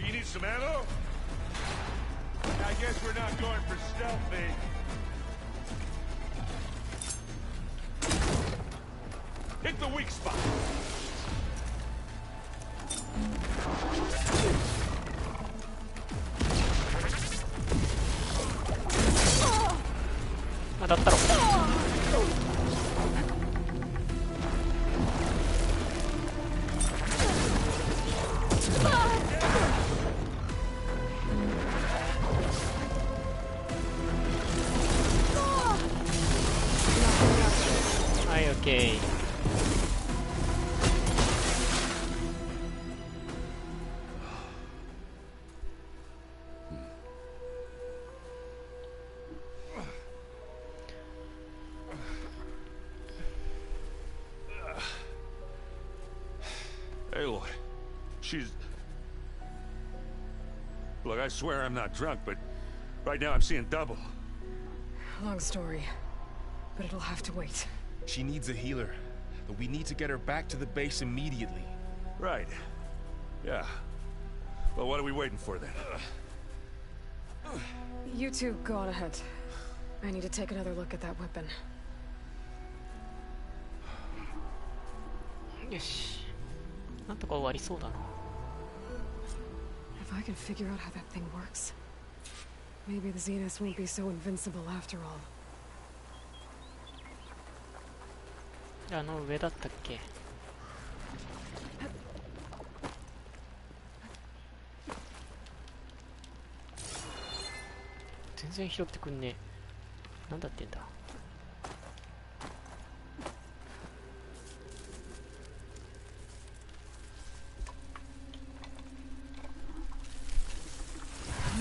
You need some ammo? I guess we're not going for stealthy. Hit the weak spot. 当たったろ。はい、オッケー。Aloy, she's... Look, I swear I'm not drunk, but right now I'm seeing double. Long story. but it'll have to wait. She needs a healer, but we need to get her back to the base immediately. Right. Yeah. Well, what are we waiting for then? You two go on ahead. I need to take another look at that weapon. よし。なんとか終わりそうだな。If I can figure out how that thing works, maybe the Zenith won't be so invincible after all. あの上だったっけ？全然拾ってくんねえ。なんだってんだ。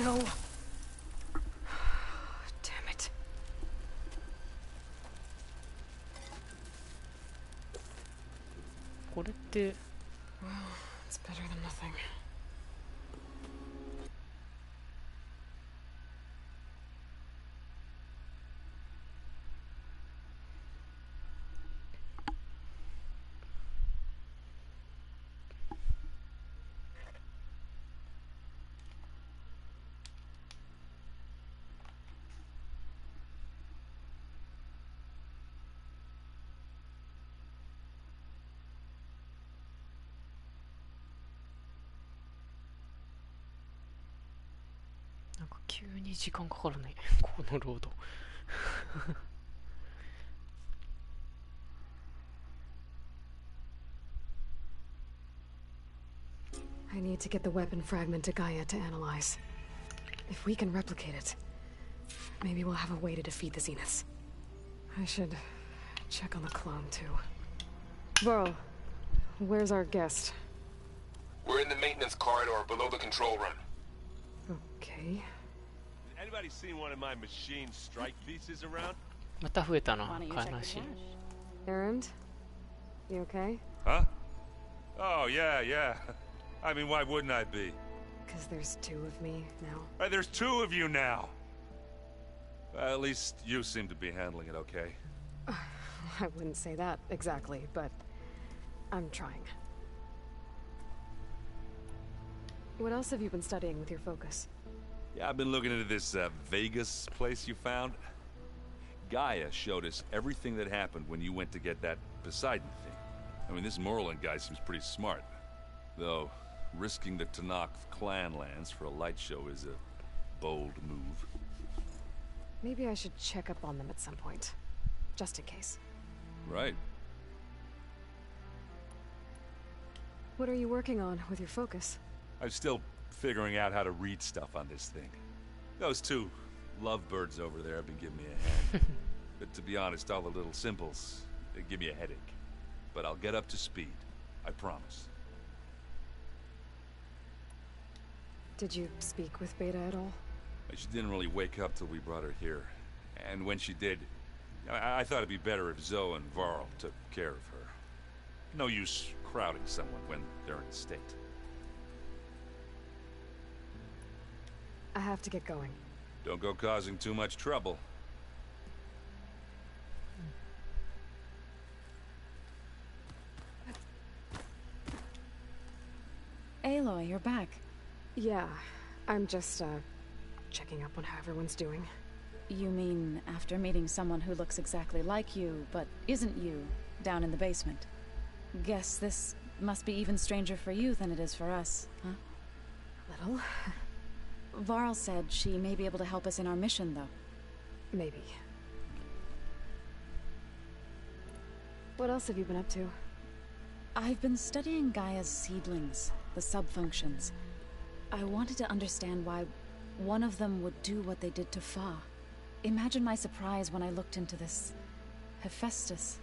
No. Damn it. これって Well, it's better than nothing.なんか急に時間かかるねこのロードI need to get the weapon fragment to Gaia to analyze. If we can replicate it, maybe we'll have a way to defeat the Zeniths. I should check on the clone too. Varl, where's our guest? We're in the maintenance corridor below the control room. Okay. Anybody seen one of my machine strike pieces around? また増えたな、話。Errand? You okay? Huh? Oh, yeah, yeah. I mean, why wouldn't I be? Because there's two of me now. There's two of you now! At least you seem to be handling it okay. I wouldn't say that exactly, but I'm trying. What else have you been studying with your focus? Yeah, I've been looking into this Vegas place you found. Gaia showed us everything that happened when you went to get that Poseidon thing. I mean, this Morland guy seems pretty smart. Though, risking the Tanakh clan lands for a light show is a bold move. Maybe I should check up on them at some point. Just in case. Right. What are you working on with your focus? I'm still figuring out how to read stuff on this thing. Those two lovebirds over there have been giving me a hand. But to be honest, all the little symbols, they give me a headache. But I'll get up to speed. I promise. Did you speak with Beta at all? She didn't really wake up till we brought her here. And when she did, I thought it'd be better if Zoe and Varl took care of her. No use crowding someone when they're in a state. I have to get going. Don't go causing too much trouble. Aloy, you're back. Yeah, I'm just, checking up on how everyone's doing. You mean after meeting someone who looks exactly like you, but isn't you, down in the basement? Guess this must be even stranger for you than it is for us, huh? Little. Varl said she may be able to help us in our mission, though. Maybe. What else have you been up to? I've been studying Gaia's seedlings, the subfunctions. I wanted to understand why one of them would do what they did to Fa. Imagine my surprise when I looked into this Hephaestus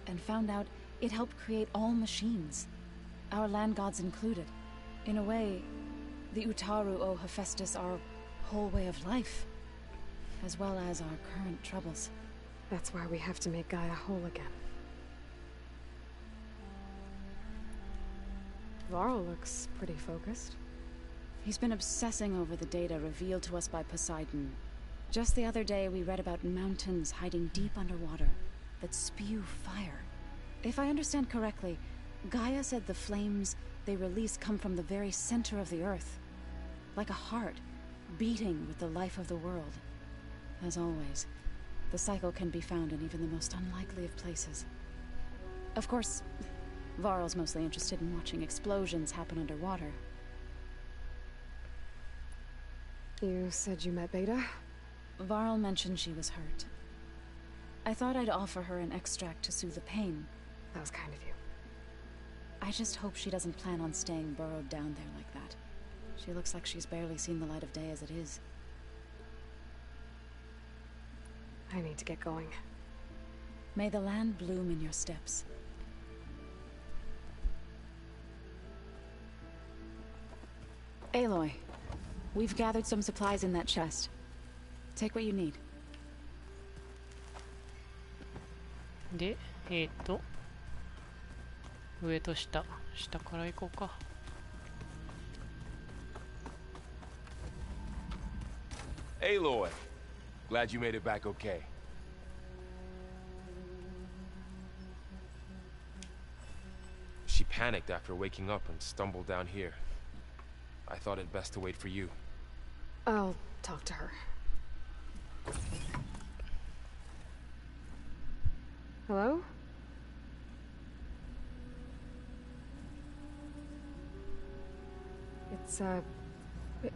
and found out it helped create all machines, our land gods included. In a way, the Utaru owe Hephaestus our whole way of life, as well as our current troubles. That's why we have to make Gaia whole again. Varl looks pretty focused. He's been obsessing over the data revealed to us by Poseidon Just the other day, we read about mountains hiding deep underwater that spew fire. If I understand correctly, Gaia said the flames they release come from the very center of the earth, like a heart beating with the life of the world. As always, the cycle can be found in even the most unlikely of places. Of course, Varl's mostly interested in watching explosions happen underwater. You said you met Beta? Varl mentioned she was hurt. I thought I'd offer her an extract to soothe the pain. That was kind of you. I just hope she doesn't plan on staying burrowed down there like that. She looks like she's barely seen the light of day as it is. I need to get going. May the land bloom in your steps. Aloy, we've gathered some supplies in that chest. Take what you need. で、上と下、下から行こうか。Aloy, glad you made it back okay. She panicked after waking up and stumbled down here. I thought it best to wait for you. I'll talk to her. Hello?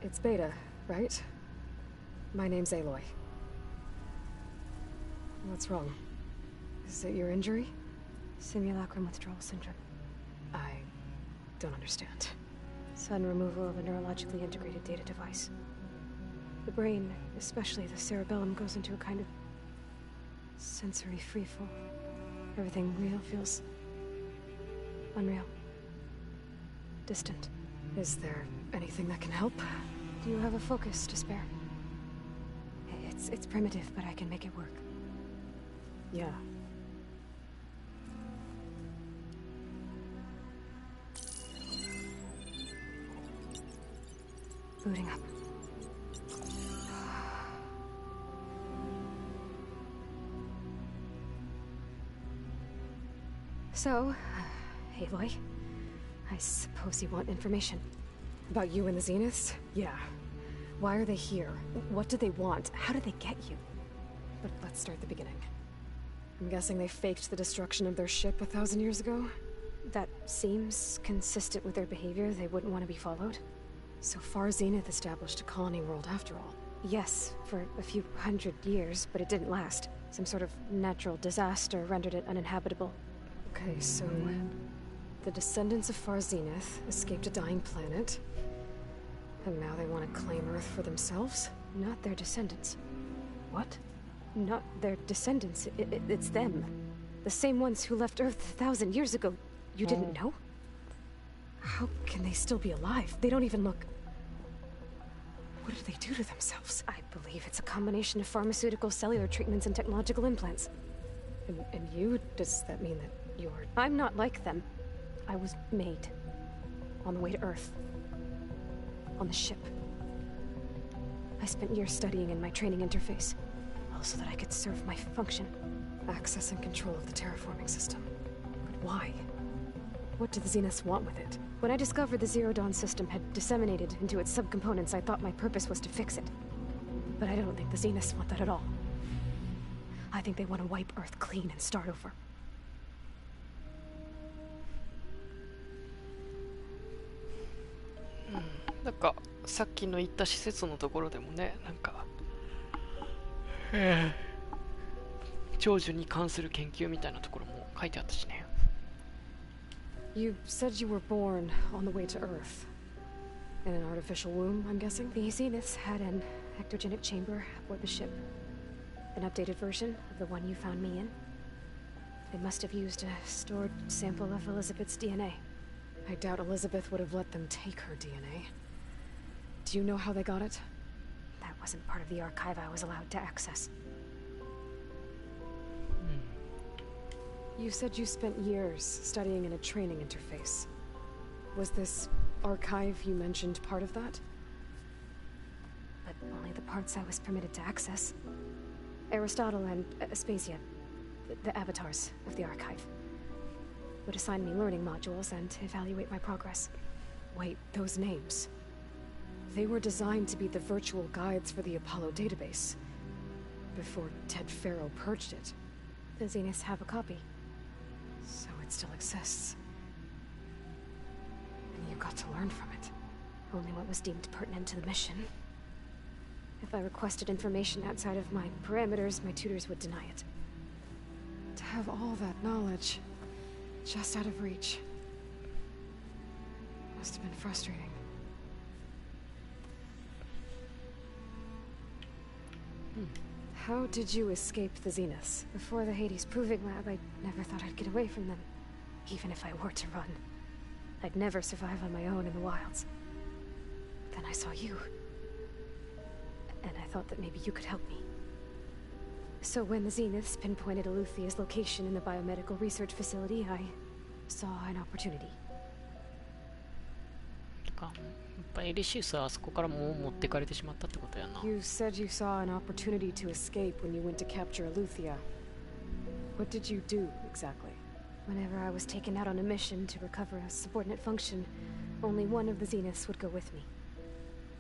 It's Beta, right? My name's Aloy. What's wrong? Is it your injury? Simulacrum withdrawal syndrome. I don't understand. Sudden removal of a neurologically integrated data device. The brain, especially the cerebellum, goes into a kind of sensory freefall. Everything real feels unreal. Distant. Is there anything that can help? Do you have a focus to spare? It's primitive, but I can make it work. Yeah. Booting up. So, Aloy, I suppose you want information. About you and the Zeniths? Yeah. Why are they here? What do they want? How did they get you? But let's start at the beginning. I'm guessing they faked the destruction of their ship 1,000 years ago? That seems consistent with their behavior. They wouldn't want to be followed. So far, Zenith established a colony world after all. Yes, for a few hundred years, but it didn't last. Some sort of natural disaster rendered it uninhabitable. Okay, so the descendants of Far Zenith escaped a dying planet, and now they want to claim Earth for themselves? Not their descendants. What? Not their descendants. It's them. The same ones who left Earth 1,000 years ago. You didn't know? How can they still be alive? They don't even look... What did they do to themselves? I believe it's a combination of pharmaceutical, cellular treatments, and technological implants. And you? Does that mean that you're... I'm not like them. I was made. On the way to Earth. On the ship. I spent years studying in my training interface. All so that I could serve my function. Access and control of the terraforming system. But why? What do the Zeniths want with it? When I discovered the Zero Dawn system had disseminated into its subcomponents, I thought my purpose was to fix it. But I don't think the Zeniths want that at all. I think they want to wipe Earth clean and start over. Like, さっきの言った施設のところでもね、なんか長寿に関する研究みたいなところも書いてあったしね。You said you were born on the way to Earth. In an artificial womb, I'm guessing? The Zeniths had an ectogenic chamber aboard the ship. An updated version of the one you found me in. They must have used a stored sample of Elizabeth's DNA. I doubt Elizabeth would have let them take her DNA. Do you know how they got it? That wasn't part of the archive I was allowed to access. You said you spent years studying in a training interface. Was this archive you mentioned part of that? But Only the parts I was permitted to access. Aristotle and Aspasia, the avatars of the archive, would assign me learning modules and evaluate my progress. Wait, those names. They were designed to be the virtual guides for the Apollo database. Before Ted Faro purged it. The Zeniths have a copy. So it still exists. And you got to learn from it. Only what was deemed pertinent to the mission. If I requested information outside of my parameters, my tutors would deny it. To have all that knowledge, just out of reach, must have been frustrating. How did you escape the Zeniths? Before the Hades Proving Lab, I never thought I'd get away from them. Even if I were to run. I'd never survive on my own in the wilds. Then I saw you. And I thought that maybe you could help me. So when the Zeniths pinpointed Eluthia's location in the biomedical research facility, I saw an opportunity. やっぱエリシウスはあそこからもう持ってかれてしまったってことやな。 You said you saw an opportunity to escape when you went to capture Eluthia. What did you do, exactly? Whenever I was taken out on a mission to recover a subordinate function, only one of the Zeniths would go with me.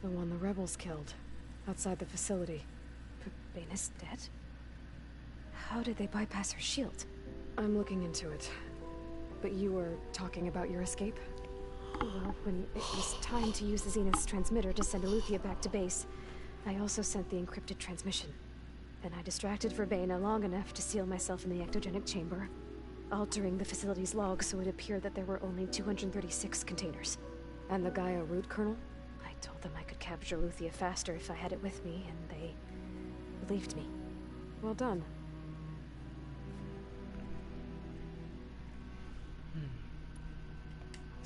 The one the rebels killed, outside the facility. Baina's dead? How did they bypass her shield? I'm looking into it. But you were talking about your escape? Well, when it was time to use the Zenith's transmitter to send Eluthia back to base, I also sent the encrypted transmission. Then I distracted Verbena long enough to seal myself in the ectogenic chamber, altering the facility's log so it appeared that there were only 236 containers. And the Gaia root kernel? I told them I could capture Eluthia faster if I had it with me, and they believed me. Well done.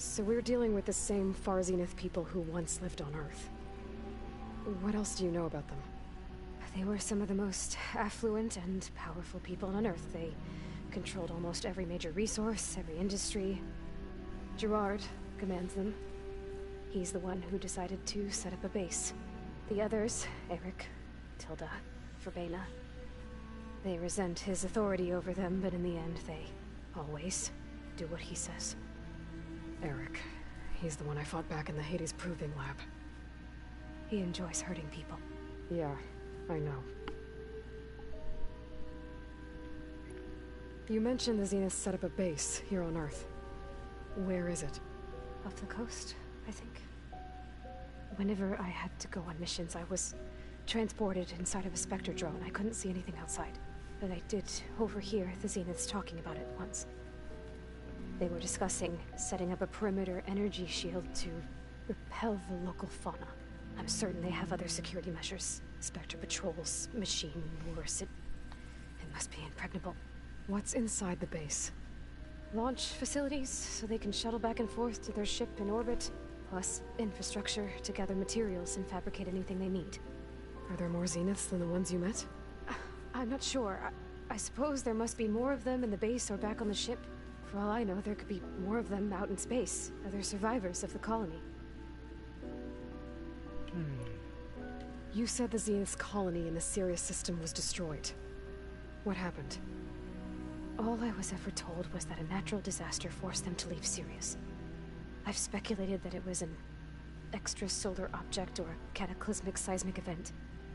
So we're dealing with the same Far Zenith people who once lived on Earth. What else do you know about them? They were some of the most affluent and powerful people on Earth. They controlled almost every major resource, every industry. Gerard commands them. He's the one who decided to set up a base. The others, Eric, Tilda, Verbena, they resent his authority over them, but in the end, they always do what he says. Eric. He's the one I fought back in the Hades Proving Lab. He enjoys hurting people. Yeah, I know. You mentioned the Zeniths set up a base here on Earth. Where is it? Off the coast, I think. Whenever I had to go on missions, I was transported inside of a Spectre drone. I couldn't see anything outside. But I did overhear the Zeniths talking about it once. They were discussing setting up a perimeter energy shield to repel the local fauna. I'm certain they have other security measures. Spectre patrols, machine wars. It must be impregnable. What's inside the base? Launch facilities, so they can shuttle back and forth to their ship in orbit. Plus, infrastructure to gather materials and fabricate anything they need. Are there more Zeniths than the ones you met? I'm not sure. I suppose there must be more of them in the base or back on the ship. For all I know, there could be more of them out in space, other survivors of the colony. You said the Zenith's colony in the Sirius system was destroyed. What happened? All I was ever told was that a natural disaster forced them to leave Sirius. I've speculated that it was an extrasolar object or a cataclysmic seismic event.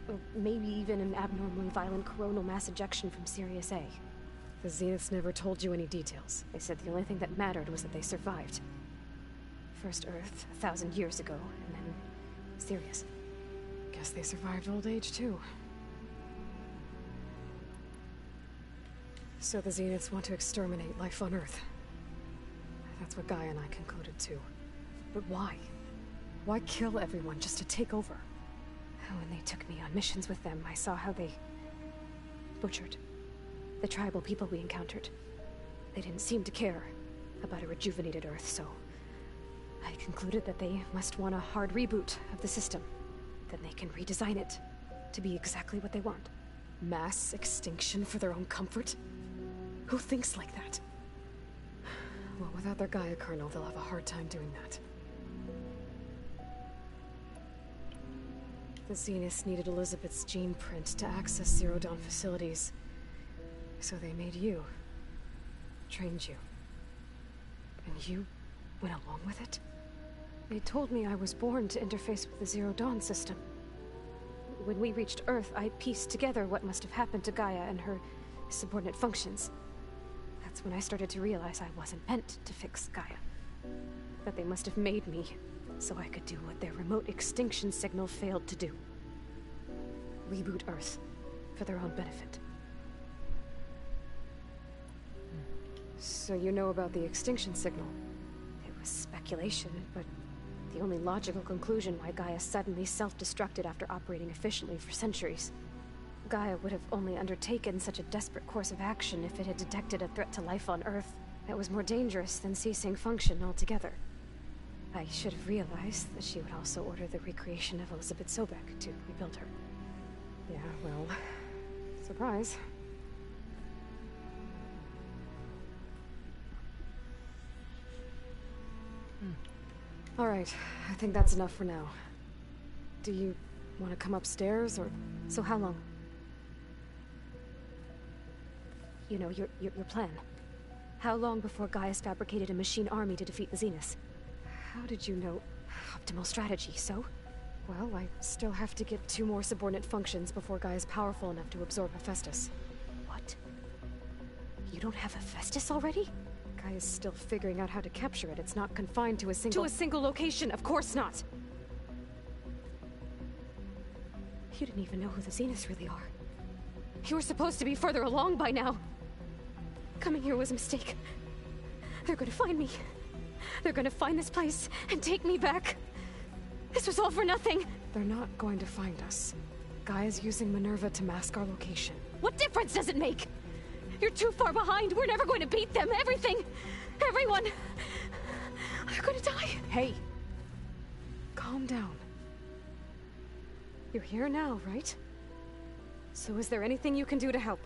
Or maybe even an abnormally violent coronal mass ejection from Sirius A. The Zeniths never told you any details. They said the only thing that mattered was that they survived. First Earth, 1,000 years ago, and then Sirius. Guess they survived old age, too. So the Zeniths want to exterminate life on Earth. That's what Gaia and I concluded, too. But why? Why kill everyone just to take over? When they took me on missions with them, I saw how they butchered the tribal people we encountered. They didn't seem to care about a rejuvenated Earth, so I concluded that they must want a hard reboot of the system. Then they can redesign it to be exactly what they want. Mass extinction for their own comfort? Who thinks like that? Well, without their Gaia kernel, they'll have a hard time doing that. The Zeniths needed Elizabeth's gene print to access Zero Dawn facilities. So they made you. Trained you. And you went along with it? They told me I was born to interface with the Zero Dawn system. When we reached Earth, I pieced together what must have happened to Gaia and her subordinate functions. That's when I started to realize I wasn't meant to fix Gaia. That they must have made me so I could do what their remote extinction signal failed to do. Reboot Earth for their own benefit. So you know about the extinction signal? It was speculation, but the only logical conclusion why Gaia suddenly self-destructed after operating efficiently for centuries. Gaia would have only undertaken such a desperate course of action if it had detected a threat to life on Earth that was more dangerous than ceasing function altogether. I should have realized that she would also order the recreation of Elizabeth Sobek to rebuild her. Yeah, well, surprise. All right, I think that's enough for now. Do you want to come upstairs, or so how long? You know, your plan. How long before Gaia's fabricated a machine army to defeat the Zeniths? How did you know? Optimal strategy, so? Well, I still have to get 2 more subordinate functions before Gaia's powerful enough to absorb Hephaestus. What? You don't have Hephaestus already? Gaia's still figuring out how to capture it. It's not confined to a single location, of course not! You didn't even know who the Zeniths really are. You were supposed to be further along by now. Coming here was a mistake. They're gonna find me. They're gonna find this place and take me back. This was all for nothing. They're not going to find us. Gaia's using Minerva to mask our location. What difference does it make? You're too far behind. We're never going to beat them. Everything. Everyone. They're gonna die. Hey. Calm down. You're here now, right? So is there anything you can do to help?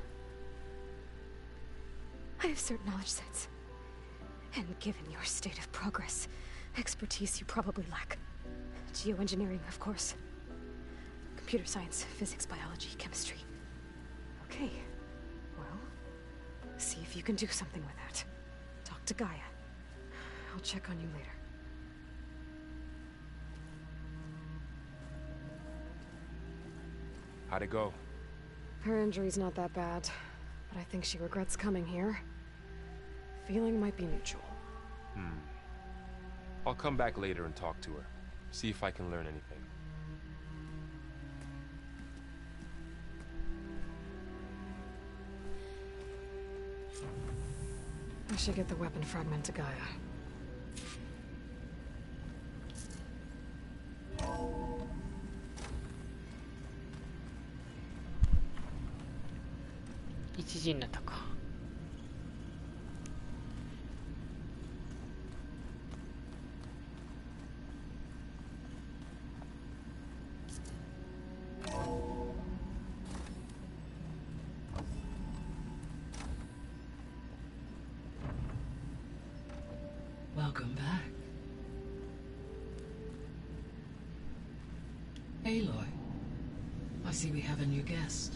I have certain knowledge sets. And given your state of progress, expertise you probably lack. Geoengineering, of course. Computer science, physics, biology, chemistry. Okay. Well, see if you can do something with that. Talk to Gaia. I'll check on you later. How'd it go? Her injury's not that bad, but I think she regrets coming here. Feeling might be mutual. I'll come back later and talk to her. See if I can learn anything. I should get the weapon fragment to Gaia. Welcome back. Aloy, I see we have a new guest.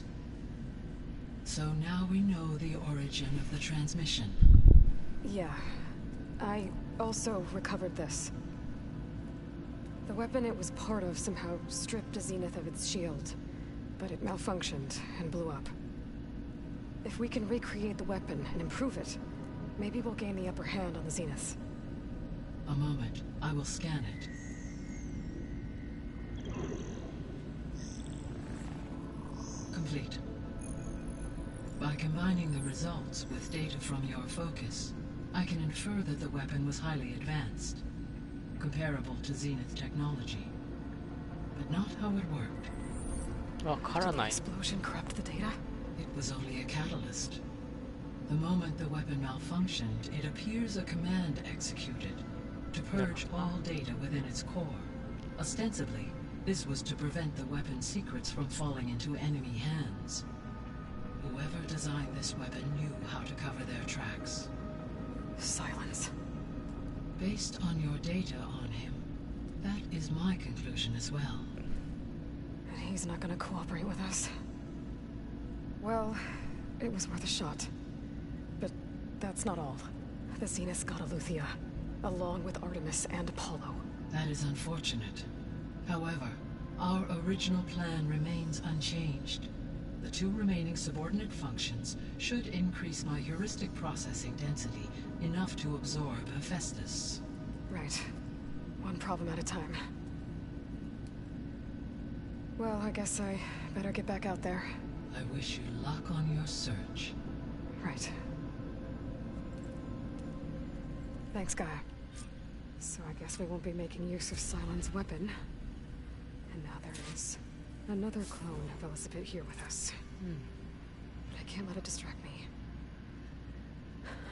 So now we know the origin of the transmission. Yeah. I also recovered this. The weapon it was part of somehow stripped a Zenith of its shield, but it malfunctioned and blew up. If we can recreate the weapon and improve it, maybe we'll gain the upper hand on the Zeniths. A moment. I will scan it. Complete. By combining the results with data from your focus, I can infer that the weapon was highly advanced, comparable to Zenith technology, but not how it worked. Did the explosion corrupt the data? It was only a catalyst. The moment the weapon malfunctioned, it appears a command executed to purge all data within its core. Ostensibly, this was to prevent the weapon's secrets from falling into enemy hands. Whoever designed this weapon knew how to cover their tracks. Silence. Based on your data on him, that is my conclusion as well. He's not gonna cooperate with us. Well, it was worth a shot. But that's not all. The Zenith's got Eleuthia, along with Artemis and Apollo. That is unfortunate. However, our original plan remains unchanged. The 2 remaining subordinate functions should increase my heuristic processing density enough to absorb Hephaestus. Right. One problem at a time. Well, I guess I better get back out there. I wish you luck on your search. Right. Thanks, Gaia. So I guess we won't be making use of Cylon's weapon. And now there is another clone of Elizabeth here with us. But I can't let it distract me.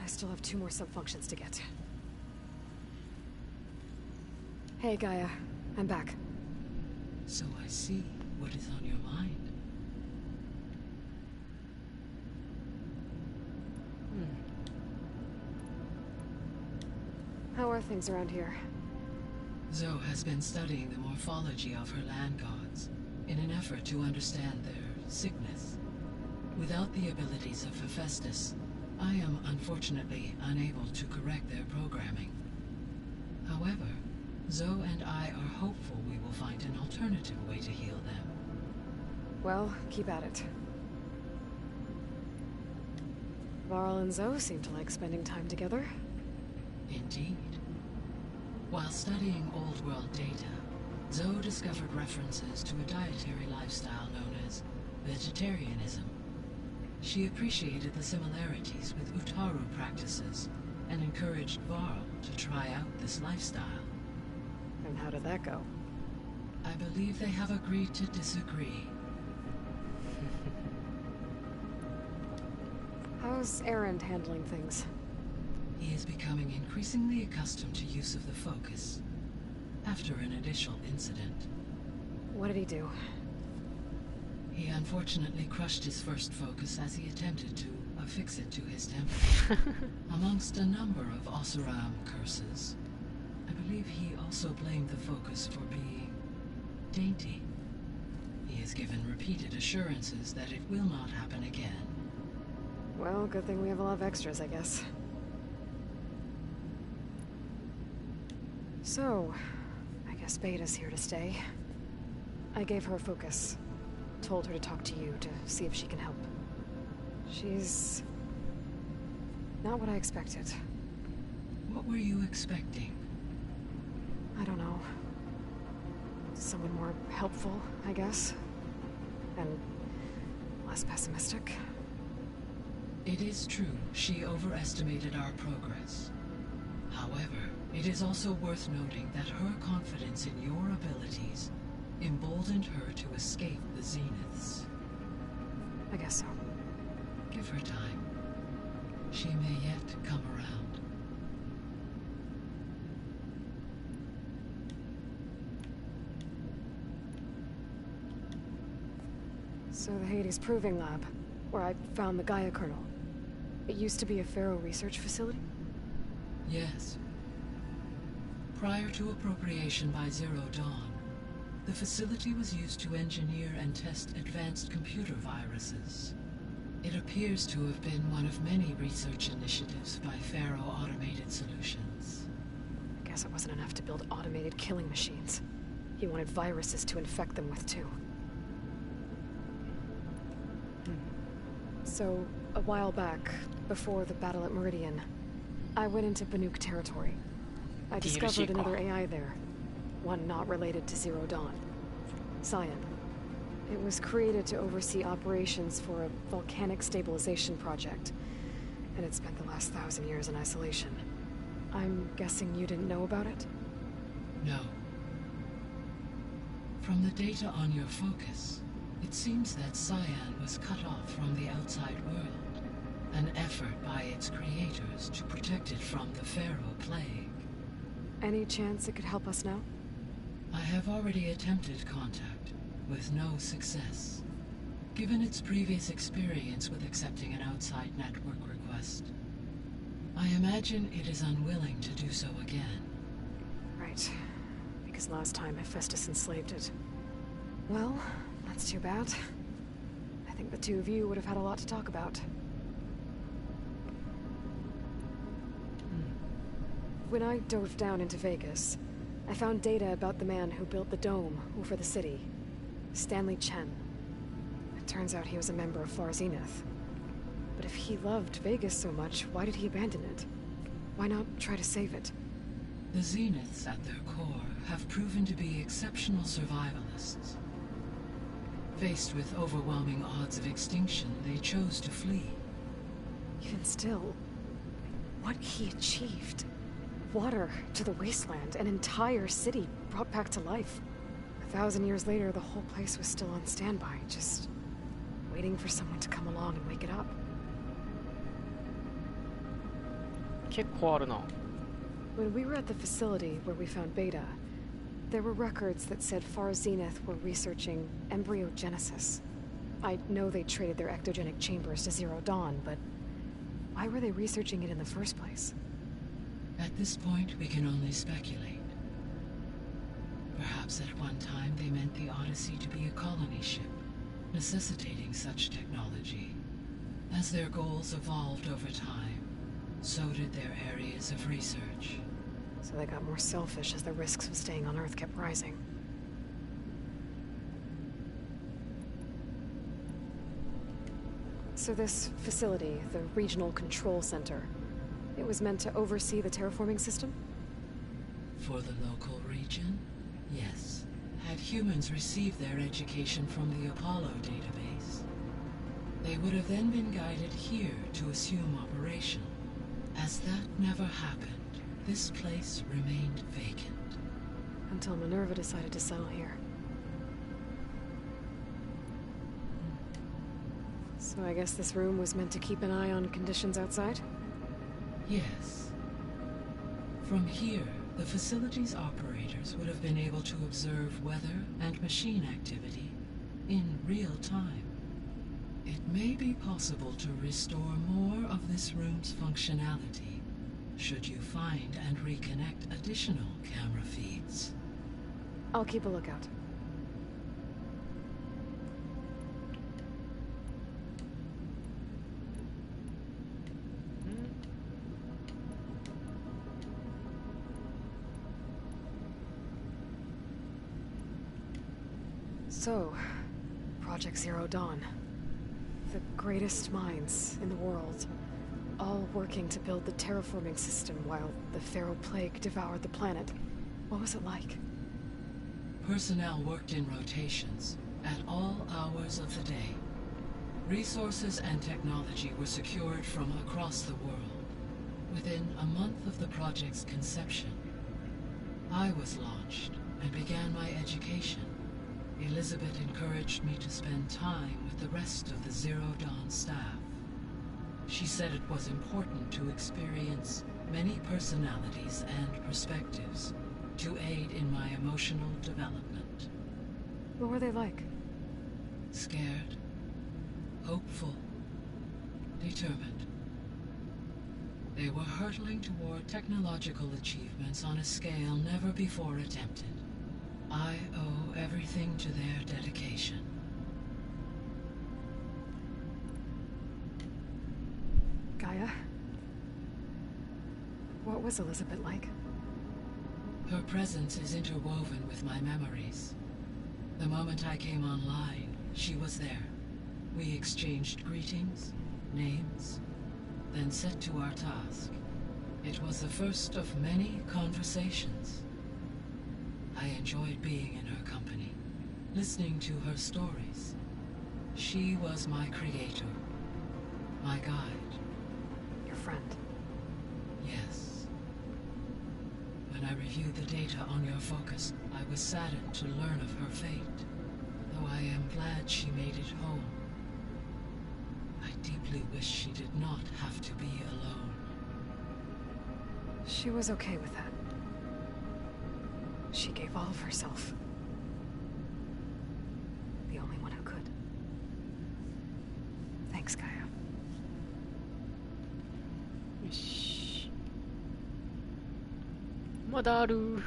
I still have 2 more sub-functions to get. Hey, Gaia. I'm back. So I see what is on your mind. How are things around here? Zoe has been studying the morphology of her land gods in an effort to understand their sickness. Without the abilities of Hephaestus, I am unfortunately unable to correct their programming. However, Zoe and I are hopeful we will find an alternative way to heal them. Well, keep at it. Varl and Zoe seem to like spending time together. Indeed. While studying old world data, Zoe discovered references to a dietary lifestyle known as vegetarianism. She appreciated the similarities with Utaru practices and encouraged Varl to try out this lifestyle. And how did that go? I believe they have agreed to disagree. How's Erend handling things? He is becoming increasingly accustomed to use of the focus, after an initial incident. What did he do? He unfortunately crushed his first focus as he attempted to affix it to his temple. Amongst a number of Oseram curses, I believe he also blamed the focus for being dainty. He has given repeated assurances that it will not happen again. Well, good thing we have a lot of extras, I guess. So, I guess Beta's here to stay. I gave her a focus. Told her to talk to you to see if she can help. She's not what I expected. What were you expecting? I don't know. Someone more helpful, I guess. And less pessimistic. It is true, she overestimated our progress. However, it is also worth noting that her confidence in your abilities emboldened her to escape the Zeniths. I guess so. Give her time. She may yet come around. So the Hades Proving Lab, where I found the Gaia kernel. It used to be a Pharaoh research facility? Yes. Prior to appropriation by Zero Dawn, the facility was used to engineer and test advanced computer viruses. It appears to have been one of many research initiatives by Pharaoh Automated Solutions. I guess it wasn't enough to build automated killing machines. He wanted viruses to infect them with, too. So, a while back, before the battle at Meridian, I went into Banuk territory. I discovered another AI there. One not related to Zero Dawn. Cyan. It was created to oversee operations for a volcanic stabilization project. And it spent the last 1,000 years in isolation. I'm guessing you didn't know about it? No. From the data on your focus, it seems that Cyan was cut off from the outside world. An effort by its creators to protect it from the Pharaoh plague. Any chance it could help us now? I have already attempted contact, with no success. Given its previous experience with accepting an outside network request, I imagine it is unwilling to do so again. Right. Because last time Hephaestus enslaved it. Well, That's too bad. I think the two of you would have had a lot to talk about. When I dove down into Vegas, I found data about the man who built the dome over the city, Stanley Chen. It turns out he was a member of Far Zenith. But if he loved Vegas so much, why did he abandon it? Why not try to save it? The Zeniths at their core have proven to be exceptional survivalists. Faced with overwhelming odds of extinction, they chose to flee. Even still, what he achieved. Water to the wasteland, an entire city brought back to life. 1,000 years later, the whole place was still on standby, just waiting for someone to come along and wake it up. 結構あるな。 When we were at the facility where we found Beta, there were records that said Far Zenith were researching embryogenesis. I know they traded their ectogenic chambers to Zero Dawn, but why were they researching it in the first place? At this point, we can only speculate. Perhaps at one time they meant the Odyssey to be a colony ship, necessitating such technology. As their goals evolved over time, so did their areas of research. So they got more selfish as the risks of staying on Earth kept rising. So this facility, the Regional Control Center, it was meant to oversee the terraforming system? For the local region, yes. Had humans received their education from the Apollo database, they would have then been guided here to assume operation. As that never happened, this place remained vacant. Until Minerva decided to settle here. So I guess this room was meant to keep an eye on conditions outside? Yes. From here, the facility's operators would have been able to observe weather and machine activity in real time. It may be possible to restore more of this room's functionality, should you find and reconnect additional camera feeds. I'll keep a lookout. So, Project Zero Dawn. The greatest minds in the world, all working to build the terraforming system while the Pharaoh Plague devoured the planet. What was it like? Personnel worked in rotations, at all hours of the day. Resources and technology were secured from across the world. Within a month of the project's conception, I was launched and began my education. Elizabeth encouraged me to spend time with the rest of the Zero Dawn staff. She said it was important to experience many personalities and perspectives to aid in my emotional development. What were they like? Scared, hopeful, determined. They were hurtling toward technological achievements on a scale never before attempted. I owe everything to their dedication. Gaia? What was Elizabeth like? Her presence is interwoven with my memories. The moment I came online, she was there. We exchanged greetings, names, then set to our task. It was the first of many conversations. I enjoyed being in her company, listening to her stories. She was my creator, my guide. Your friend? Yes. When I reviewed the data on your focus, I was saddened to learn of her fate, though I am glad she made it home. I deeply wish she did not have to be alone. She was okay with that. She gave all of herself. The only one who could. Thanks, Gaia. よし。まだある。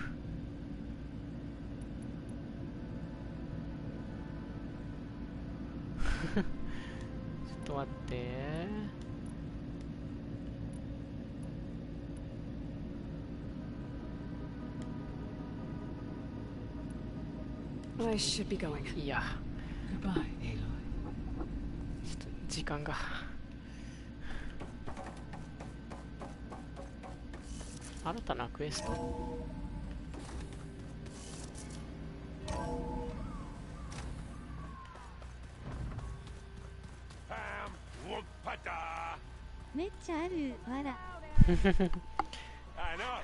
て。I should be going. いや。Goodbye, Aloy. ちょっと時間が。新たなクエスト。めっちゃあるわら。I know.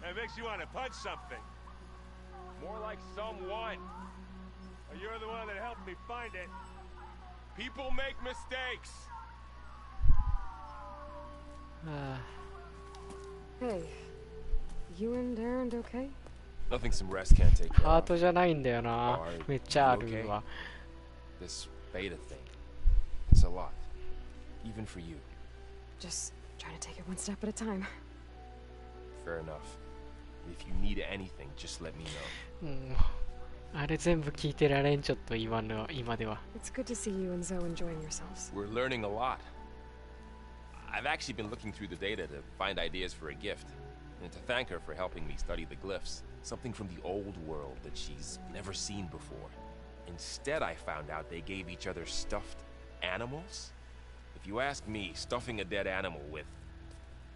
That makes you want to punch something. More like someone. You're the one that helped me find it. People make mistakes. Hey, you and Aaron okay? Nothing some rest can't take care ハー of. トじゃないんだよな。めっちゃあるわ。This beta thing. It's a lot. Even for you. Just trying to take it one step at a time. Fair enough. If you need anything, just let me know. あれ全部聞いてられんちょっと今では。It's good to see you and Zoe enjoying yourselves. We're learning a lot. I've actually been looking through the data to find ideas for a gift, and to thank her for helping me study the glyphs, something from the old world that she's never seen before. Instead, I found out they gave each other stuffed animals. If you ask me, stuffing a dead animal with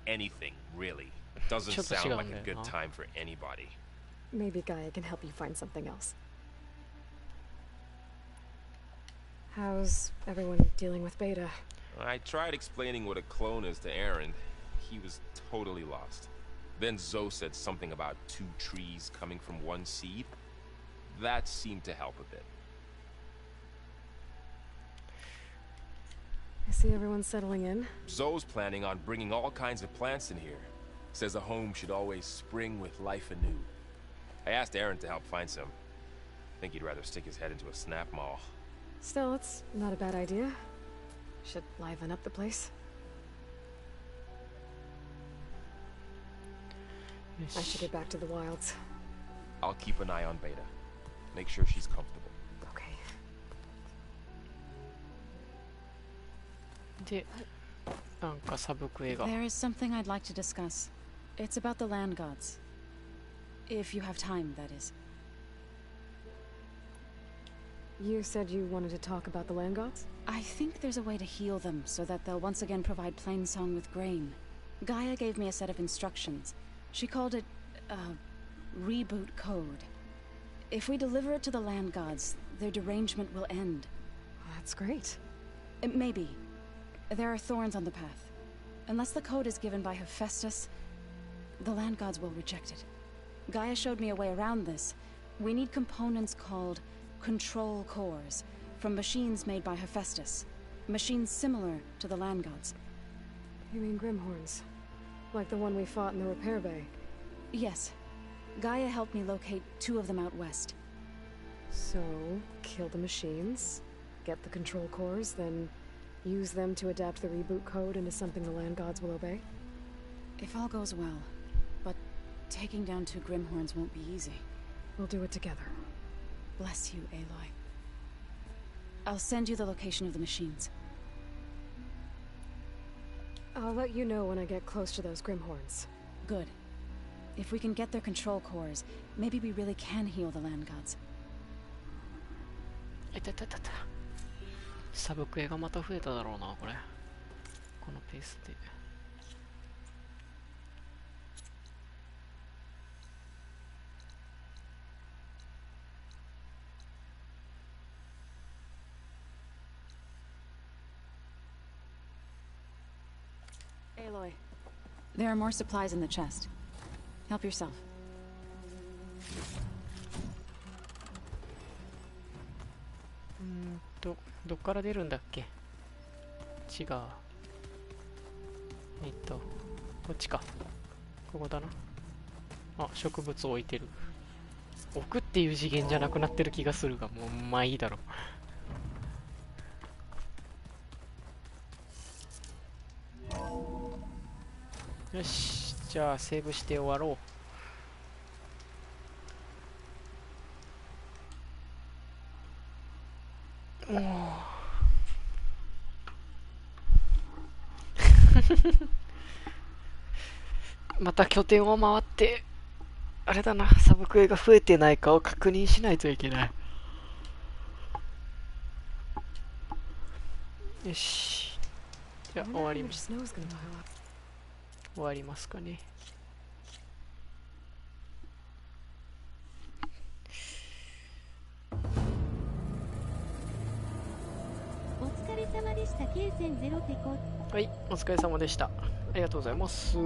anything, really, doesn't sound like a good time for anybody. Maybe Gaia can help you find something else. How's everyone dealing with Beta? I tried explaining what a clone is to Aaron. He was totally lost. Then Zoe said something about 2 trees coming from 1 seed. That seemed to help a bit. I see everyone's settling in. Zoe's planning on bringing all kinds of plants in here. Says a home should always spring with life anew. I asked Aaron to help find some. I think he'd rather stick his head into a snap mall. Still, it's not a bad idea. Should liven up the place. I should get back to the wilds. I'll keep an eye on Beta. Make sure she's comfortable. Okay. で、なんかサブクエが。There is something I'd like to discuss. It's about the land gods. If you have time, that is. You said you wanted to talk about the land gods? I think there's a way to heal them so that they'll once again provide Plainsong with grain. Gaia gave me a set of instructions. She called it a reboot code. If we deliver it to the land gods, their derangement will end. That's great. Maybe. There are thorns on the path. Unless the code is given by Hephaestus, the land gods will reject it. Gaia showed me a way around this. We need components called control cores from machines made by Hephaestus. Machines similar to the land gods. You mean Grimhorns? Like the one we fought in the repair bay? Yes. Gaia helped me locate 2 of them out west. So, kill the machines, get the control cores, then use them to adapt the reboot code into something the land gods will obey? If all goes well. But taking down 2 Grimhorns won't be easy. We'll do it together. Bless you, Aloy. I'll send you the location of the machines. I'll let you know when I get close to those Grimhorns. Good. If we can get their control cores, maybe we really can heal the land gods. いたたたた。サブクエがまた増えただろうな、これ。このペースで。Aloy, there are more supplies in the chest. Help yourself. どっから出るんだっけ？違う。こっちか。ここだな。あ、植物置いてる。置くっていう次元じゃなくなってる気がするが、もうまあいいだろう。よし、じゃあセーブして終わろう。また拠点を回って、あれだな、サブクエが増えてないかを確認しないといけない。よし。じゃあ終わります。終わりますかね。お疲れ様でした。9.0テコ。はい、お疲れ様でした。ありがとうございます。